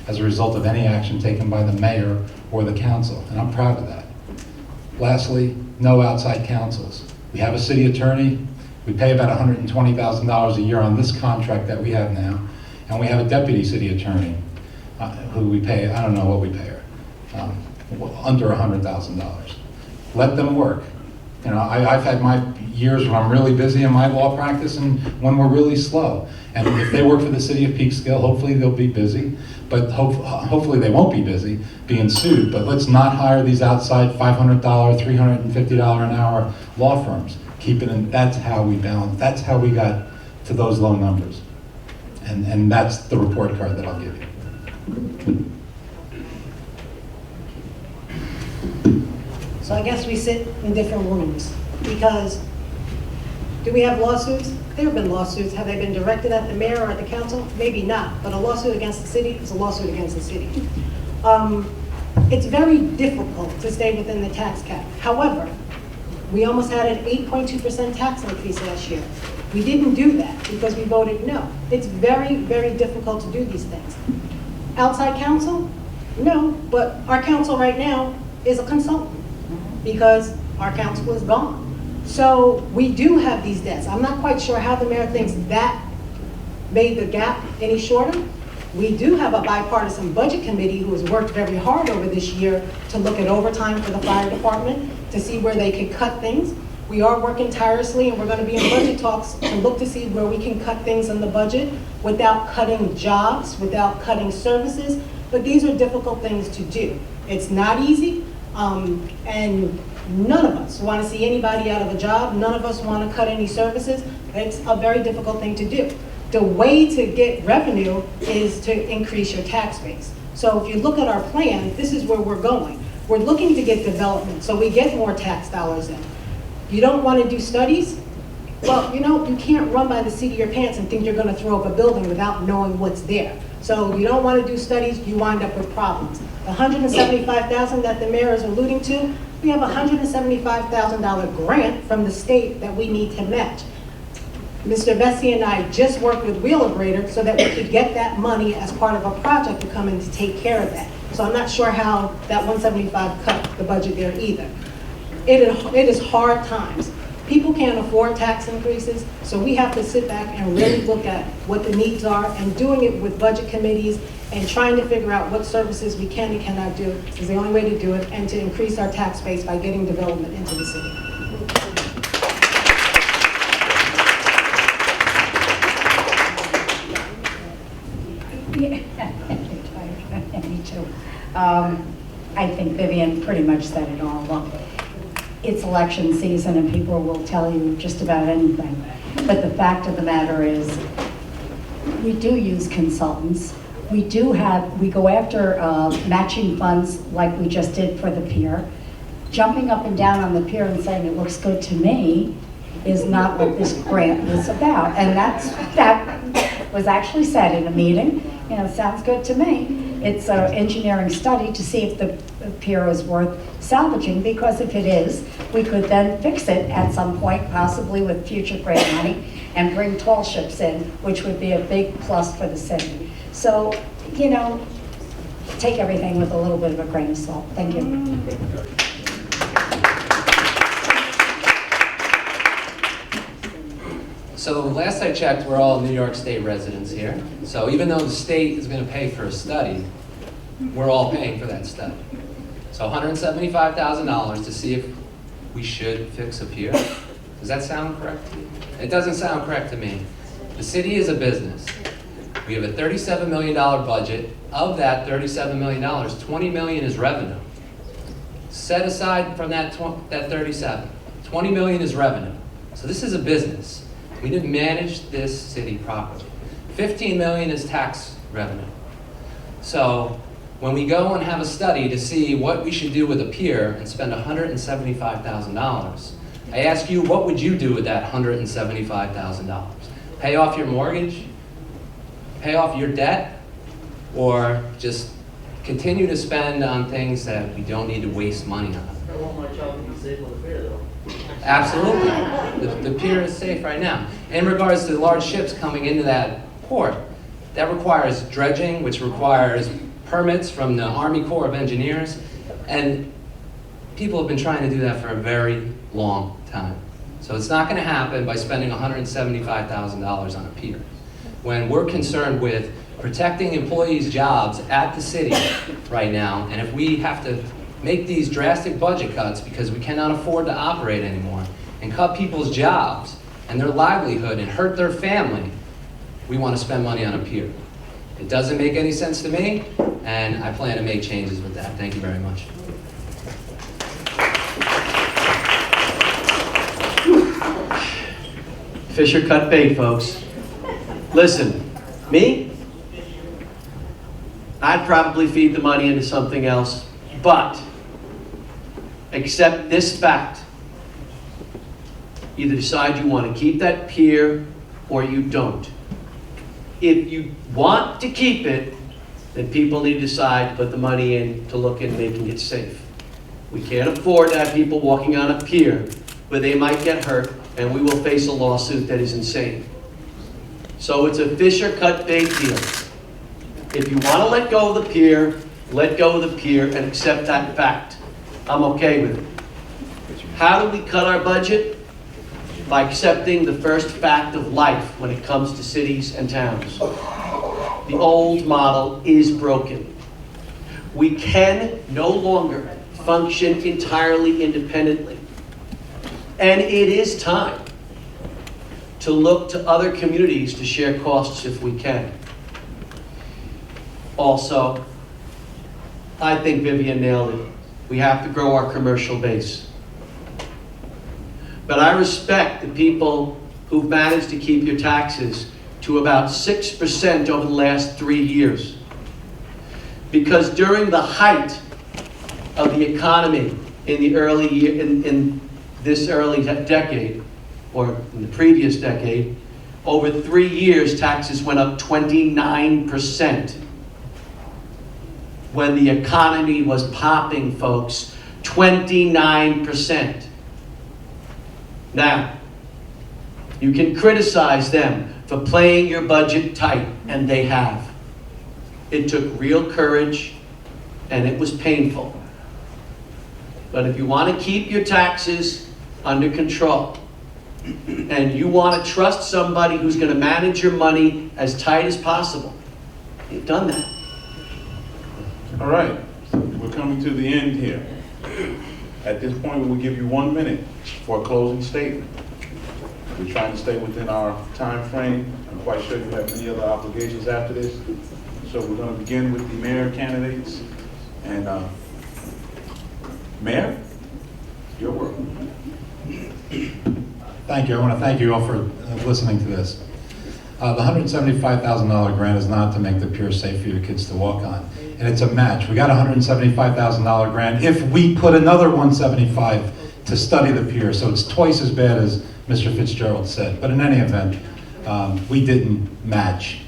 as a result of any action taken by the mayor or the council, and I'm proud of that. Lastly, no outside counsels. We have a city attorney. We pay about $120,000 a year on this contract that we have now, and we have a deputy city attorney who we pay, I don't know what we pay her, under $100,000. Let them work. You know, I've had my years when I'm really busy in my law practice and when we're really slow. And if they work for the city of Peekskill, hopefully they'll be busy, but hopefully they won't be busy being sued. But let's not hire these outside $500, $350 an hour law firms. Keep it in, that's how we balance, that's how we got to those low numbers. And that's the report card that I'll give you.
So I guess we sit in different rooms, because do we have lawsuits? There have been lawsuits. Have they been directed at the mayor or at the council? Maybe not, but a lawsuit against the city is a lawsuit against the city. It's very difficult to stay within the tax cap. However, we almost had an 8.2% tax increase last year. We didn't do that because we voted no. It's very, very difficult to do these things. Outside counsel? No, but our counsel right now is a consultant because our counsel is gone. So we do have these debts. I'm not quite sure how the mayor thinks that made the gap any shorter. We do have a bipartisan budget committee who has worked very hard over this year to look at overtime for the fire department, to see where they can cut things. We are working tirelessly, and we're going to be in budget talks to look to see where we can cut things in the budget without cutting jobs, without cutting services. But these are difficult things to do. It's not easy, and none of us want to see anybody out of a job. None of us want to cut any services. It's a very difficult thing to do. The way to get revenue is to increase your tax base. So if you look at our plan, this is where we're going. We're looking to get development, so we get more tax dollars in. You don't want to do studies? Well, you know, you can't run by the seat of your pants and think you're going to throw up a building without knowing what's there. So you don't want to do studies, you wind up with problems. The $175,000 that the mayor is alluding to, we have a $175,000 grant from the state that we need to match. Mr. Vesey and I just worked with Legislator so that we could get that money as part of a project to come in to take care of that. So I'm not sure how that 175 cut the budget there either. It is hard times. People can't afford tax increases, so we have to sit back and really look at what the needs are, and doing it with budget committees and trying to figure out what services we can and cannot do is the only way to do it, and to increase our tax base by getting development into the city.
Me too. I think Vivian pretty much said it all. Look, it's election season and people will tell you just about anything. But the fact of the matter is, we do use consultants. We go after matching funds like we just did for the pier. Jumping up and down on the pier and saying it looks good to me is not what this grant was about. And that was actually said in a meeting. You know, sounds good to me. It's an engineering study to see if the pier is worth salvaging, because if it is, we could then fix it at some point, possibly with future grant money, and bring tall ships in, which would be a big plus for the city. So, you know, take everything with a little bit of a grain of salt. Thank you.
So last I checked, we're all New York State residents here. So even though the state is going to pay for a study, we're all paying for that study. So $175,000 to see if we should fix a pier. Does that sound correct to you? It doesn't sound correct to me. The city is a business. We have a $37 million budget. Of that $37 million, $20 million is revenue. Set aside from that 37, $20 million is revenue. So this is a business. We didn't manage this city properly. $15 million is tax revenue. So when we go and have a study to see what we should do with a pier and spend $175,000, I ask you, what would you do with that $175,000? Pay off your mortgage? Pay off your debt? Or just continue to spend on things that we don't need to waste money on?
I want my child to be safe on the pier, though.
Absolutely. The pier is safe right now. In regards to large ships coming into that port, that requires dredging, which requires permits from the Army Corps of Engineers, and people have been trying to do that for a very long time. So it's not going to happen by spending $175,000 on a pier. When we're concerned with protecting employees' jobs at the city right now, and if we have to make these drastic budget cuts because we cannot afford to operate anymore, and cut people's jobs and their livelihood and hurt their family, we want to spend money on a pier. It doesn't make any sense to me, and I plan to make changes with that. Thank you very much.
Fisher cut bait, folks. Listen, me? I'd probably feed the money into something else, but accept this fact. Either decide you want to keep that pier or you don't. If you want to keep it, then people need to decide to put the money in to look at making it safe. We can't afford to have people walking on a pier where they might get hurt, and we will face a lawsuit that is insane. So it's a Fisher cut bait deal. If you want to let go of the pier, let go of the pier and accept that fact. I'm okay with it. How do we cut our budget? By accepting the first fact of life when it comes to cities and towns. The old model is broken. We can no longer function entirely independently. And it is time to look to other communities to share costs if we can. Also, I think Vivian nailed it. We have to grow our commercial base. But I respect the people who've managed to keep your taxes to about 6% over the last 3 years. Because during the height of the economy in the early year, in this early decade, or in the previous decade, over 3 years, taxes went up 29%. When the economy was popping, folks, 29%. Now, you can criticize them for playing your budget tight, and they have. It took real courage, and it was painful. But if you want to keep your taxes under control, and you want to trust somebody who's going to manage your money as tight as possible, you've done that.
All right, we're coming to the end here. At this point, we will give you 1 minute for a closing statement. We're trying to stay within our time frame. I'm quite sure you have many other obligations after this. So we're going to begin with the mayor candidates. And Mayor, your word.
Thank you. I want to thank you all for listening to this. The $175,000 grant is not to make the pier safe for your kids to walk on. And it's a match. We got a $175,000 grant if we put another $175,000 to study the pier. So it's twice as bad as Mr. Fitzgerald said. But in any event, we didn't match.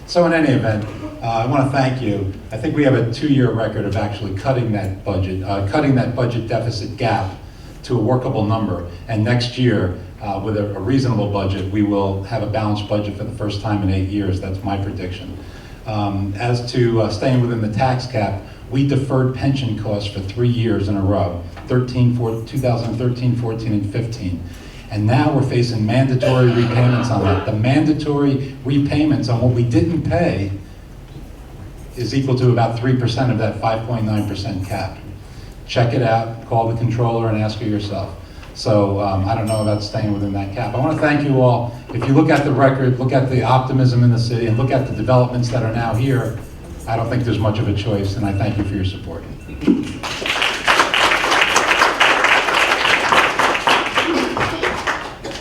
So in any event, I want to thank you. I think we have a 2-year record of actually cutting that budget deficit gap to a workable number. And next year, with a reasonable budget, we will have a balanced budget for the first time in 8 years. That's my prediction. As to staying within the tax cap, we deferred pension costs for 3 years in a row, 2013, 14, and 15. And now we're facing mandatory repayments on that. The mandatory repayments on what we didn't pay is equal to about 3% of that 5.9% cap. Check it out, call the controller and ask her yourself. So I don't know about staying within that cap. I want to thank you all. If you look at the record, look at the optimism in the city, and look at the developments that are now here, I don't think there's much of a choice, and I thank you for your support.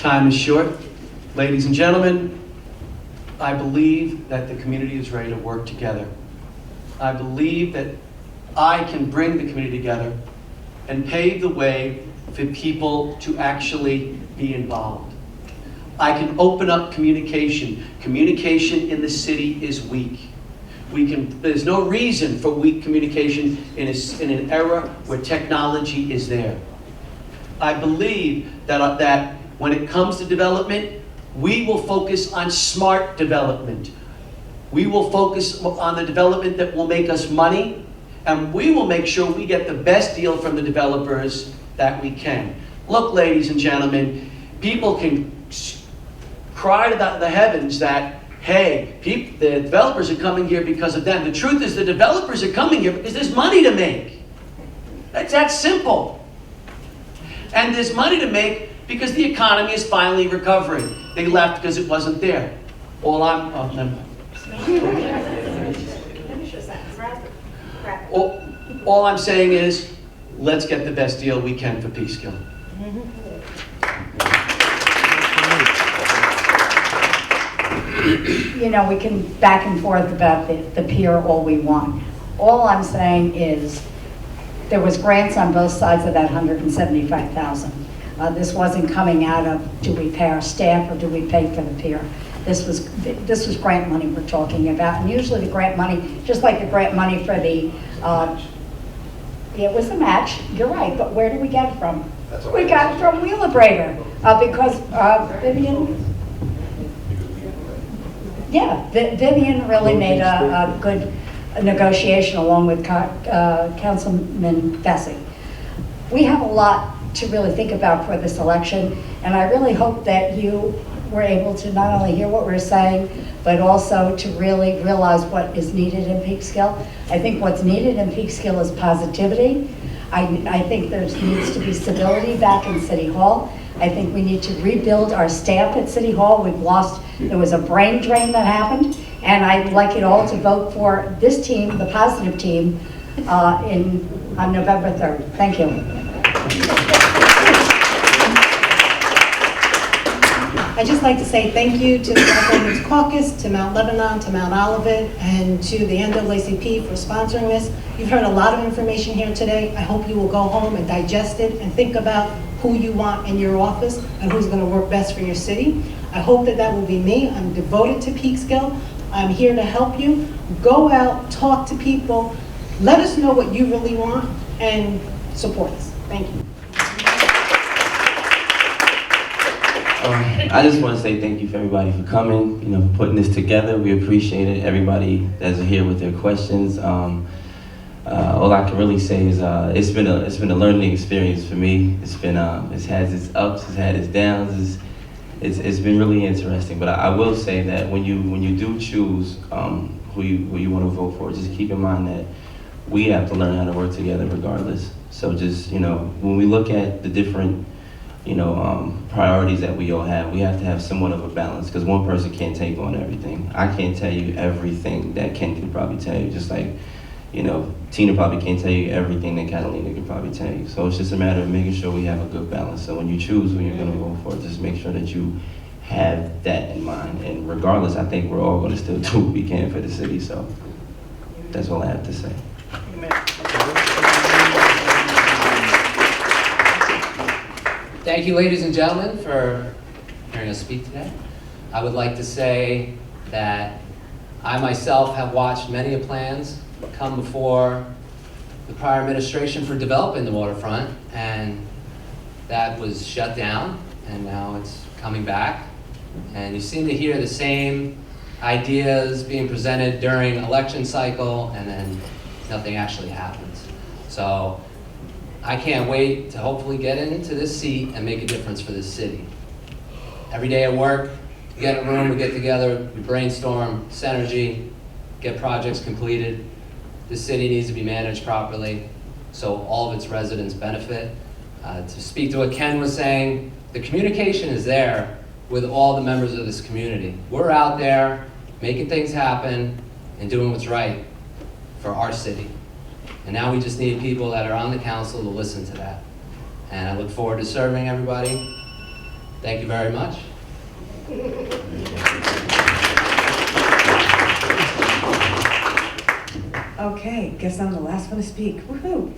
Time is short. Ladies and gentlemen, I believe that the community is ready to work together. I believe that I can bring the community together and pave the way for people to actually be involved. I can open up communication. Communication in the city is weak. There's no reason for weak communication in an era where technology is there. I believe that when it comes to development, we will focus on smart development. We will focus on the development that will make us money, and we will make sure we get the best deal from the developers that we can. Look, ladies and gentlemen, people can cry to the heavens that, hey, the developers are coming here because of them. The truth is the developers are coming here because there's money to make. It's that simple. And there's money to make because the economy is finally recovering. They left because it wasn't there. All I'm saying is, let's get the best deal we can for Peekskill.
You know, we can back and forth about the pier all we want. All I'm saying is there was grants on both sides of that $175,000. This wasn't coming out of, do we pay our staff or do we pay for the pier? This was grant money we're talking about. And usually the grant money, just like the grant money for the, it was a match, you're right, but where do we get it from? We got it from Wheelabrator, because Vivian, Vivian really made a good negotiation along with Councilman Bessie. We have a lot to really think about for this election, and I really hope that you were able to not only hear what we're saying, but also to really realize what is needed in Peekskill. I think what's needed in Peekskill is positivity. I think there needs to be stability back in City Hall. I think we need to rebuild our staff at City Hall. There was a brain drain that happened, and I'd like you all to vote for this team, the positive team, on November 3rd. Thank you.
I'd just like to say thank you to the Black Women's Caucus, to Mount Lebanon, to Mount Olivet, and to the NAACP for sponsoring this. You've heard a lot of information here today. I hope you will go home and digest it and think about who you want in your office and who's going to work best for your city. I hope that will be me. I'm devoted to Peekskill. I'm here to help you. Go out, talk to people, let us know what you really want, and support us. Thank you.
I just want to say thank you for everybody for coming, for putting this together. We appreciate it. Everybody that's here with their questions. All I can really say is it's been a learning experience for me. It's had its ups, it's had its downs. It's been really interesting. But I will say that when you do choose who you want to vote for, just keep in mind that we have to learn how to work together regardless. So just when we look at the different priorities that we all have, we have to have somewhat of a balance, because one person can't take on everything. I can't tell you everything that Ken can probably tell you, just like, Tina probably can't tell you everything that Catalina can probably tell you. So it's just a matter of making sure we have a good balance. So when you choose who you're going to vote for, just make sure that you have that in mind. And regardless, I think we're all going to still do what we can for the city. So that's all I have to say.
Thank you, ladies and gentlemen, for hearing us speak today. I would like to say that I myself have watched many plans come before the prior administration for developing the waterfront, and that was shut down, and now it's coming back. And you seem to hear the same ideas being presented during election cycle, and then nothing actually happens. So I can't wait to hopefully get into this seat and make a difference for this city. Every day at work, we get in a room, we get together, we brainstorm, synergy, get projects completed. This city needs to be managed properly so all of its residents benefit. To speak to what Ken was saying, the communication is there with all the members of this community. We're out there making things happen and doing what's right for our city. And now we just need people that are on the council to listen to that. And I look forward to serving everybody. Thank you very much.
Okay, guess I'm the last one to speak. Woohoo!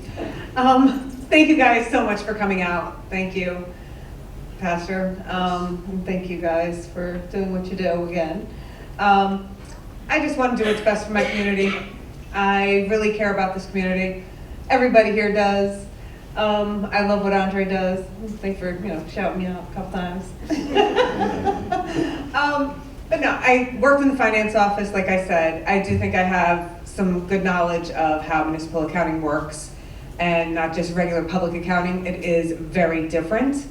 thank you guys so much for coming out. Thank you, Pastor. And thank you guys for doing what you do again. I just want to do what's best for my community. I really care about this community. Everybody here does. I love what Andre does. Thanks for shouting me out a couple times. But no, I worked in the finance office, like I said. I do think I have some good knowledge of how municipal accounting works, and not just regular public accounting. It is very different.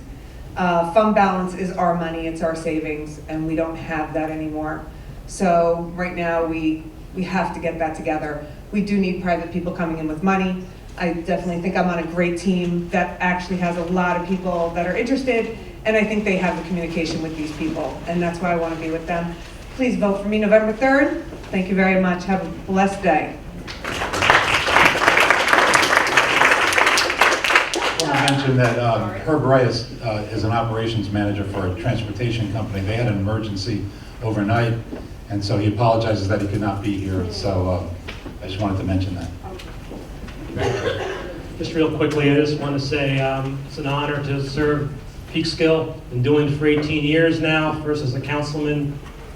Fund balance is our money, it's our savings, and we don't have that anymore. So right now we have to get that together. We do need private people coming in with money. I definitely think I'm on a great team that actually has a lot of people that are interested, and I think they have the communication with these people, and that's why I want to be with them. Please vote for me November 3rd. Thank you very much. Have a blessed day.
I want to mention that Herb Reyes is an operations manager for a transportation company. They had an emergency overnight, and so he apologizes that he could not be here. So I just wanted to mention that.
Just real quickly, I just want to say it's an honor to serve Peekskill. Been doing it for 18 years now, first as a councilman,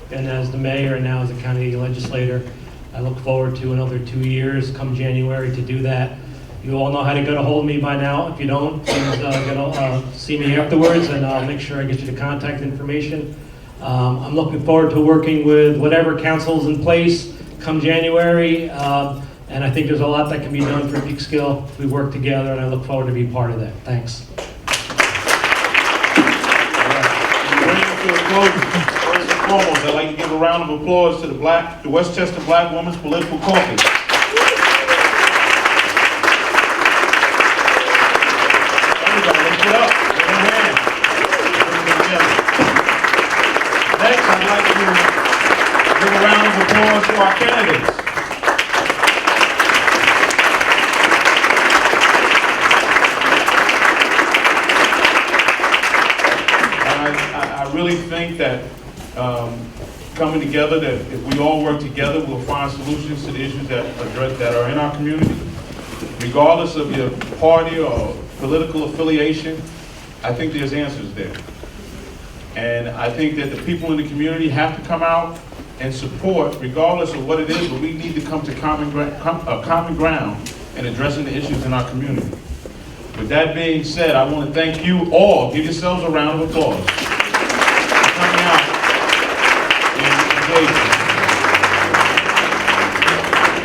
then as the mayor, and now as a county legislator. I look forward to another 2 years come January to do that. You all know how to get a hold of me by now. If you don't, please see me afterwards, and I'll make sure I get you the contact information. I'm looking forward to working with whatever council's in place come January. And I think there's a lot that can be done for Peekskill. We work together, and I look forward to being part of that. Thanks.
First and foremost, I'd like to give a round of applause to the Westchester Black Women's Political Caucus. Everybody, lift it up. Give them a hand. Next, I'd like to give a round of applause to our candidates. I really think that coming together, that if we all work together, we'll find solutions to the issues that are in our community. Regardless of your party or political affiliation, I think there's answers there. And I think that the people in the community have to come out and support, regardless of what it is, but we need to come to common ground in addressing the issues in our community. With that being said, I want to thank you all. Give yourselves a round of applause. Coming out and engaging.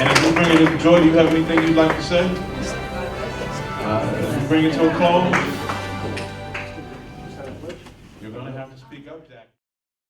And as we bring it to Joy, do you have anything you'd like to say? As we bring it to a close.